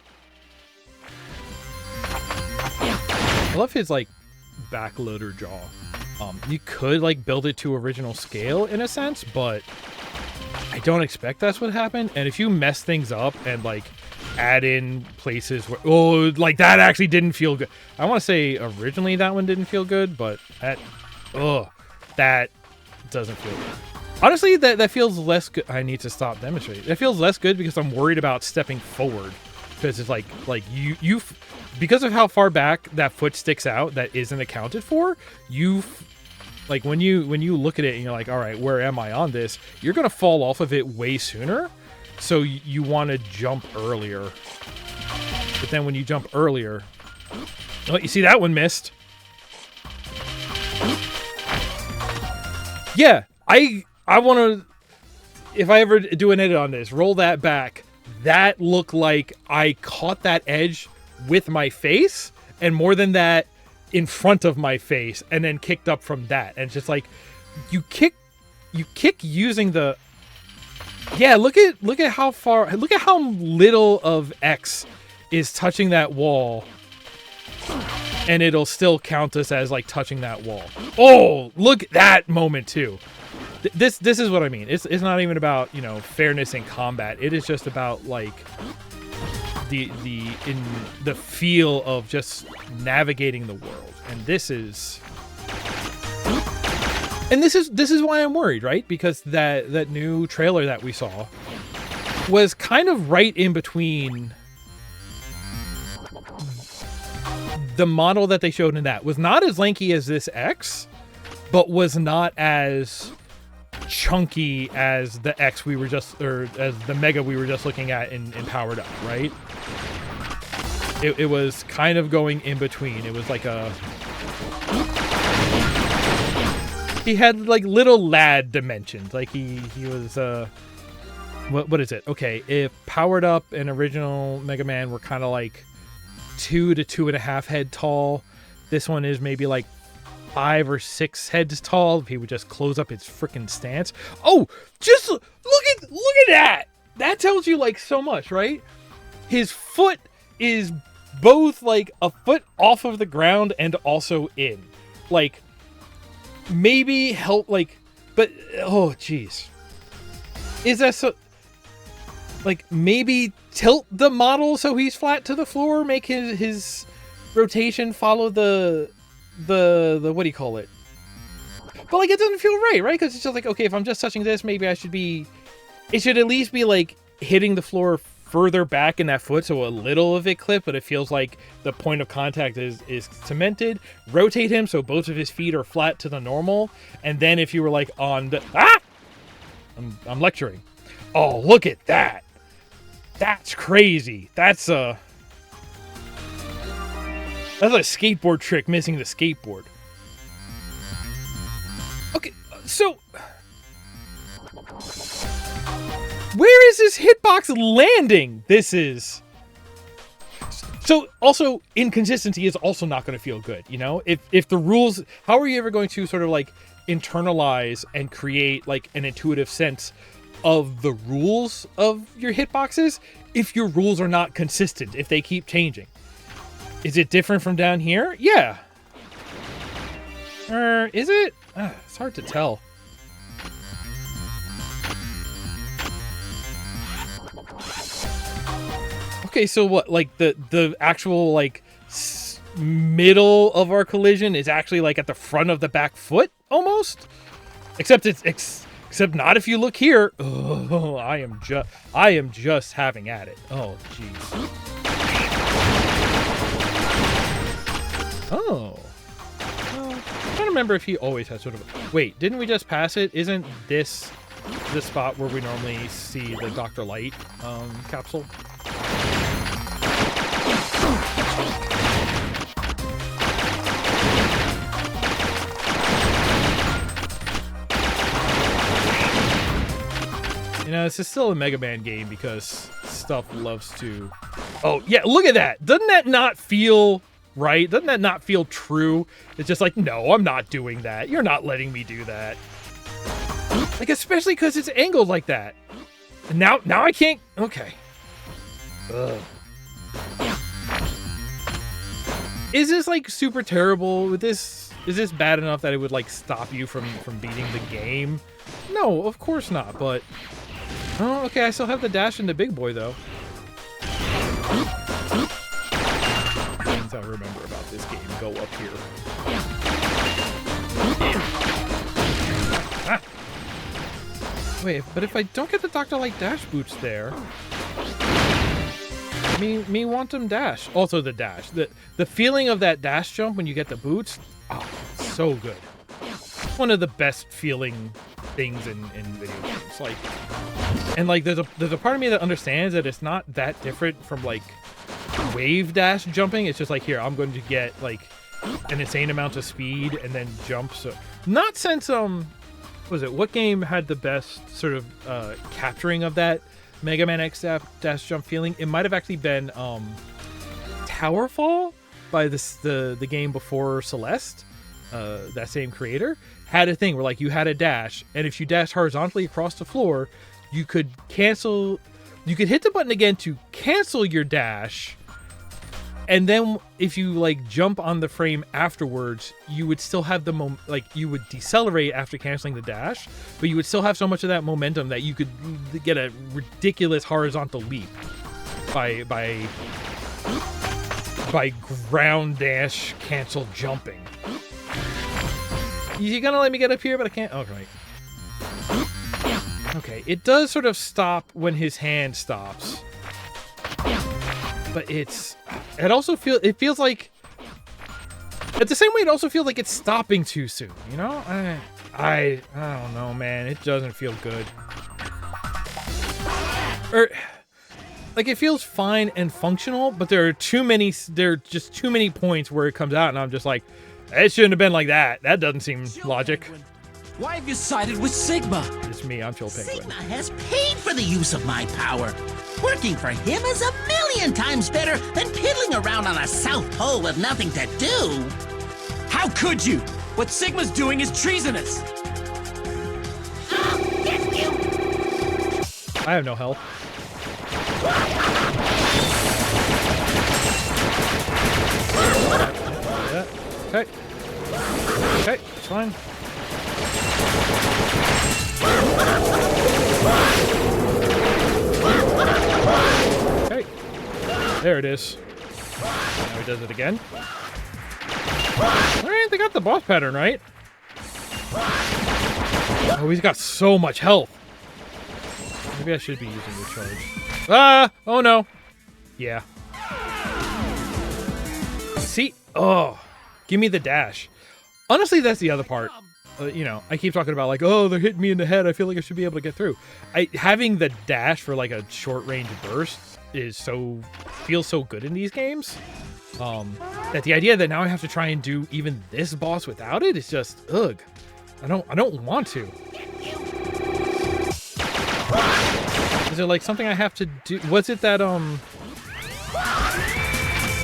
I love his, like, backloader jaw. You could, like, build it to original scale in a sense, but I don't expect that's what happened. And if you mess things up and, like, add in places where, like, that actually didn't feel good. I want to say originally that one didn't feel good, but that doesn't feel good. Honestly, that feels less good. I need to stop demonstrating. It feels less good because I'm worried about stepping forward, because it's like you because of how far back that foot sticks out that isn't accounted for. Like, when you look at it and you're like, all right, where am I on this? You're gonna fall off of it way sooner. So you want to jump earlier. But then when you jump earlier... Oh, you see that one missed. Yeah, I want to... If I ever do an edit on this, roll that back. That looked like I caught that edge with my face, and more than that, in front of my face, and then kicked up from that. And it's just like, you kick using the Yeah, look at how far, look at how little of X is touching that wall, and it'll still count us as like touching that wall. Oh, look at that moment too. This is what I mean. It's not even about, you know, fairness in combat. It is just about like the feel of just navigating the world. And this is why I'm worried, right? Because that new trailer that we saw was kind of right in between. The model that they showed in that was not as lanky as this X, but was not as chunky as the X we were just, or as the Mega we were just looking at in Powered Up, right? It was kind of going in between. It was like he had like little lad dimensions. Like he was what is it? Okay, if Powered Up and original Mega Man were kind of like 2 to 2.5 head tall, this one is maybe like 5 or 6 heads tall if he would just close up his freaking stance. Oh, just look at that. That tells you like so much, right? His foot is both like a foot off of the ground and also in. Like maybe help like, but oh geez. Is that so like maybe tilt the model so he's flat to the floor, make his rotation follow the what do you call it? But like it doesn't feel right? Because it's just like, okay, if I'm just touching this, maybe it should at least be like hitting the floor further back in that foot, so a little of it clip, but it feels like the point of contact is cemented. Rotate him so both of his feet are flat to the normal, and then if you were like on the I'm lecturing. Oh, look at that. That's crazy. That's a skateboard trick missing the skateboard. Okay, so where is this hitbox landing? This is so also inconsistency is also not going to feel good. You know, if the rules, how are you ever going to sort of like internalize and create like an intuitive sense of the rules of your hitboxes if your rules are not consistent, if they keep changing? Is it different from down here? Yeah. Is it? It's hard to tell. Okay, so what? Like the actual like middle of our collision is actually like at the front of the back foot almost, except it's except not if you look here. Oh, I am just having at it. Oh, jeez. Oh. Well, I'm trying to remember if he always has sort of... Wait, didn't we just pass it? Isn't this the spot where we normally see the Dr. Light capsule? You know, this is still a Mega Man game because stuff loves to... Oh, yeah, look at that! Doesn't that not feel right? Doesn't that not feel true? It's just like, no, I'm not doing that. You're not letting me do that. Like, especially because it's angled like that. And now I can't... Okay. Ugh. Is this, like, super terrible? Is this bad enough that it would, like, stop you from beating the game? No, of course not, but... Oh, okay, I still have the dash in the big boy, though. Things I remember about this game go up here. Ah. Wait, but if I don't get the Dr. Light dash boots there... Me want them dash. Also the dash. The feeling of that dash jump when you get the boots, oh, so good. One of the best feeling things in video games. Like, and like there's a part of me that understands that it's not that different from like wave dash jumping. It's just like, here, I'm going to get like an insane amount of speed and then jump. So not since what was it? What game had the best sort of capturing of that Mega Man X dash jump feeling? It might have actually been Towerfall by the game before Celeste. That same creator had a thing where like you had a dash, and if you dash horizontally across the floor, you could cancel. You could hit the button again to cancel your dash, and then if you like jump on the frame afterwards, you would still have the you would decelerate after canceling the dash, but you would still have so much of that momentum that you could get a ridiculous horizontal leap by ground dash cancel jumping. You gonna let me get up here, but I can't. Okay. Okay, it does sort of stop when his hand stops, but it feels like, at the same way, it also feels like it's stopping too soon. You know, I don't know, man. It doesn't feel good. Like, it feels fine and functional, but there are just too many points where it comes out, and I'm just like, it shouldn't have been like that. That doesn't seem logic. Why have you sided with Sigma? It's me, I'm Chill Penguin. Sigma has paid for the use of my power. Working for him is a million times better than piddling around on a South Pole with nothing to do. How could you? What Sigma's doing is treasonous. I'll get you. I have no health. Okay. Okay, it's fine. Okay. There it is. Now he does it again. Alright, they got the boss pattern right. Oh, he's got so much health. Maybe I should be using the charge. Ah! Oh no. Yeah. See? Oh. Give me the dash. Honestly, that's the other part. You know, I keep talking about like, oh, they're hitting me in the head. I feel like I should be able to get through. Having the dash for like a short range burst feels so good in these games. That the idea that now I have to try and do even this boss without it is just ugh. I don't want to. Is there like something I have to do? Was it that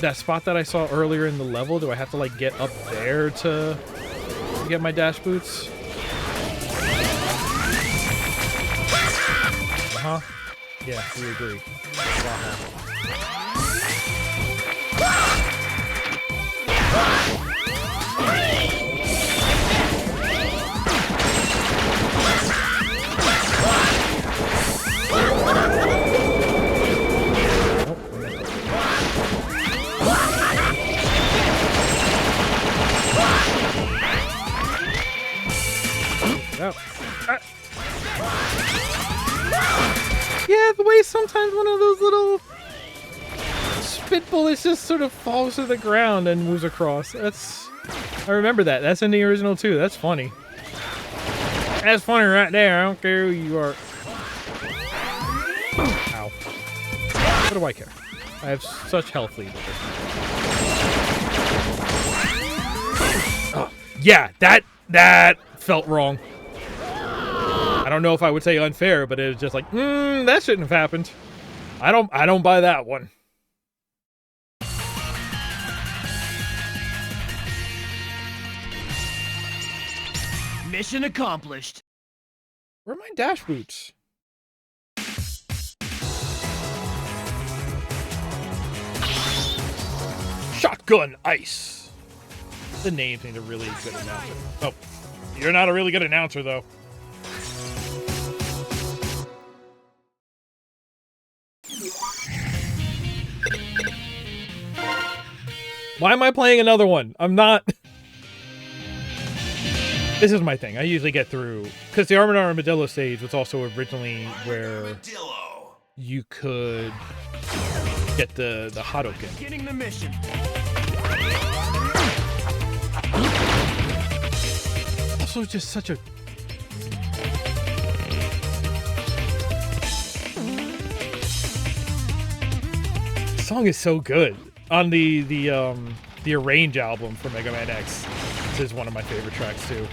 that spot that I saw earlier in the level? Do I have to like get up there to get my dash boots? Uh-huh. Yeah, we agree. Yeah, the way sometimes one of those little spit bullets just sort of falls to the ground and moves across. I remember that. That's in the original too. That's funny. That's funny right there. I don't care who you are. Ow. What do I care? I have such health lead. Oh, yeah, that felt wrong. I don't know if I would say unfair, but it was just like, that shouldn't have happened. I don't buy that one. Mission accomplished. Where are my dash boots? Shotgun Ice. The names need a really good announcer. Oh, you're not a really good announcer, though. Why am I playing another one? I'm not... This is my thing. I usually get through... Because the Armadillo stage was also originally where you could get the Hadoken. Beginning the mission. Also just such a... The song is so good. On the Arrange album for Mega Man X, this is one of my favorite tracks too.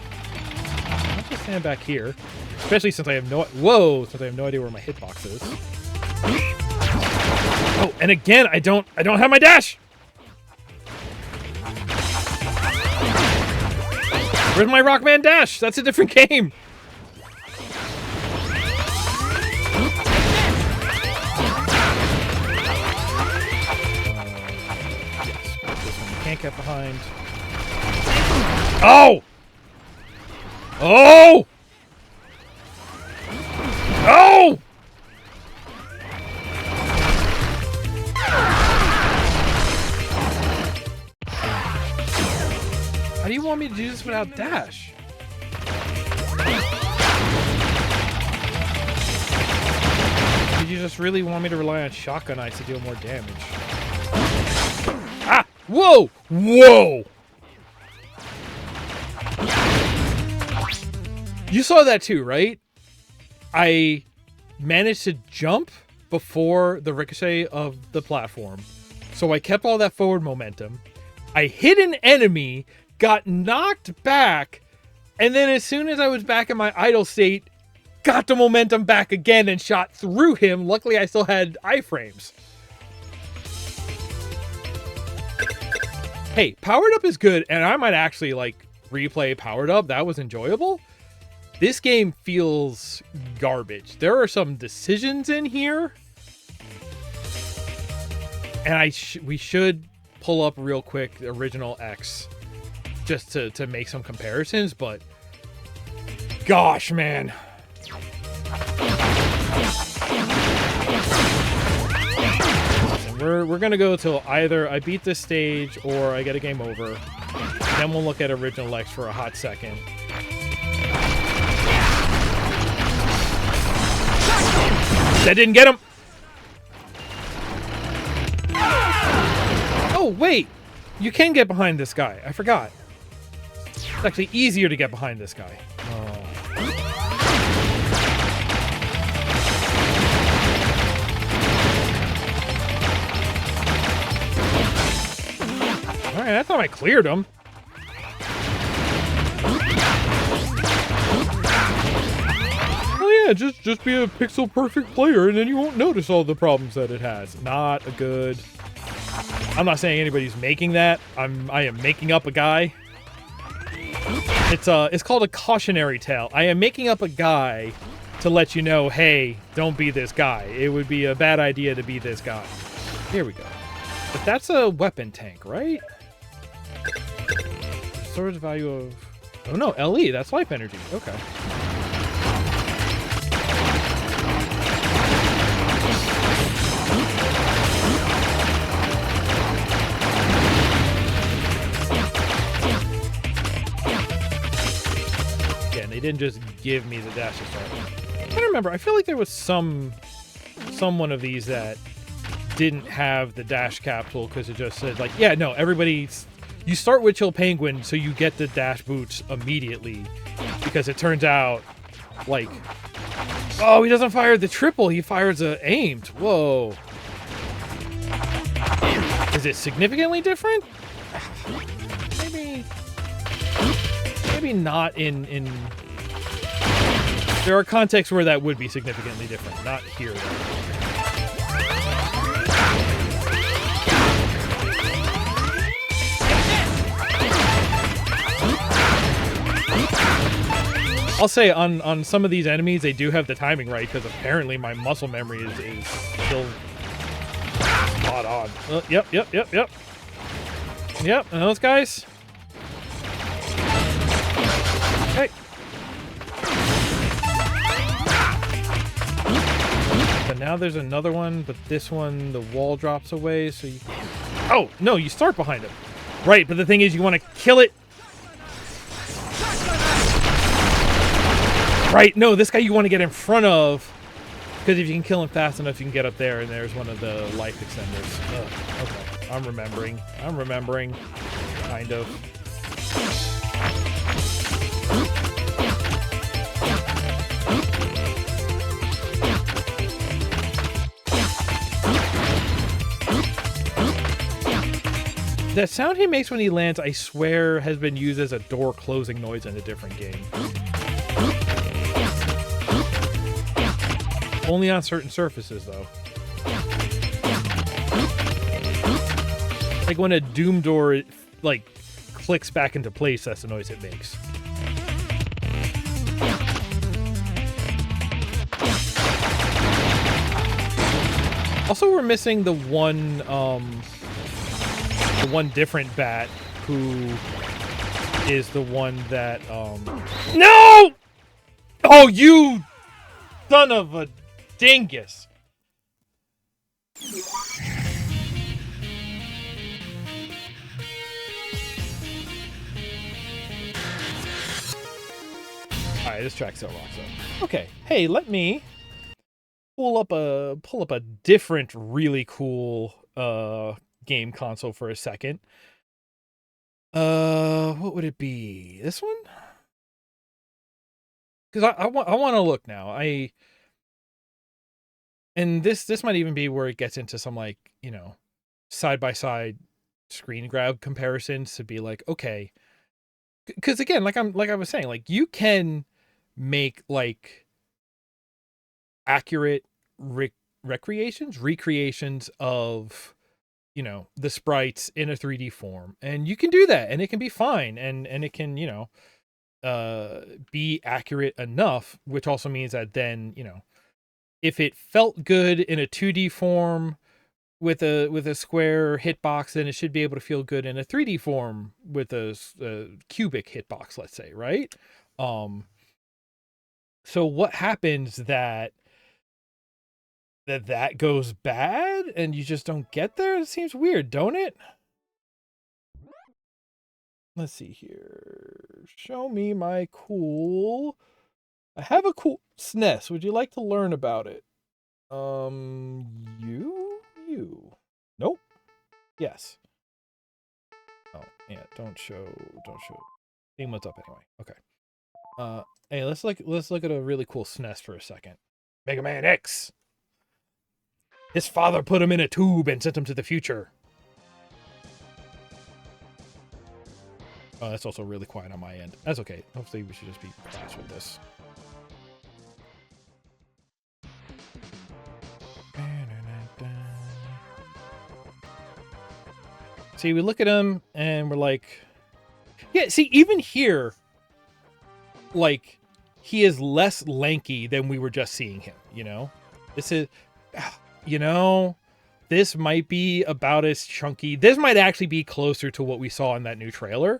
I'll just stand back here, especially since I have no idea where my hitbox is. Oh, and again, I don't have my dash. Where's my Rockman dash? That's a different game. can't get behind. Oh! Oh! Oh! How do you want me to do this without dash? Did you just really want me to rely on shotgun eyes to deal more damage? Ah! Whoa! Whoa! You saw that too, right? I managed to jump before the ricochet of the platform. So I kept all that forward momentum. I hit an enemy, got knocked back, and then as soon as I was back in my idle state, got the momentum back again and shot through him. Luckily, I still had iframes. Hey, Powered Up is good, and I might actually, like, replay Powered Up. That was enjoyable. This game feels garbage. There are some decisions in here. And we should pull up real quick the original X just to make some comparisons, but gosh, man. We're gonna go till either I beat this stage or I get a game over. Then we'll look at original X for a hot second. That didn't get him. Oh, wait. You can get behind this guy. I forgot. It's actually easier to get behind this guy. Oh. Alright, I thought I cleared him. Oh yeah, just be a pixel perfect player and then you won't notice all the problems that it has. Not a good... I'm not saying anybody's making that. I am making up a guy. It's called a cautionary tale. I am making up a guy to let you know, hey, don't be this guy. It would be a bad idea to be this guy. Here we go. But that's a weapon tank, right? Storage value of... Oh no, LE, that's life energy. Okay. Again, they didn't just give me the dash to start. I can't remember. I feel like there was some one of these that didn't have the dash capsule because it just said like, yeah, no, everybody's... You start with Chill Penguin, so you get the dash boots immediately. Because it turns out, like... Oh, he doesn't fire the triple, he fires a aimed. Whoa. Is it significantly different? Maybe not in... There are contexts where that would be significantly different. Not here, though. I'll say on some of these enemies, they do have the timing right, because apparently my muscle memory is still spot on. Yep. Yep, and those guys. Okay. But now there's another one, but this one, the wall drops away, so you... Oh, no, you start behind him. Right, but the thing is, you want to kill it. Right, no, this guy you want to get in front of, because if you can kill him fast enough, you can get up there, and there's one of the life extenders. Ugh, okay, I'm remembering, kind of. That sound he makes when he lands, I swear, has been used as a door closing noise in a different game. Only on certain surfaces, though. Like when a Doom door, like, clicks back into place, that's the noise it makes. Also, we're missing the one, the one different bat who is the one that no! Oh, you son of a dingus. Alright, this track still rocks up. Okay, hey, let me pull up a different really cool game console for a second. What would it be? This one? Because I want to look now. And this might even be where it gets into some, like, you know, side by side screen grab comparisons to be like, okay, because again, like I was saying, like, you can make like accurate recreations of, you know, the sprites in a 3D form, and you can do that, and it can be fine, and it can, you know, be accurate enough, which also means that then, you know, if it felt good in a 2D form with a square hitbox, then it should be able to feel good in a 3D form with a cubic hitbox, let's say, right? So what happens that goes bad and you just don't get there? It seems weird, don't it? Let's see here. Show me my cool. I have a cool SNES. Would you like to learn about it? You. Nope. Yes. Oh, yeah. Don't show. Name what's up anyway. Okay. Hey, let's look at a really cool SNES for a second. Megaman X. His father put him in a tube and sent him to the future. Oh, that's also really quiet on my end. That's okay. Hopefully we should just be fast with this. See, we look at him and we're like, yeah, see, even here, like, he is less lanky than we were just seeing him, you know? This is, you know, this might be about as chunky. This might actually be closer to what we saw in that new trailer.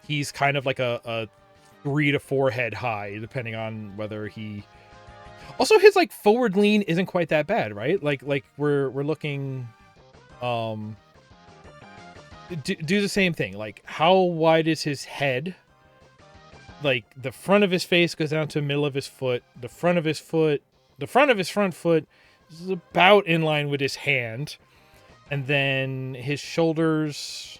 He's kind of like a 3 to 4 head high, depending on whether he... Also, his, like, forward lean isn't quite that bad, right? Like we're looking... Do the same thing. Like, how wide is his head? Like, the front of his face goes down to the middle of his foot. The front of his front foot is about in line with his hand. And then his shoulders...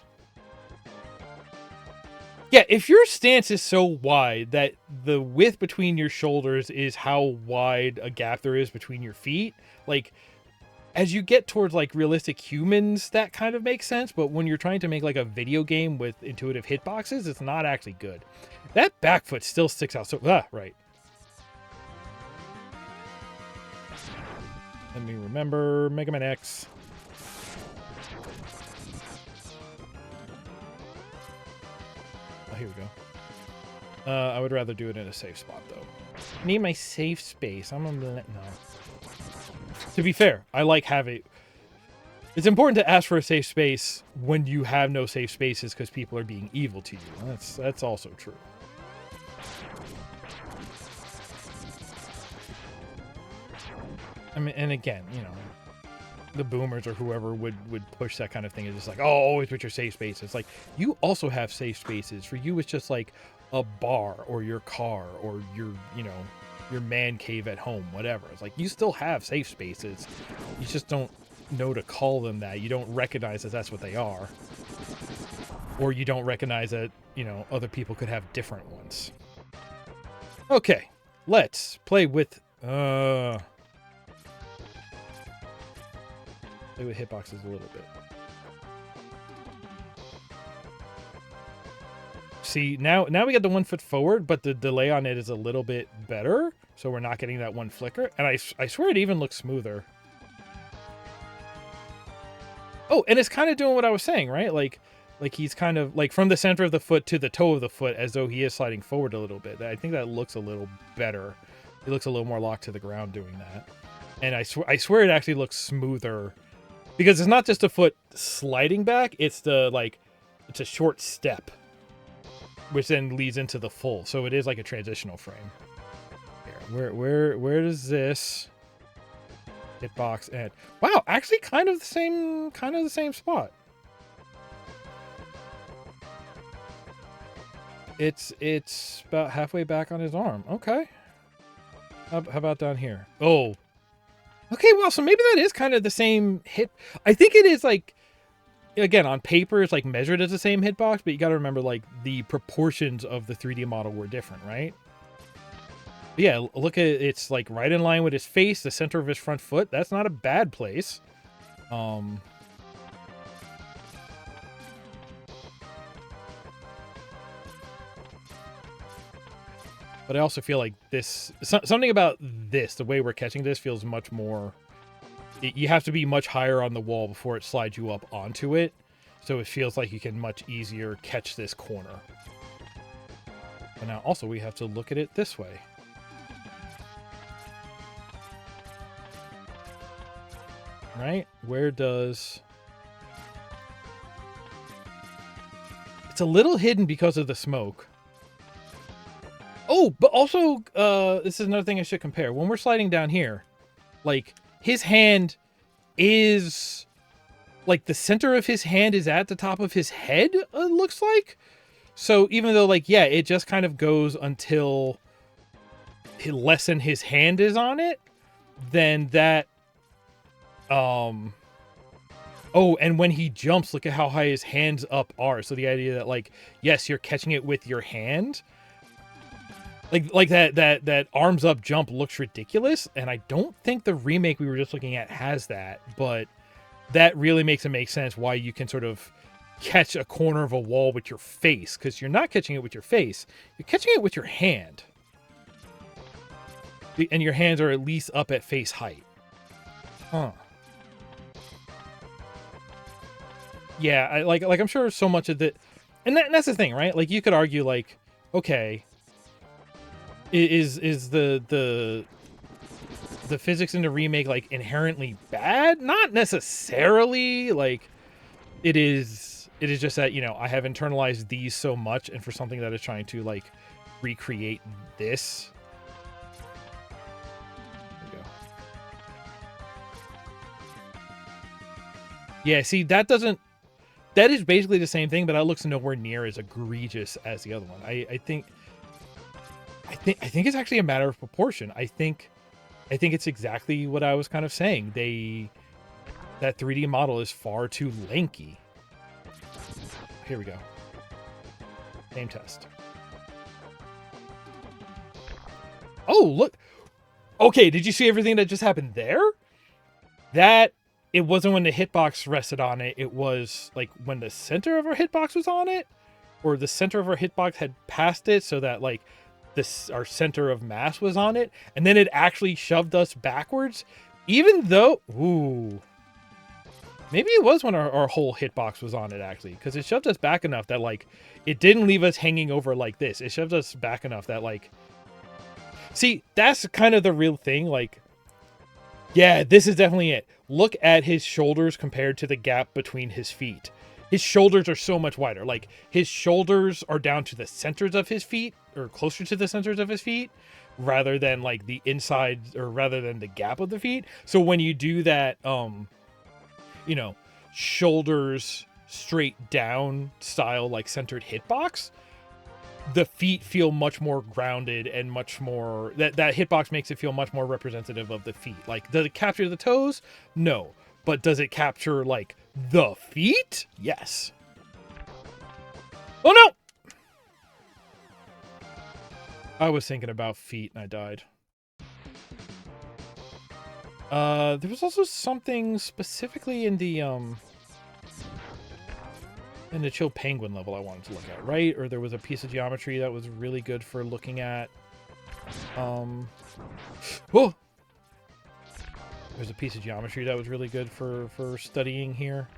Yeah, if your stance is so wide that the width between your shoulders is how wide a gap there is between your feet, like... As you get towards, like, realistic humans, that kind of makes sense. But when you're trying to make, like, a video game with intuitive hitboxes, it's not actually good. That back foot still sticks out. So, right. Let me remember Megaman X. Oh, here we go. I would rather do it in a safe spot, though. Need my safe space. I'm gonna let... No. To be fair, I like having... It's important to ask for a safe space when you have no safe spaces because people are being evil to you. That's also true. I mean, and again, you know, the boomers or whoever would push that kind of thing. It's just like, oh, always put your safe space. It's like, you also have safe spaces. For you, it's just like a bar or your car or your, you know, your man cave at home, whatever. It's like, you still have safe spaces. You just don't know to call them that. You don't recognize that that's what they are. Or you don't recognize that, you know, other people could have different ones. Okay, let's play with, play with hitboxes a little bit. See, now we got the 1 foot forward, but the delay on it is a little bit better, so we're not getting that one flicker. And I swear it even looks smoother. Oh, and it's kind of doing what I was saying, right? Like he's kind of like from the center of the foot to the toe of the foot, as though he is sliding forward a little bit. I think that looks a little better. It looks a little more locked to the ground doing that. And I swear it actually looks smoother Because it's not just a foot sliding back, it's it's a short step, which then leads into the full. So it is like a transitional frame. Here, where does this hitbox end? Wow, actually kind of the same spot. It's about halfway back on his arm. Okay. How about down here? Oh. Okay, well, so maybe that is kind of the same hit. I think it is like, again, on paper, it's like measured as the same hitbox, but you got to remember like the proportions of the 3D model were different, right? But yeah, look at it's like right in line with his face, the center of his front foot. That's not a bad place. But I also feel like this, something about this, the way we're catching this feels much more, you have to be much higher on the wall before it slides you up onto it. So it feels like you can much easier catch this corner. But now also we have to look at it this way. Right? Where does... It's a little hidden because of the smoke. Oh, but also, this is another thing I should compare. When we're sliding down here, like, his hand is... Like, the center of his hand is at the top of his head, it looks like. So, even though, like, yeah, it just kind of goes until less than his hand is on it, then that... Oh, and when he jumps, look at how high his hands up are. So the idea that, like, yes, you're catching it with your hand... Like that arms up jump looks ridiculous, and I don't think the remake we were just looking at has that, but that really makes it make sense why you can sort of catch a corner of a wall with your face, because you're not catching it with your face, you're catching it with your hand. And your hands are at least up at face height. Huh. Yeah, like I'm sure so much of the... And that's the thing, right? Like, you could argue, like, okay... Is the physics in the remake like inherently bad? Not necessarily. Like it is just that, you know, I have internalized these so much, and for something that is trying to like recreate this. There we go. Yeah, see, that is basically the same thing, but that looks nowhere near as egregious as the other one. I think it's actually a matter of proportion. I think it's exactly what I was kind of saying. That 3D model is far too lanky. Here we go. Same test. Oh, look. Okay, did you see everything that just happened there? That, it wasn't when the hitbox rested on it. It was like when the center of our hitbox was on it, or the center of our hitbox had passed it, so that like our center of mass was on it, and then it actually shoved us backwards, even though, ooh, maybe it was when our whole hitbox was on it, actually, because it shoved us back enough that like it didn't leave us hanging over like this. It shoved us back enough that like, see, that's kind of the real thing. Like, yeah, this is definitely it. Look at his shoulders compared to the gap between his feet. His shoulders are so much wider. Like, his shoulders are down to the centers of his feet, or closer to the centers of his feet, rather than like the inside, or rather than the gap of the feet. So when you do that, you know, shoulders straight down style, like centered hitbox, the feet feel much more grounded and much more, that hitbox makes it feel much more representative of the feet. Like, does it capture the toes? No. But does it capture like the feet? Yes. Oh no! I was thinking about feet and I died. There was also something specifically in the Chill Penguin level I wanted to look at, right? Or there was a piece of geometry that was really good for looking at. Oh! There's a piece of geometry that was really good for studying here.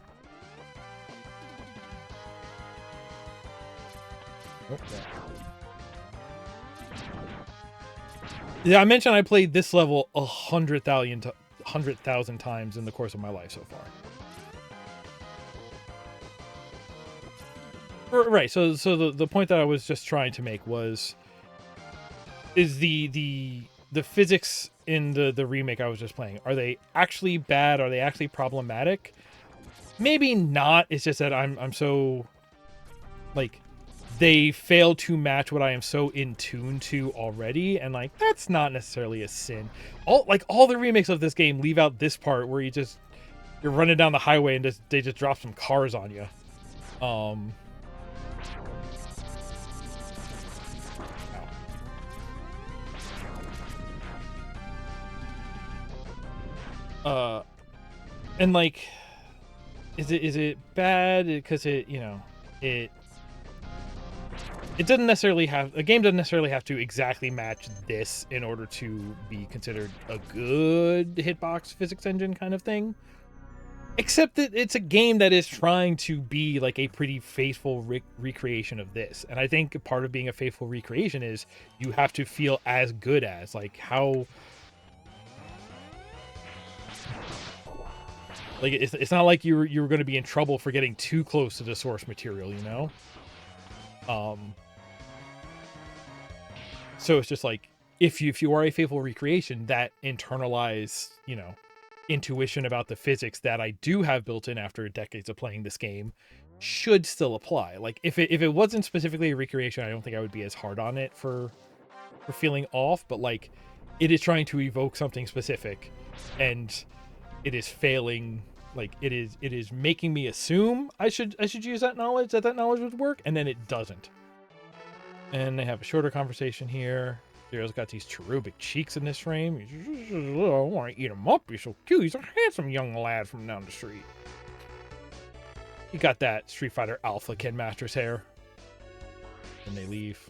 Oh, yeah, I mentioned I played this level 100,000 times in the course of my life so far. Right. So the point that I was just trying to make was is the physics in the remake I was just playing, are they actually bad? Are they actually problematic? Maybe not. It's just that I'm so like they fail to match what I am so in tune to already, and like that's not necessarily a sin. All the remakes of this game leave out this part where you're running down the highway and they just drop some cars on you. And like, is it bad because it it doesn't necessarily have a game doesn't necessarily have to exactly match this in order to be considered a good hitbox physics engine kind of thing. Except that it's a game that is trying to be like a pretty faithful recreation of this, and I think part of being a faithful recreation is you have to feel as good as like how. Like it's not like you were going to be in trouble for getting too close to the source material, you know. So it's just like if you are a faithful recreation, that internalized intuition about the physics that I do have built in after decades of playing this game should still apply. Like if it wasn't specifically a recreation, I don't think I would be as hard on it for feeling off. But like it is trying to evoke something specific, and it is failing. Like it is making me assume I should use that knowledge would work, and then it doesn't. And they have a shorter conversation here. Zero's got these cherubic cheeks in this frame. He's just, I want to eat him up. He's so cute. He's a handsome young lad from down the street. He got that Street Fighter Alpha Ken Masters hair. And they leave.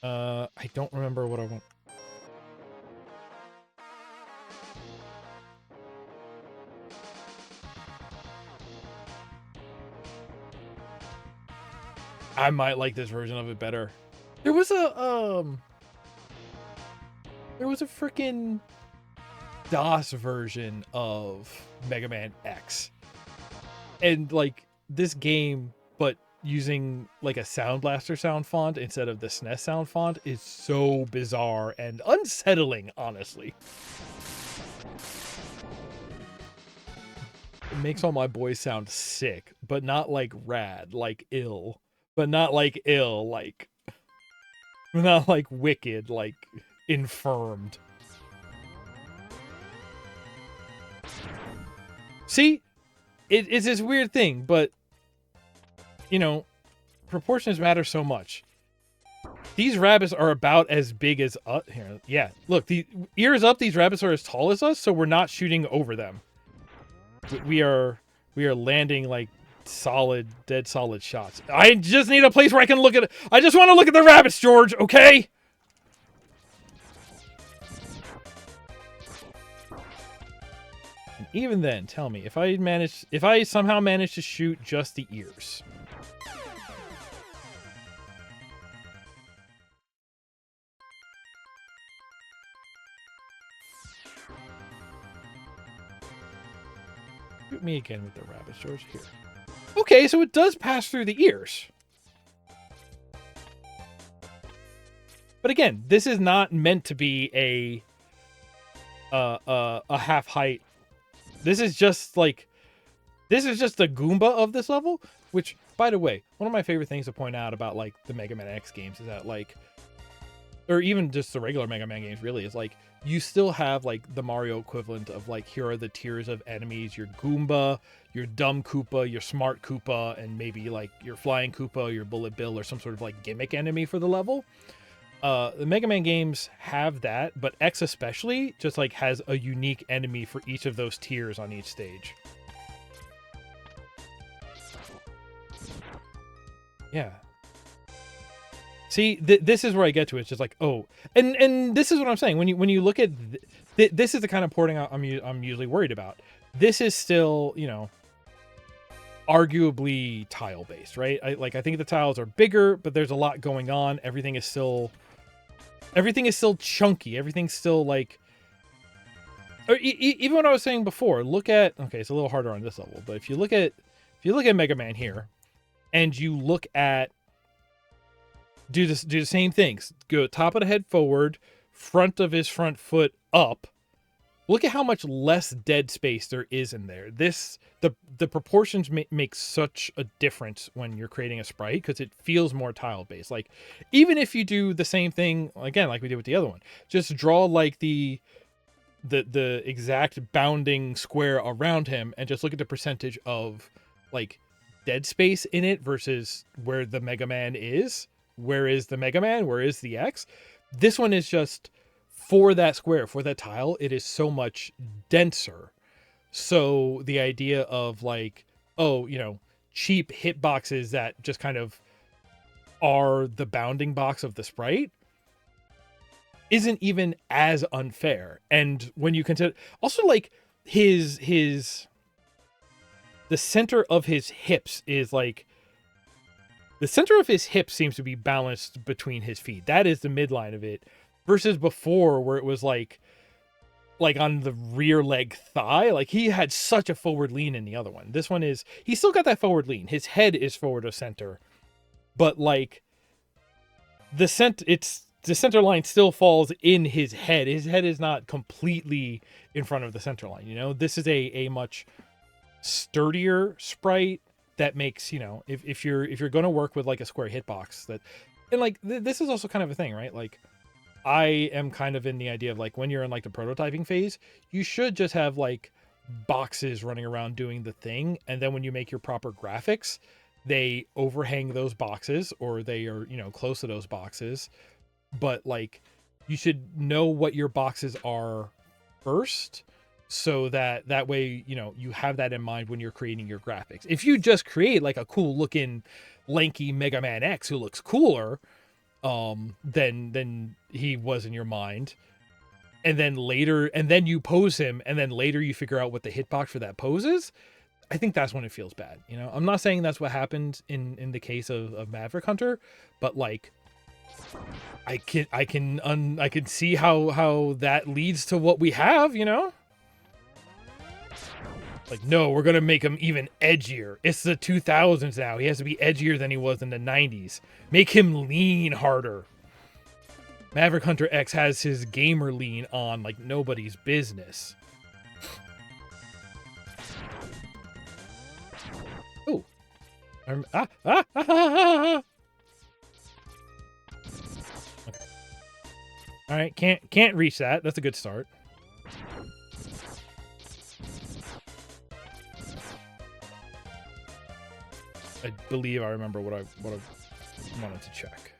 I don't remember what I want. I might like this version of it better. There was a freaking DOS version of Mega Man X. And like this game, but using like a Sound Blaster sound font instead of the SNES sound font is so bizarre and unsettling, honestly. It makes all my boys sound sick, but not like rad, like ill. But not like ill, like not like wicked, like infirmed. See, it's this weird thing, but proportions matter so much. These rabbits are about as big as us. Here, yeah. Look, the ears up. These rabbits are as tall as us, so we're not shooting over them. We are landing like dead solid shots. I just need a place where I can look at it. I just want to look at the rabbits, George, okay? And even then, tell me, if I somehow manage to shoot just the ears. Shoot me again with the rabbits, George. Here. Okay, so it does pass through the ears. But again, this is not meant to be a half height. This is just the Goomba of this level, which, by the way, one of my favorite things to point out about like the Mega Man X games is that like, or even just the regular Mega Man games really, is like you still have like the Mario equivalent of like, here are the tiers of enemies: your Goomba, your dumb Koopa, your smart Koopa, and maybe like your flying Koopa, your Bullet Bill, or some sort of like gimmick enemy for the level. The Mega Man games have that, but X especially just like has a unique enemy for each of those tiers on each stage. Yeah. See, this is where I get to it. It's just like, oh, and this is what I'm saying. When you look at this is the kind of porting I'm usually worried about. This is still, arguably tile based, right? I think the tiles are bigger, but there's a lot going on. Everything is still chunky. Everything's still like Or even what I was saying before, look at, okay, it's a little harder on this level, but if you look at Mega Man here, and you look at, do the same things, go top of the head forward, front of his front foot up. Look at how much less dead space there is in there. The proportions make such a difference when you're creating a sprite, because it feels more tile based. Like, even if you do the same thing again, like we did with the other one, just draw like the exact bounding square around him, and just look at the percentage of like dead space in it versus where the Mega Man is. Where is the Mega Man? Where is the X? This one is just, for that square, for that tile, it is so much denser. So the idea of like, oh, cheap hitboxes that just kind of are the bounding box of the sprite isn't even as unfair. And when you consider also like the center of his hips is like, the center of his hips seems to be balanced between his feet. That is the midline of it, versus before where it was like on the rear leg thigh. Like, he had such a forward lean in the other one. This one is, he still got that forward lean. His head is forward of center, but like the center line still falls in his head. His head is not completely in front of the center line. This is a much sturdier sprite that makes, if you're going to work with like a square hitbox, that, and like this is also kind of a thing, right? Like, I am kind of in the idea of like, when you're in like the prototyping phase, you should just have like boxes running around doing the thing, and then when you make your proper graphics, they overhang those boxes, or they are, close to those boxes. But like, you should know what your boxes are first, so that way, you have that in mind when you're creating your graphics. If you just create like a cool looking lanky Mega Man X who looks cooler than he was in your mind, and then you pose him, and then later you figure out what the hitbox for that pose is, I think that's when it feels bad. I'm not saying that's what happened in the case of Maverick Hunter, but like, I can see how that leads to what we have. Like, no, we're going to make him even edgier. It's the 2000s now. He has to be edgier than he was in the 90s. Make him lean harder. Maverick Hunter X has his gamer lean on like nobody's business. Oh. Okay. All right, can't reach that. That's a good start. I believe I remember what I wanted to check.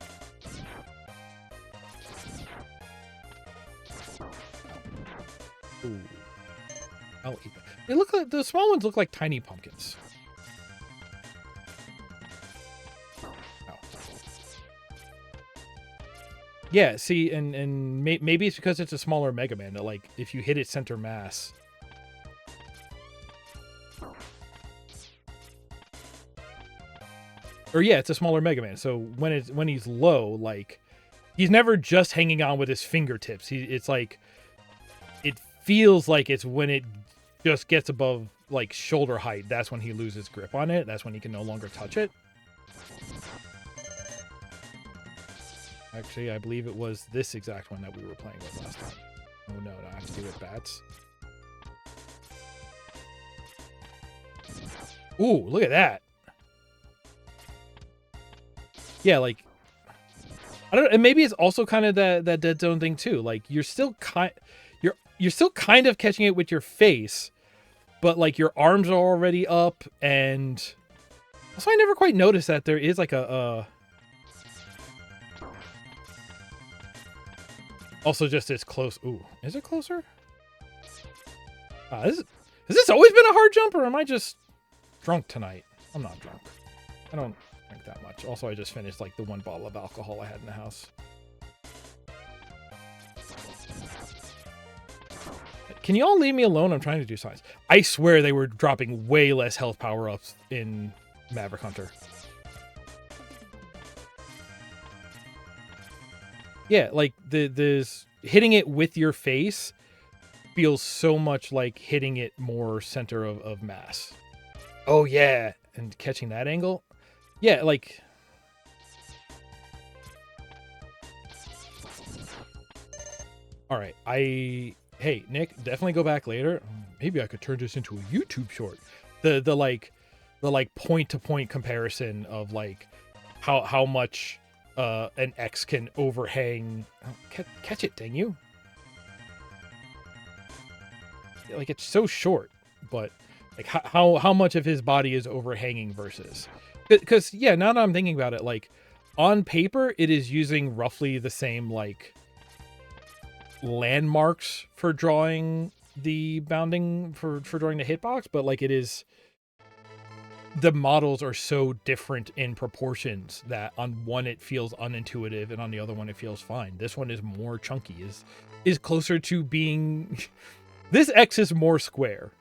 Ooh. I'll eat them. They look like, the small ones look like tiny pumpkins. Oh. Yeah, see, and maybe it's because it's a smaller Mega Man that, like, if you hit its center mass. Or yeah, it's a smaller Mega Man. So when he's low, like, he's never just hanging on with his fingertips. It's like, it feels like it's when it just gets above like shoulder height. That's when he loses grip on it. That's when he can no longer touch it. Actually, I believe it was this exact one that we were playing with last time. Oh no, I have to do with bats. Ooh, look at that. Yeah, like, I don't know, and maybe it's also kind of that dead zone thing too. Like, you're still kind of catching it with your face, but like your arms are already up, and also I never quite noticed that there is like also just as close. Ooh, is it closer? Has this always been a hard jump, or am I just drunk tonight? I'm not drunk. I don't drink that much. Also, I just finished like the one bottle of alcohol I had in the house. Can you all leave me alone? I'm trying to do science. I swear they were dropping way less health power-ups in Maverick Hunter. Yeah, like there's hitting it with your face feels so much like hitting it more center of mass. Oh yeah, and catching that angle. Yeah, like all right, hey Nick, definitely go back later. Maybe I could turn this into a YouTube short. The like point to point comparison of like how much an X can overhang. Oh, catch it, dang you! Like it's so short, but like how much of his body is overhanging versus, because yeah, now that I'm thinking about it, like on paper it is using roughly the same like landmarks for drawing the bounding for drawing the hitbox, but like it is, the models are so different in proportions that on one it feels unintuitive and on the other one it feels fine. This one is more chunky, is closer to being this X is more square.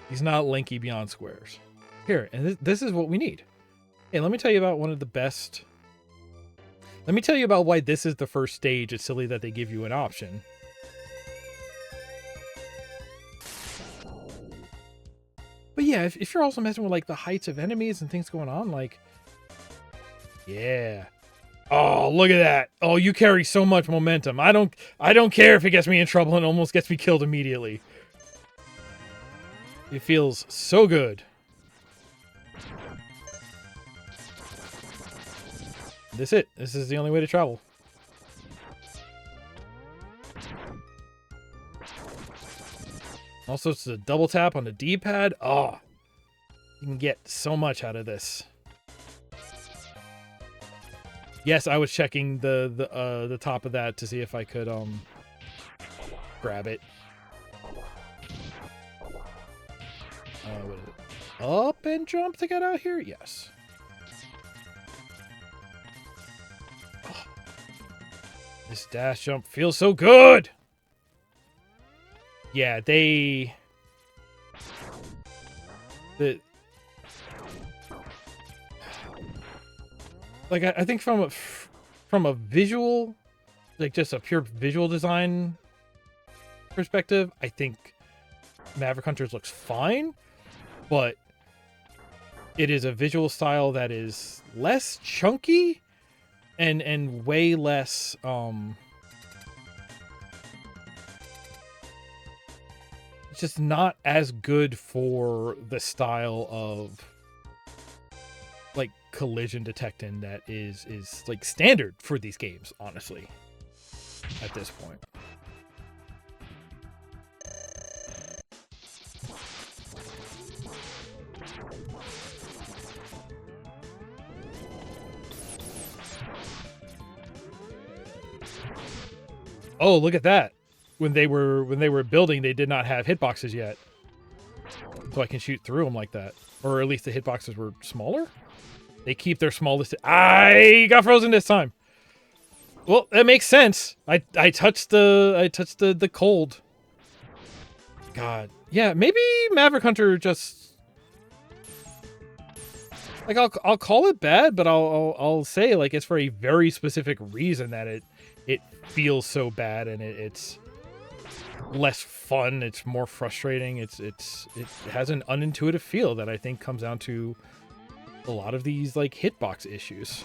He's not lanky beyond squares. Here, and this is what we need. Hey, let me tell you about one of the best. Let me tell you about why this is the first stage. It's silly that they give you an option. But yeah, if you're also messing with like the heights of enemies and things going on, like, yeah. Oh, look at that. Oh, you carry so much momentum. I don't care if it gets me in trouble and almost gets me killed immediately. It feels so good. This is the only way to travel. Also, it's a double tap on the D-pad. Oh, you can get so much out of this. Yes, I was checking the top of that to see if I could grab it. What is it? Up and jump to get out here? Yes. Oh, this dash jump feels so good. Yeah, like I think from a visual, like just a pure visual design perspective, I think Maverick Hunters looks fine, but it is a visual style that is less chunky and way less it's just not as good for the style of like collision detecting that is like standard for these games, honestly, at this point. Oh, look at that. When they were building, they did not have hitboxes yet. So I can shoot through them like that. Or at least the hitboxes were smaller? They keep their smallest. I got frozen this time. Well, that makes sense. I touched the cold. God. Yeah, maybe Maverick Hunter just like I'll call it bad, but I'll say like it's for a very specific reason that it feels so bad, and it's less fun. It's more frustrating. It has an unintuitive feel that I think comes down to a lot of these like hitbox issues.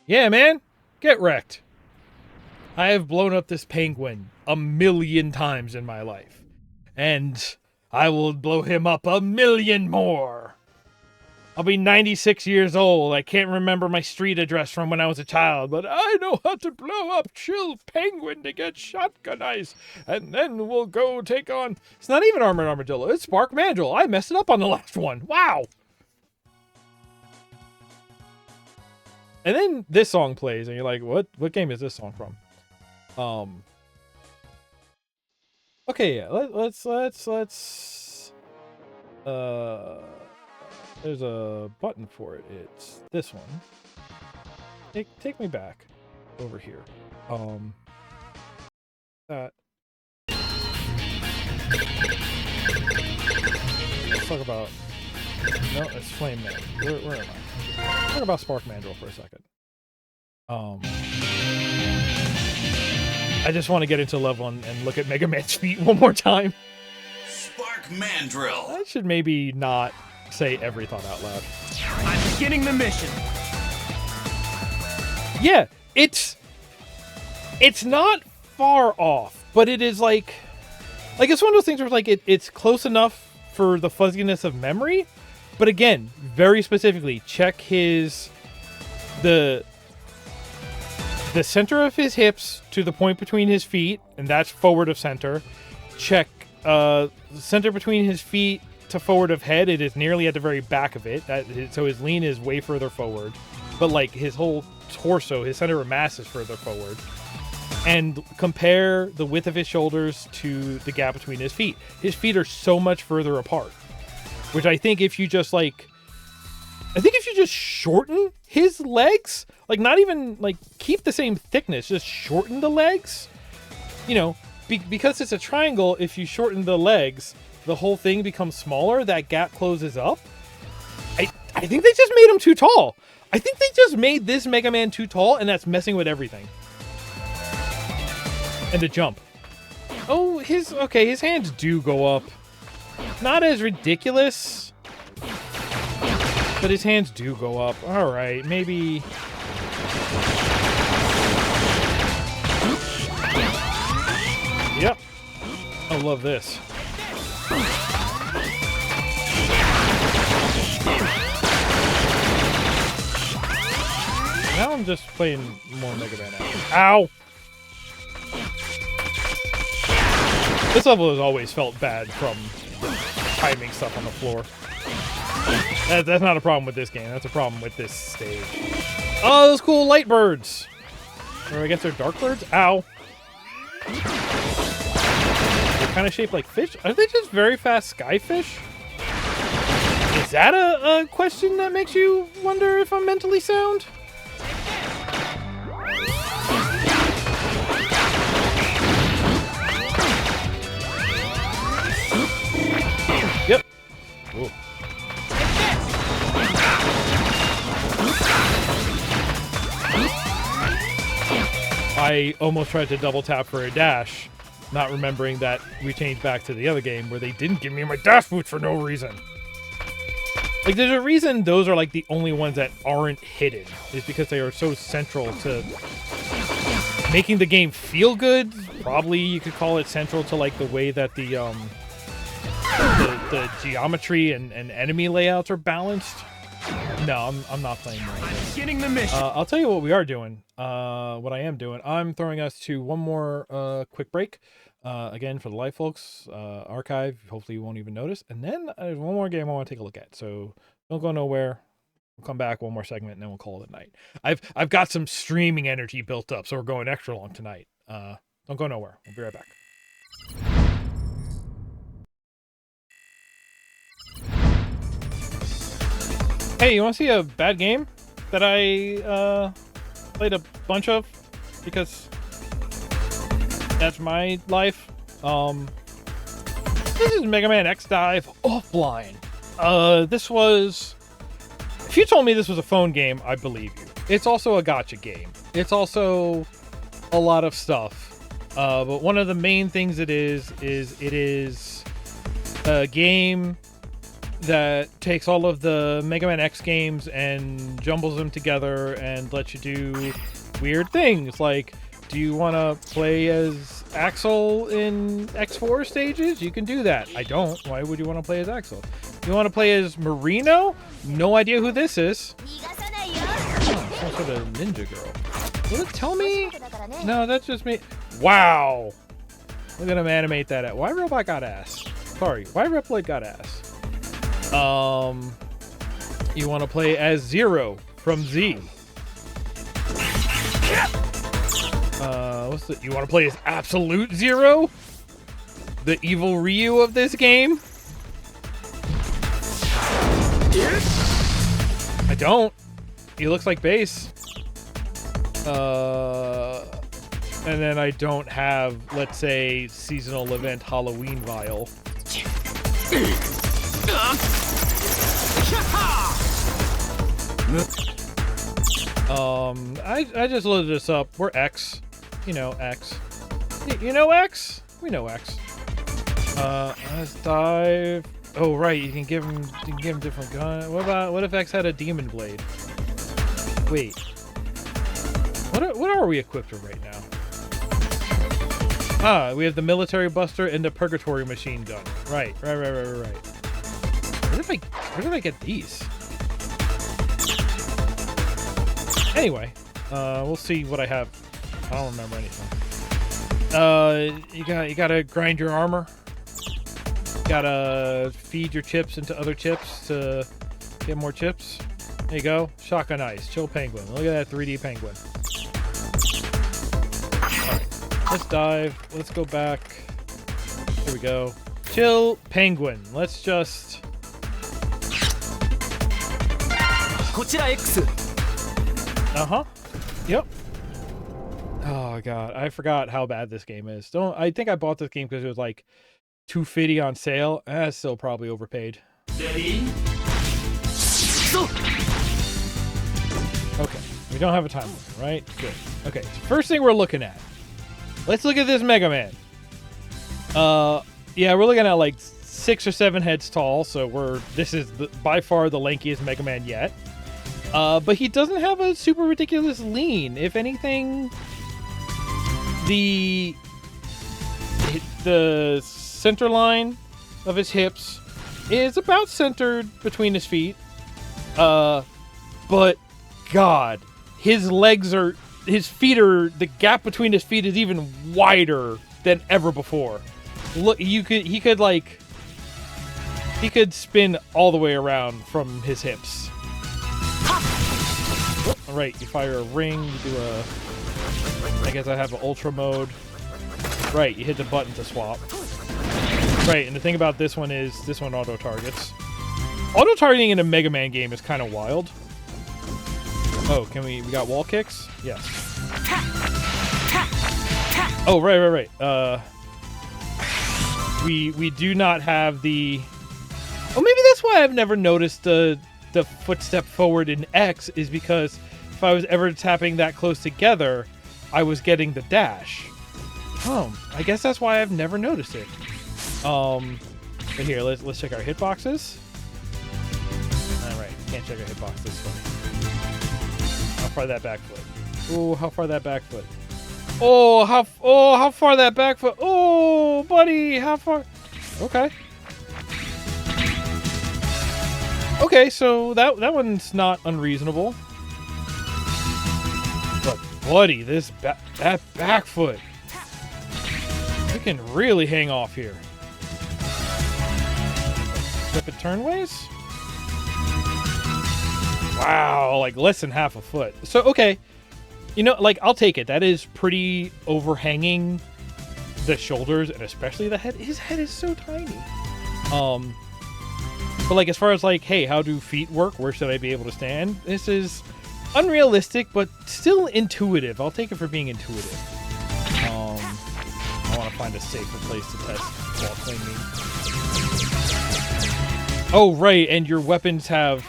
Yeah, man, get wrecked. I have blown up this penguin 1,000,000 times in my life, and I will blow him up 1,000,000 more. I'll be 96 years old. I can't remember my street address from when I was a child, but I know how to blow up Chill Penguin to get shotgun ice, and then we'll go take on... It's not even Armored Armadillo, it's Spark Mandrill. I messed it up on the last one. Wow! And then this song plays, and you're like, what game is this song from? Okay, yeah, let's there's a button for it. It's this one. Take me back over here. That. Let's talk about. No, it's Flame Man. Where am I? Let's talk about Spark Mandrill for a second. I just want to get into level and look at Mega Man's feet one more time. Spark Mandrill. I should maybe not say every thought out loud. I'm beginning the mission. Yeah, it's not far off, but it is like it's one of those things where it's close enough for the fuzziness of memory, but again, very specifically, check the center of his hips to the point between his feet, and that's forward of center. Check center between his feet to forward of head. It is nearly at the very back of it. So his lean is way further forward, but like his whole torso, his center of mass is further forward. And compare the width of his shoulders to the gap between his feet. His feet are so much further apart, which I think if you just shorten his legs, like not even like keep the same thickness, just shorten the legs, because it's a triangle. If you shorten the legs, the whole thing becomes smaller. That gap closes up. I think they just made him too tall. I think they just made this Mega Man too tall, and that's messing with everything. And the jump. Oh, his hands do go up. Not as ridiculous, but his hands do go up. All right, maybe. Yep. I love this. Now I'm just playing more Mega Man action. Ow! This level has always felt bad from timing stuff on the floor. That's not a problem with this game. That's a problem with this stage. Oh, those cool light birds! Or I guess they're dark birds? Ow! They're kind of shaped like fish. Are they just very fast skyfish? Is that a question that makes you wonder if I'm mentally sound? Yep. Ooh. I almost tried to double tap for a dash, not remembering that we changed back to the other game where they didn't give me my dash boots for no reason. Like, there's a reason those are like the only ones that aren't hidden, is because they are so central to making the game feel good. Probably you could call it central to like the way that the geometry and enemy layouts are balanced. No, I'm not playing more. I'm beginning the mission. I'll tell you what we are doing. What I am doing. I'm throwing us to one more quick break. Again, for the live folks, archive. Hopefully you won't even notice. And then there's one more game I want to take a look at. So don't go nowhere. We'll come back one more segment and then we'll call it a night. I've got some streaming energy built up, so we're going extra long tonight. Don't go nowhere. We'll be right back. Hey, you want to see a bad game that I played a bunch of? Because that's my life. This is Mega Man X Dive Offline. This was... If you told me this was a phone game, I believe you. It's also a gacha game. It's also a lot of stuff. But one of the main things it is a game that takes all of the Mega Man X games and jumbles them together and lets you do weird things. Like, do you want to play as Axel in X4 stages? You can do that. I don't. Why would you want to play as Axel? You want to play as Marino? No idea who this is. Oh, some sort of ninja girl. Will it tell me? No, that's just me. Wow. Look at him animate that at. Why Robot got ass? Sorry, why Reploid got ass? You want to play as Zero from Z. You want to play as Absolute Zero? The evil Ryu of this game? I don't. He looks like Bass. And then I don't have, let's say, seasonal event Halloween Vial. I just loaded this up. We're X. You know, X. You know X? We know X. Let's dive. Oh right, you can give him different gun. What if X had a demon blade? Wait. What are we equipped with right now? Ah, we have the military buster and the purgatory machine gun. Right. Where did I get these? Anyway, we'll see what I have. I don't remember anything. You gotta grind your armor. Gotta feed your chips into other chips to get more chips. There you go. Shotgun ice. Chill penguin. Look at that 3D penguin. Alright. Let's dive. Let's go back. Here we go. Chill penguin. Let's just... Uh-huh. Yep. Oh god, I forgot how bad this game is. I think I bought this game because it was like $250 on sale. That's still probably overpaid. Ready? Okay, we don't have a time limit, right? Good. Okay, so first thing we're looking at. Let's look at this Mega Man. Yeah, we're looking at like 6 or 7 heads tall, so this is by far the lankiest Mega Man yet. But he doesn't have a super ridiculous lean. If anything, the center line of his hips is about centered between his feet. But God, his feet are, the gap between his feet is even wider than ever before. Look, he could spin all the way around from his hips. All right, you fire a ring, you do I guess I have an ultra mode. Right, you hit the button to swap. Right, and the thing about this one is, this one auto-targets. Auto-targeting in a Mega Man game is kind of wild. Oh, we got wall kicks? Yes. Oh, right. We do not have the... Oh, maybe that's why I've never noticed the footstep forward in X, is because if I was ever tapping that close together, I was getting the dash. Oh, I guess that's why I've never noticed it. But here, let's check our hitboxes. Alright, can't check our hitbox this way. How far that back foot? Oh, how far that back foot? Oh, how far that back foot? Oh, buddy, how far? Okay. Okay, so that one's not unreasonable. But buddy, that back foot. You can really hang off here. Flip it turnways? Wow, like less than half a foot. So, okay. You know, like, I'll take it. That is pretty overhanging the shoulders, and especially the head. His head is so tiny. But, like, as far as, like, hey, how do feet work? Where should I be able to stand? This is unrealistic, but still intuitive. I'll take it for being intuitive. I want to find a safer place to test while clinging. Oh, right, and your weapons have,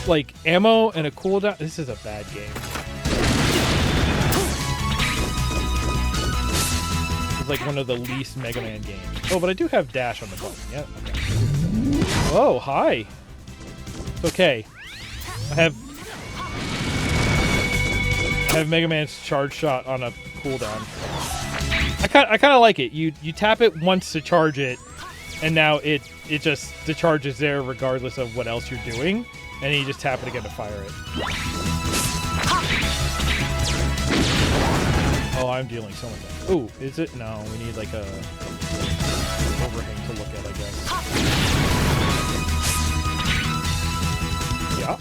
like, ammo and a cooldown. This is a bad game. It's like one of the least Mega Man games. Oh, but I do have dash on the button. Yep. Okay. Oh, hi. It's okay. I have Mega Man's charge shot on a cooldown. I kind of like it. You tap it once to charge it, and now the charge is there regardless of what else you're doing, and then you just tap it again to fire it. Oh, I'm dealing so much damage. Ooh, is it? No, we need like a overhang to look at, I guess. Yeah.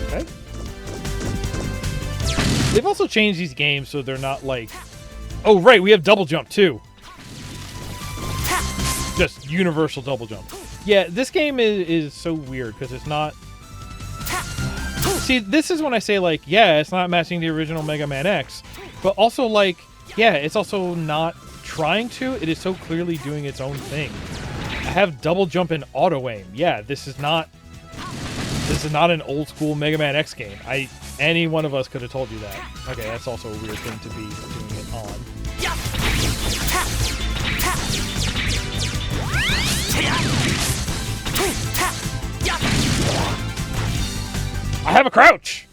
Okay. They've also changed these games so they're not like... Oh, right, we have double jump, too. Just universal double jump. Yeah, this game is so weird because it's not... See, this is when I say, like, yeah, it's not matching the original Mega Man X, but also, like, yeah, it's also not trying to. It is so clearly doing its own thing. I have double jump and auto aim. Yeah, this is not an old school Mega Man X game. Any one of us could have told you that. Okay, that's also a weird thing to be doing it on. I have a crouch!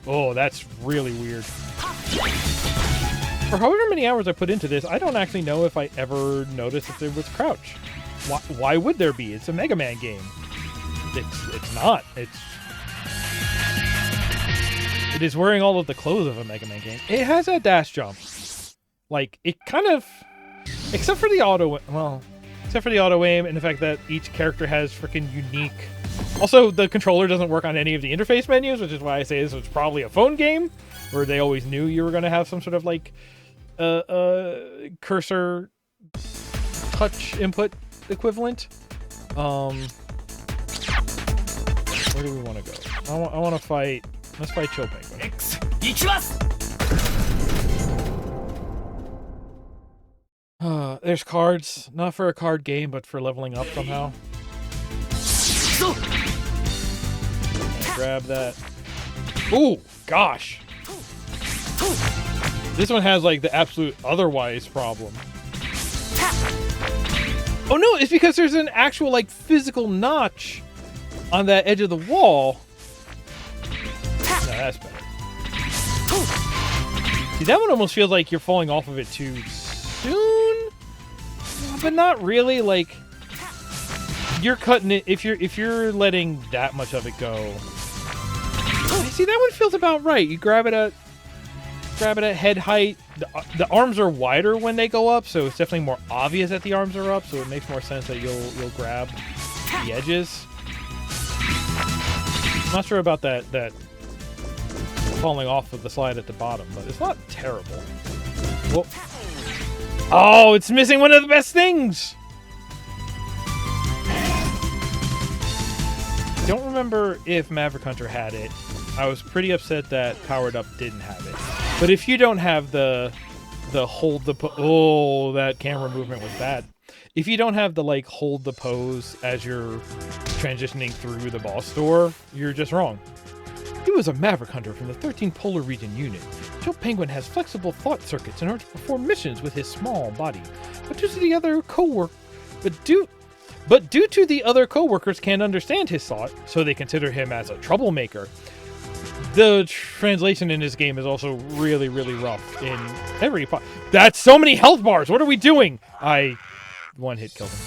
Oh, that's really weird. For however many hours I put into this, I don't actually know if I ever noticed if there was crouch. Why would there be? It's a Mega Man game. It's not. It is wearing all of the clothes of a Mega Man game. It has a dash jump. Like, it kind of... Except for the auto... Well, except for the auto aim and the fact that each character has freaking unique... Also, the controller doesn't work on any of the interface menus, which is why I say this was probably a phone game, where they always knew you were going to have some sort of, like, cursor touch input equivalent. Where do we want to go? I want to fight... Let's fight Chill Penguin. There's cards. Not for a card game, but for leveling up somehow. Grab that. Ooh, gosh. This one has, like, the absolute otherwise problem. Oh, no, it's because there's an actual, like, physical notch on that edge of the wall. No, that's better. See, that one almost feels like you're falling off of it too soon, but not really. Like, you're cutting it if you're letting that much of it go. See, that one feels about right. You grab it at head height. The arms are wider when they go up, so it's definitely more obvious that the arms are up. So it makes more sense that you'll grab the edges. I'm not sure about that falling off of the slide at the bottom, but it's not terrible. Well, oh, it's missing one of the best things! Don't remember if Maverick Hunter had it. I was pretty upset that Powered Up didn't have it. But if you don't have the hold the... Oh, that camera movement was bad. If you don't have the, like, hold the pose as you're transitioning through the boss door, you're just wrong. He was a Maverick Hunter from the 13th Polar Region Unit. Joe Penguin has flexible thought circuits in order to perform missions with his small body. But due to the other co-workers can't understand his thought, so they consider him as a troublemaker. The translation in this game is also really, really rough in every part. That's so many health bars! What are we doing? I one-hit killed him.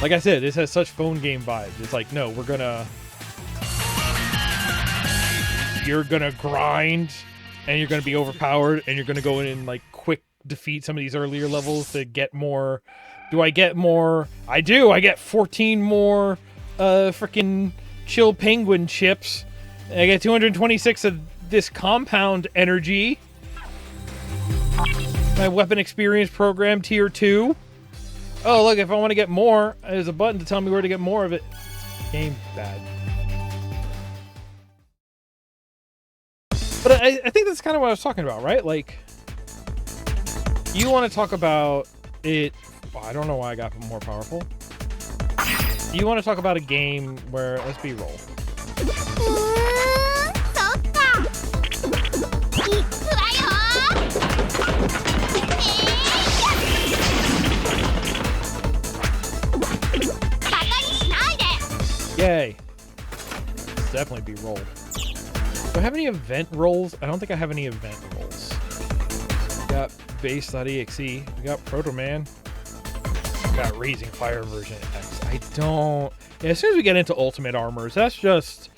Like I said, this has such phone game vibes. It's like, no, you're gonna grind, and you're gonna be overpowered, and you're gonna go in and, like, quick defeat some of these earlier levels to get more. Do I get more? I do. I get 14 more freaking Chill Penguin chips. I get 226 of this compound energy. My weapon experience program tier 2. Oh, look, if I want to get more, there's a button to tell me where to get more of it. Game bad. But I think that's kind of what I was talking about, right? Like, you want to talk about it... Well, I don't know why I got more powerful. You want to talk about a game where... Let's be roll. Yay. Let's definitely be roll. Do I have any event rolls? I don't think I have any event rolls. We got base.exe. We got Proto Man. We got Raising Fire version X. I don't... Yeah, as soon as we get into Ultimate Armors, that's just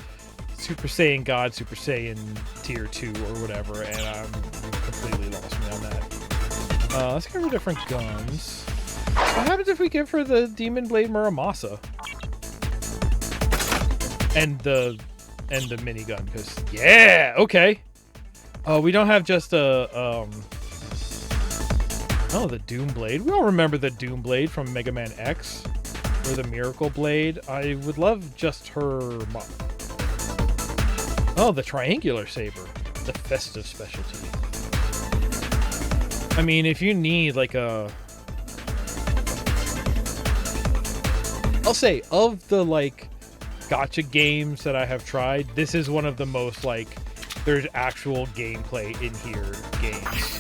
Super Saiyan God, Super Saiyan Tier 2 or whatever, and I'm completely lost me on that. Let's give her different guns. What happens if we give her the Demon Blade Muramasa? And the minigun, because yeah, okay. Oh, we don't have just a oh, the Doom Blade. We all remember the Doom Blade from Mega Man X, or the Miracle Blade. I would love just her. Oh, the Triangular Saber, the festive specialty. I mean, if you need like a I'll say, of the like gotcha games that I have tried, this is one of the most like there's actual gameplay in here games.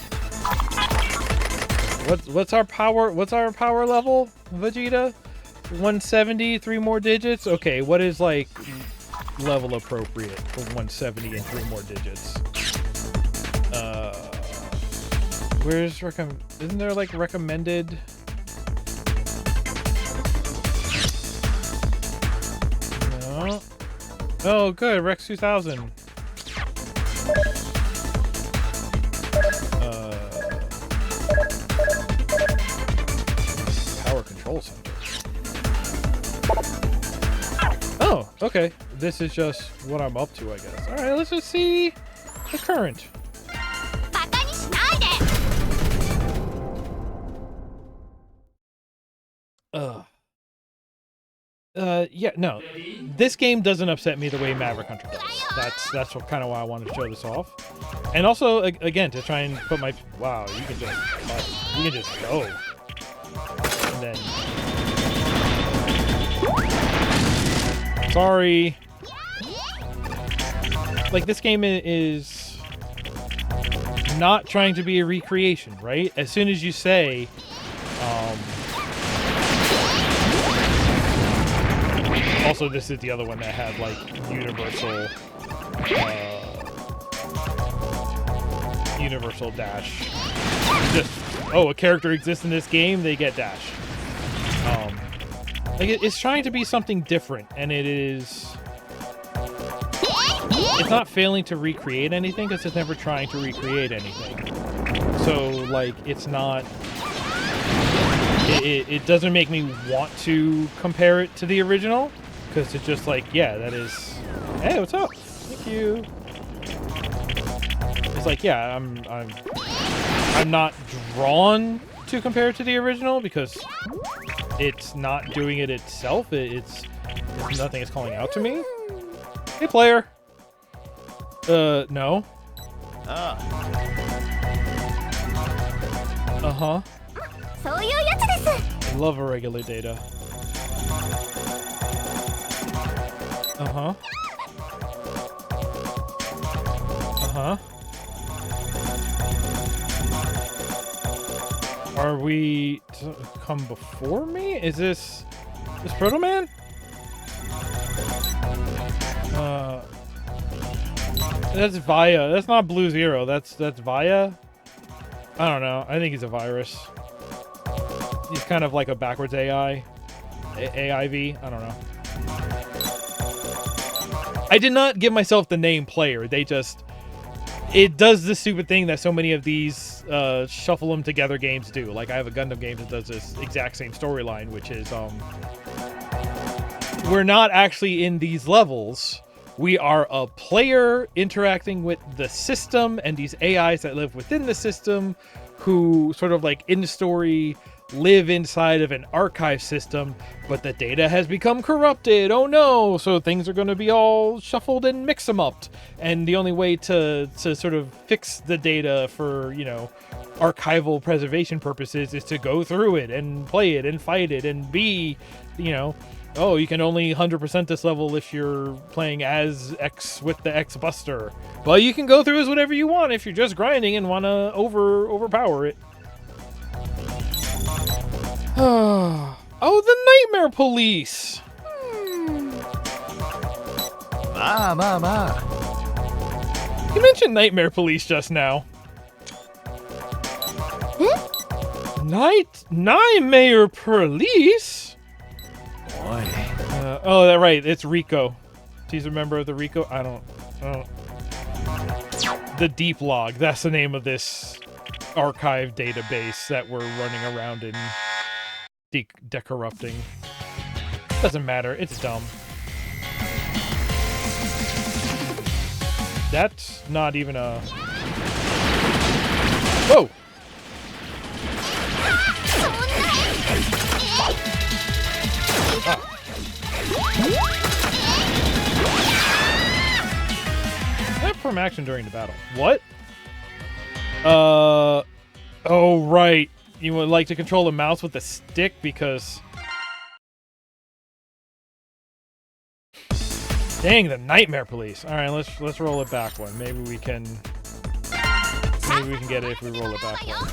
What's our power? What's our power level, Vegeta? 170, 3 more digits. Okay, what is like level appropriate for 170 and 3 more digits? Where's isn't there like recommended? No. Oh, good. Rex 2000. Power control center. Oh, okay. This is just what I'm up to, I guess. All right, let's just see the current. Yeah, no. This game doesn't upset me the way Maverick Hunter does. That's what kind of why I wanted to show this off. And also, again, to try and put my... Wow, you can just go. And then... Sorry. Like, this game is not trying to be a recreation, right? As soon as you say... Also, this is the other one that had, like, universal dash. Just, oh, a character exists in this game, they get dash. Like, it's trying to be something different, and it's not failing to recreate anything, because it's never trying to recreate anything. So, like, it's not... It doesn't make me want to compare it to the original. Because it's just like, yeah, that is... Hey, what's up? Thank you. It's like, yeah, I'm not drawn to compare it to the original because it's not doing it itself. It's nothing is calling out to me. Hey, player. No. Uh-huh. I love irregular data. Uh-huh. Uh-huh. Are we to come before me? Is this Proto Man? That's Via. That's not Blue Zero. That's Via. I don't know. I think he's a virus. He's kind of like a backwards AI. AIV. I don't know. I did not give myself the name player. They just... It does the stupid thing that so many of these shuffle them together games do. Like, I have a Gundam game that does this exact same storyline, which is, we're not actually in these levels. We are a player interacting with the system and these AIs that live within the system who sort of, like, in the story... live inside of an archive system, but the data has become corrupted. Oh no! So things are going to be all shuffled and mix them up. And the only way to sort of fix the data for, you know, archival preservation purposes is to go through it and play it and fight it and be, you know, oh, you can only 100% this level if you're playing as X with the X Buster. But you can go through as whatever you want if you're just grinding and want to overpower it. Oh, the Nightmare Police! You mentioned Nightmare Police just now. Nightmare Police? Boy. Oh, that's right. It's Rico. He's a member of the Rico. I don't. The Deep Log. That's the name of this archive database that we're running around in. Decorrupting. Doesn't matter. It's dumb. That's not even a... Whoa! Ah. That from action during the battle. What? Oh, right. You would like to control the mouse with the stick because Dang, the Nightmare Police. All right, let's roll it back one. Maybe we can get it if we roll it back one.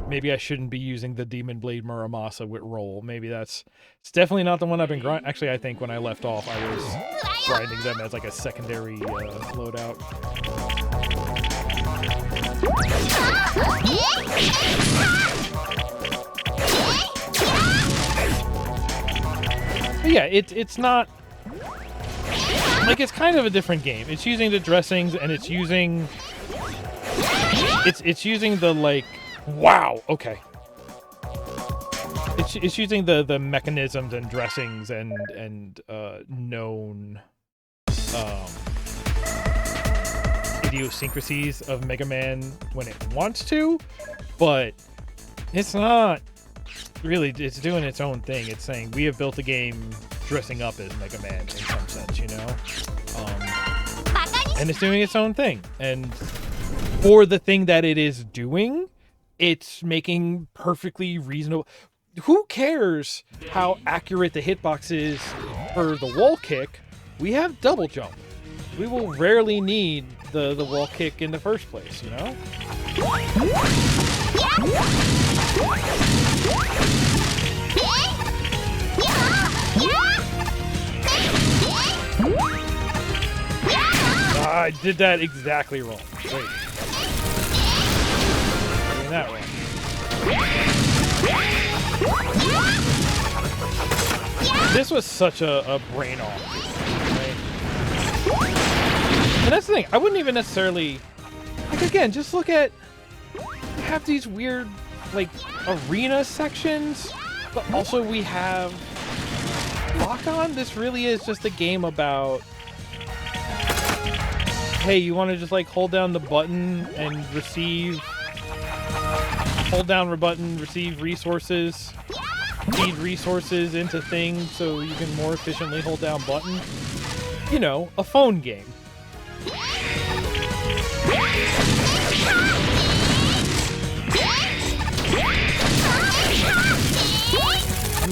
Maybe I shouldn't be using the Demon Blade Muramasa with roll. Maybe it's definitely not the one I've been grinding. Actually, I think when I left off, I was grinding them as like a secondary loadout. But yeah, it's not like, it's kind of a different game. It's using the dressings and it's using the like, wow, okay. It's using the mechanisms and dressings and known idiosyncrasies of Mega Man when it wants to, but it's not really. It's doing its own thing. It's saying we have built a game dressing up as Mega Man in some sense, you know, and it's doing its own thing. And for the thing that it is doing, it's making perfectly reasonable. Who cares how accurate the hitbox is for the wall kick? We have double jump. We will rarely need the wall kick in the first place, you know? I did that exactly wrong. Wait. Doing that wrong. This was such a brain off. Right? And that's the thing. I wouldn't even necessarily, like, again, just look at, we have these weird, like, arena sections, but also we have lock-on. This really is just a game about, hey, you want to just like hold down the button and hold down the button, receive resources, feed resources into things so you can more efficiently hold down button. You know, a phone game.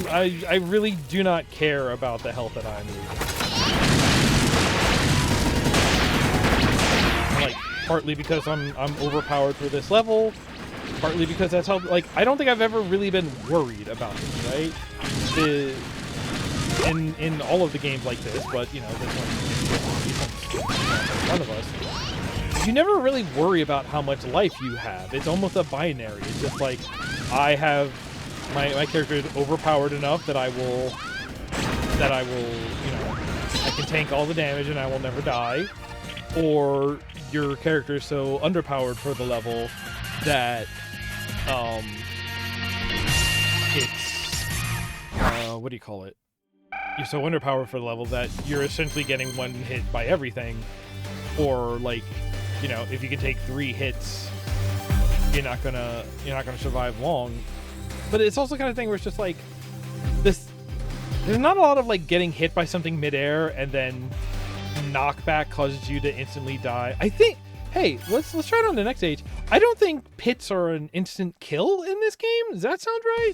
I really do not care about the health that I'm losing. Like, partly because I'm overpowered for this level, partly because that's how, like, I don't think I've ever really been worried about this, right? In all of the games like this, but, you know, this one in front of us, you never really worry about how much life you have. It's almost a binary. It's just like, I have, my character is overpowered enough that I will, you know, I can tank all the damage and I will never die. Or your character is so underpowered for the level that, it's, what do you call it? You're so underpowered for the level that you're essentially getting one hit by everything. Or, like, you know, if you can take 3 hits, you're not gonna survive long. But it's also the kind of thing where it's just like, there's not a lot of like getting hit by something midair and then knockback causes you to instantly die. I think, hey, let's try it on the next stage. I don't think pits are an instant kill in this game. Does that sound right?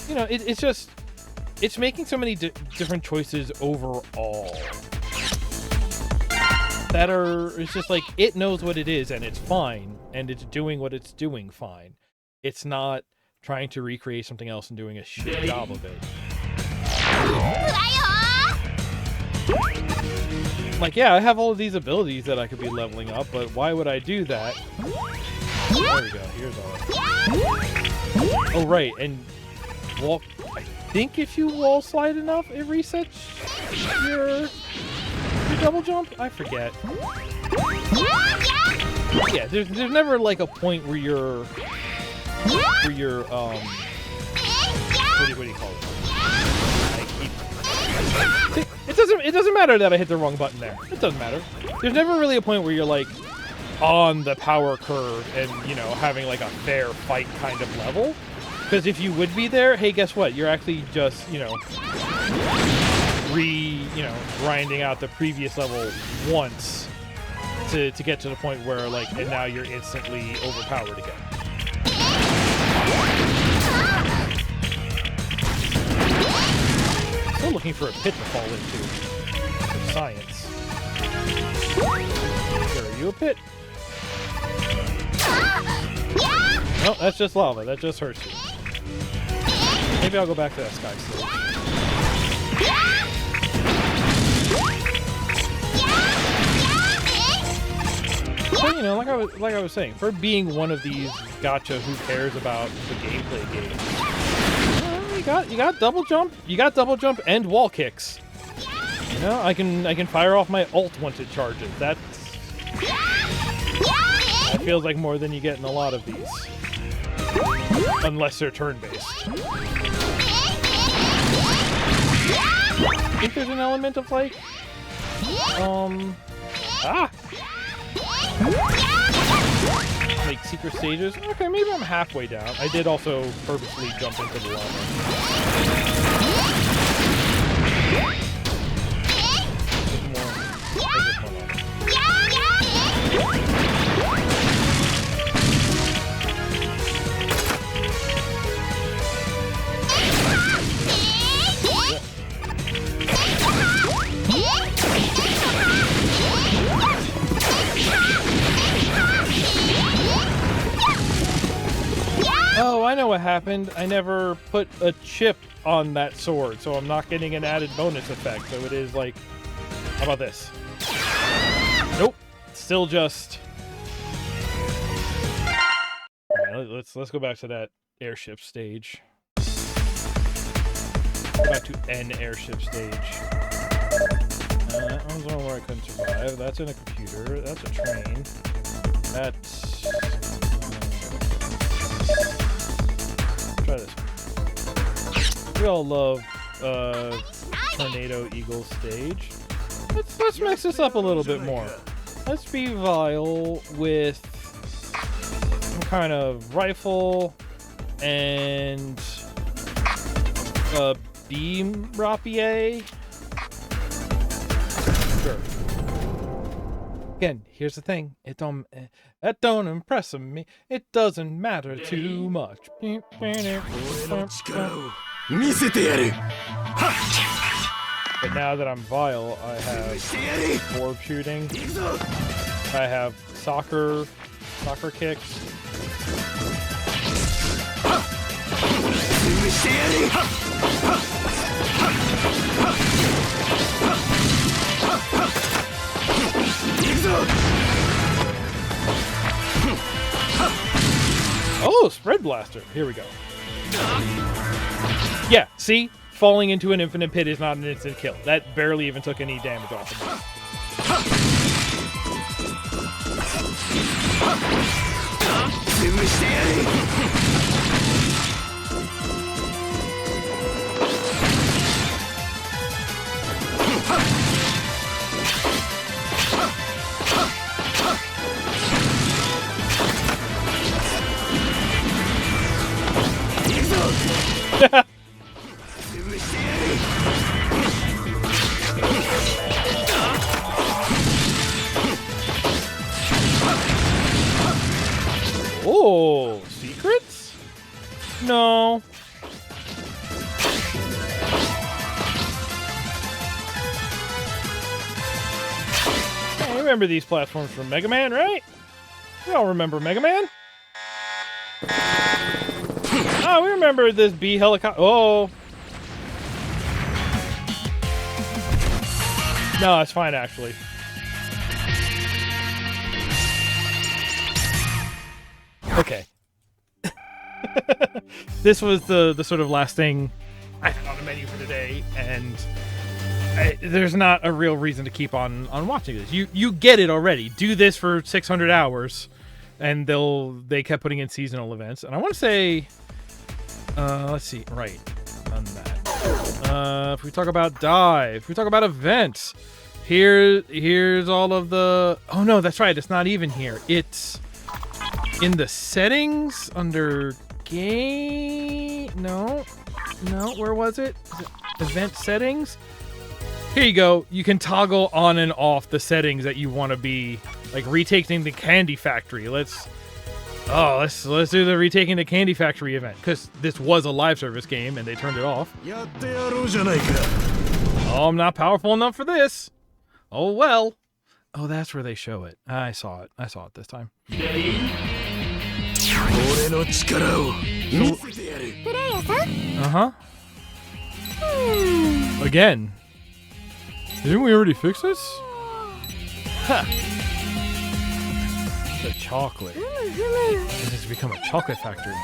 You know, it's making so many different choices overall that it's just like, it knows what it is and it's fine, and it's doing what it's doing fine. It's not trying to recreate something else and doing a shit job of it. Like, yeah, I have all of these abilities that I could be leveling up, but why would I do that? There we go, here's all. Oh, right, and wall, I think if you wall slide enough, it resets your double jump? I forget. Yeah, there's never like a point where you're what do you call it? It doesn't matter that I hit the wrong button there. It doesn't matter. There's never really a point where you're like on the power curve and, you know, having like a fair fight kind of level. Because if you would be there, hey, guess what? You're actually just, you know, grinding out the previous level once to get to the point where, like, and now you're instantly overpowered again. So still looking for a pit to fall into. For science. Here, are you a pit? No, that's just lava. That just hurts you. Maybe I'll go back to that sky stage. But, you know, like I was saying, for being one of these gotcha who cares about the gameplay games, you got double jump, and wall kicks. You know, I can fire off my ult once it charges. That feels like more than you get in a lot of these, unless they're turn-based. I think there's an element of like, like secret stages. Okay, maybe I'm halfway down. I did also purposely jump into the lava. Oh, I know what happened. I never put a chip on that sword, so I'm not getting an added bonus effect. So it is like, how about this? Nope. Still just. Right, let's go back to that airship stage. Back to an airship stage. That one's one where I couldn't survive. That's in a computer. That's a train. That's. Try this. We all love Tornado Eagle stage. Let's mix this up a little bit more. Let's be vile with some kind of rifle and a beam rapier. Sure. Again, here's the thing. That don't impress me. It doesn't matter too much. But now that I'm vile, I have orb shooting. I have soccer kicks. Oh, spread blaster. Here we go. Yeah, see? Falling into an infinite pit is not an instant kill. That barely even took any damage off of it. Oh, secrets? No. I remember these platforms from Megaman, right? We all remember Megaman. Oh, we remember this bee helicopter. Oh. No, it's fine, actually. Okay. This was the sort of last thing I had on the menu for today, and there's not a real reason to keep on watching this. You get it already. Do this for 600 hours, and they kept putting in seasonal events. And I want to say, let's see, right, on that. If we talk about dive, if we talk about events, here's all of the. Oh no, that's right. It's not even here. It's in the settings under game. No, where was it? Is it event settings? Here you go. You can toggle on and off the settings that you want to be, like retaking the Candy Factory. Let's do the retaking the Candy Factory event, because this was a live service game and they turned it off. Oh, I'm not powerful enough for this. Oh, well. Oh, that's where they show it. I saw it. I saw it this time. Uh-huh. Again. Didn't we already fix this? Huh. The chocolate. This has become a chocolate factory.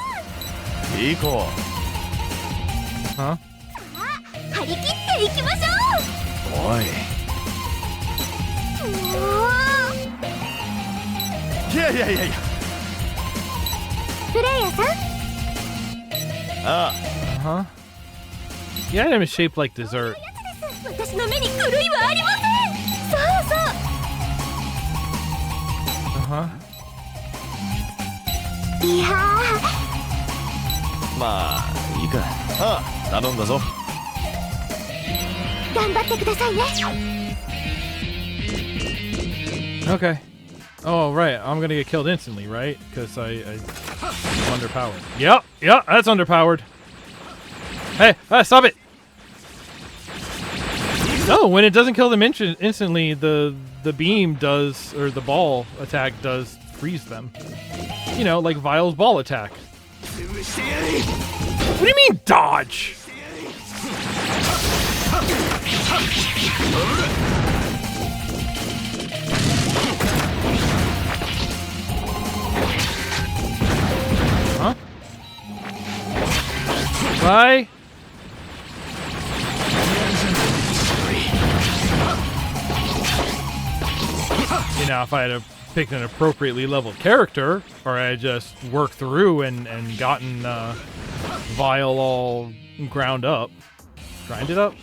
Huh? 張り切っていきましょう。おい。いやいやいやいや。プレイヤーさん。Uh-huh. The item is shaped like dessert. 私の目に狂いはありません。そうそう。Uh-huh. いやまあいいか。ああ、頼んだぞ。頑張ってくださいね。 Okay. Oh, right. I'm gonna get killed instantly, right? Because I'm underpowered. Yep, that's underpowered. Hey, stop it! No, when it doesn't kill them instantly, the beam does, or the ball attack does freeze them. You know, like Vile's ball attack. What do you mean, dodge? Huh? Bye. You know, if I had picked an appropriately leveled character, or I had just worked through and gotten Vile all ground up. Grind it up?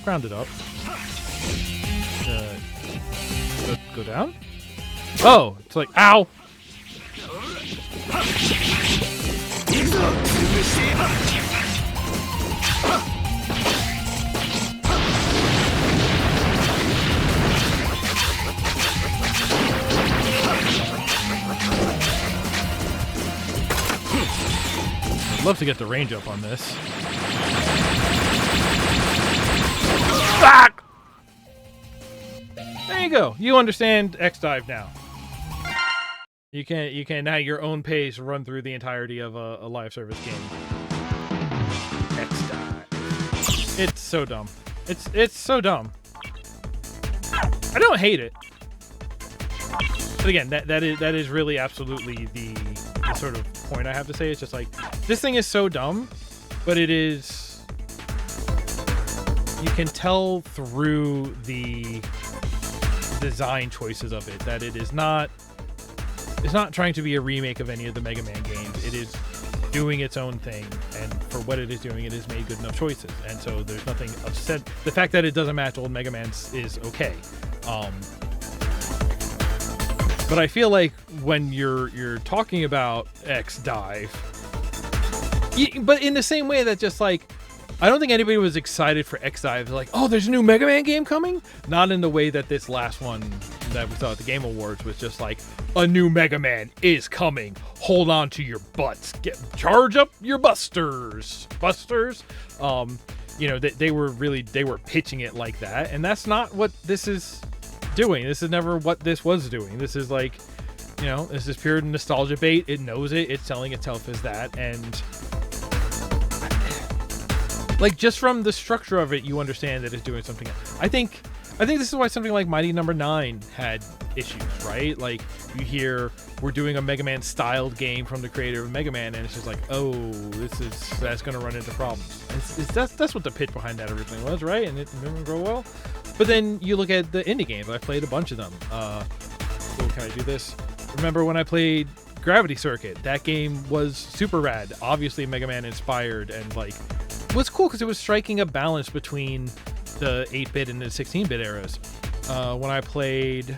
Ground it up. Go down? Oh, it's like, ow! I'd love to get the range up on this. Fuck! There you go. You understand X-Dive now. You can at your own pace run through the entirety of a live service game. X-Dive. It's so dumb. It's so dumb. I don't hate it. But again, that is really absolutely the sort of point I have to say. It's just like, this thing is so dumb, but it is, you can tell through the design choices of it that it's not trying to be a remake of any of the Mega Man games. It is doing its own thing, and for what it is doing, it has made good enough choices. And so there's nothing upset. The fact that it doesn't match old Mega Man's is okay. But I feel like when you're talking about X-Dive, but in the same way that just like, I don't think anybody was excited for X-Dive. Like, oh, there's a new Mega Man game coming? Not in the way that this last one that we saw at the Game Awards was just like, a new Mega Man is coming. Hold on to your butts. Charge up your busters. Busters? You know, they were pitching it like that, and that's not what this is doing. This is never what this was doing. This is like, you know, this is pure nostalgia bait. It knows it. It's selling itself as that, and like, just from the structure of it, you understand that it's doing something else. I think this is why something like Mighty Number 9 had issues, right? Like, you hear we're doing a Mega Man styled game from the creator of Mega Man, and it's just like, oh, that's gonna run into problems. That's what the pitch behind that originally was, right? And it didn't go well. But then you look at the indie games. I played a bunch of them. So can I do this? Remember when I played Gravity Circuit? That game was super rad. Obviously Mega Man inspired, and like, it was cool because it was striking a balance between the 8-bit and the 16-bit eras. When I played,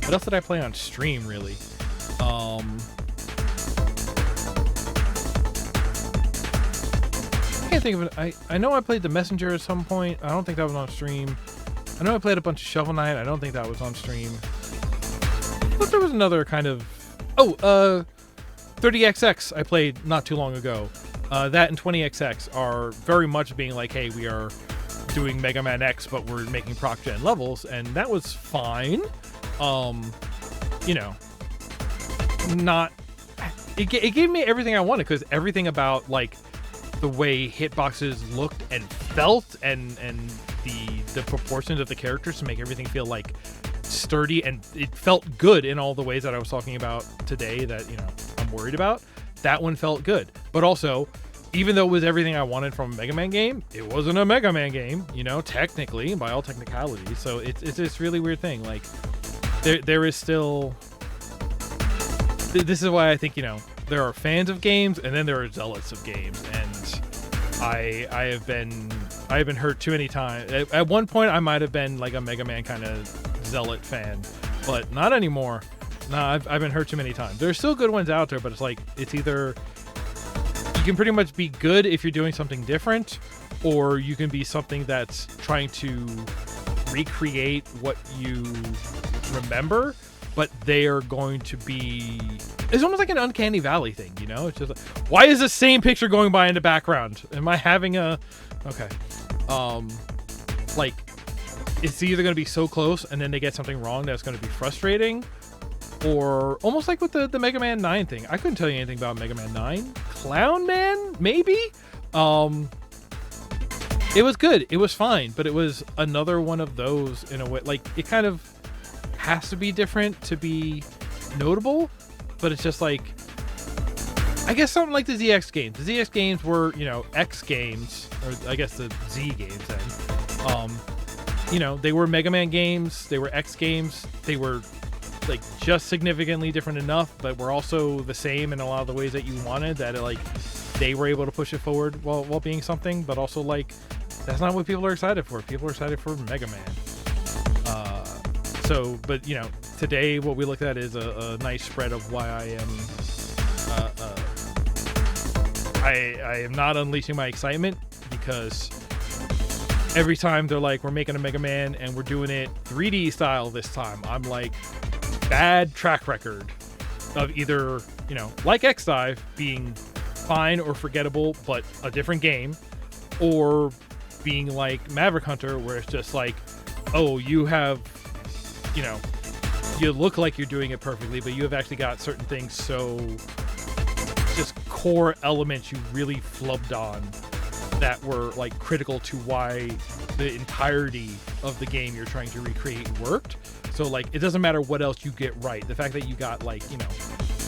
what else did I play on stream, really? I can't think of it. I know I played The Messenger at some point. I don't think that was on stream. I know I played a bunch of Shovel Knight. I don't think that was on stream. But there was another kind of... 30XX I played not too long ago. That and 20XX are very much being like, hey, we are doing Mega Man X, but we're making proc gen levels, and that was fine. You know, not it gave me everything I wanted, because everything about like the way hitboxes looked and felt, and the proportions of the characters to make everything feel like sturdy, and it felt good in all the ways that I was talking about today that, you know, I'm worried about. That one felt good, but also, even though it was everything I wanted from a Mega Man game, it wasn't a Mega Man game, you know, technically, by all technicalities. So it's this really weird thing. Like, there is still. This is why I think, you know, there are fans of games, and then there are zealots of games, and I have been hurt too many times. At one point, I might have been like a Mega Man kind of zealot fan, but not anymore. Nah, I've been hurt too many times. There's still good ones out there, but it's like, it's either you can pretty much be good if you're doing something different, or you can be something that's trying to recreate what you remember, but they are going to be. It's almost like an uncanny valley thing, you know? It's just like, why is the same picture going by in the background? Am I having a okay? Like, it's either going to be so close and then they get something wrong that's going to be frustrating, or almost like with the Mega Man 9 thing. I couldn't tell you anything about Mega Man 9. Clown Man, maybe? It was good. It was fine, but it was another one of those in a way. Like, it kind of has to be different to be notable, but it's just like, I guess something like the ZX games. The ZX games were, you know, X games, or I guess the Z games then. You know, they were Mega Man games, they were X games, they were like just significantly different enough, but were also the same in a lot of the ways that you wanted, that like they were able to push it forward while being something, but also like that's not what people are excited for. People are excited for Mega Man. So, but you know, today what we looked at is a nice spread of why I am I am not unleashing my excitement, because every time they're like, we're making a Mega Man and we're doing it 3D style this time, I'm like, bad track record of either, you know, like X-Dive being fine or forgettable but a different game, or being like Maverick Hunter where it's just like, oh, you have, you know, you look like you're doing it perfectly, but you have actually got certain things, so just core elements you really flubbed on that were like critical to why the entirety of the game you're trying to recreate worked. So like, it doesn't matter what else you get right. The fact that you got like, you know,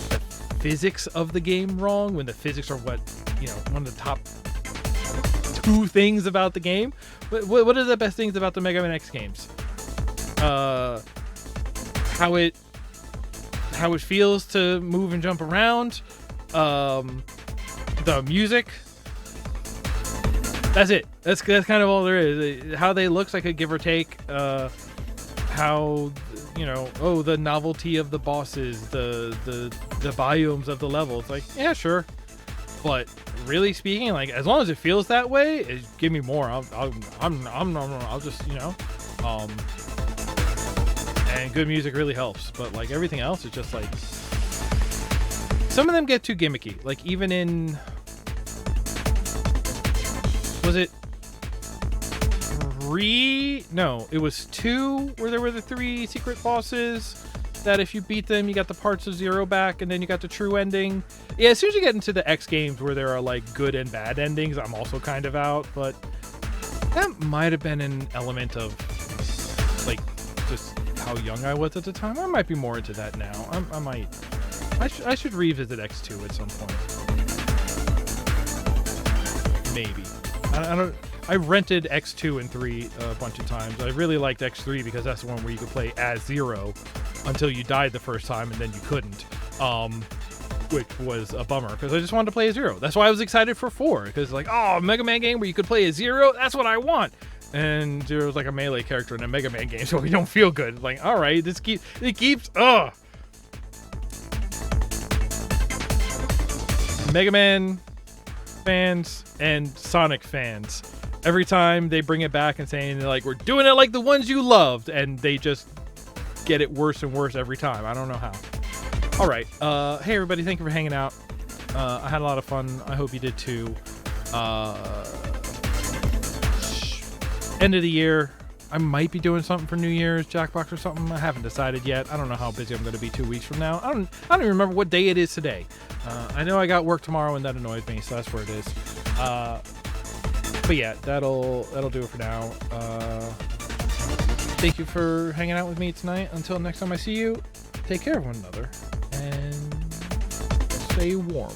the physics of the game wrong, when the physics are what, you know, one of the top 2 things about the game. What are the best things about the Mega Man X games? How it feels to move and jump around. The music. That's it. That's kind of all there is. How they looks, I could give or take. How, you know, oh, the novelty of the bosses, the biomes of the levels. Like, yeah, sure. But really speaking, like, as long as it feels that way, give me more. I'll just, you know, and good music really helps. But like everything else is just like, some of them get too gimmicky. Like even in, was it 3? No, it was 2 where there were the 3 secret bosses that if you beat them, you got the parts of Zero back, and then you got the true ending. Yeah, as soon as you get into the X games where there are like good and bad endings, I'm also kind of out, but that might have been an element of like just how young I was at the time. I might be more into that now. I should revisit X2 at some point. Maybe. I don't. I rented X2 and 3 a bunch of times. I really liked X3 because that's the one where you could play as Zero until you died the first time and then you couldn't. Which was a bummer because I just wanted to play as Zero. That's why I was excited for 4, because like, oh, a Mega Man game where you could play as Zero, that's what I want. And Zero's like a melee character in a Mega Man game, so we don't feel good. Like, all right, it keeps Mega Man fans and Sonic fans, every time they bring it back and saying like, we're doing it like the ones you loved, and they just get it worse and worse every time. I don't know how. All right, hey everybody, thank you for hanging out. I had a lot of fun. I hope you did too. End of the year, I might be doing something for New Year's, Jackbox or something. I haven't decided yet. I don't know how busy I'm going to be 2 weeks from now. I don't even remember what day it is today. I know I got work tomorrow, and that annoys me, so that's where it is. But yeah, that'll do it for now. Thank you for hanging out with me tonight. Until next time I see you, take care of one another and stay warm.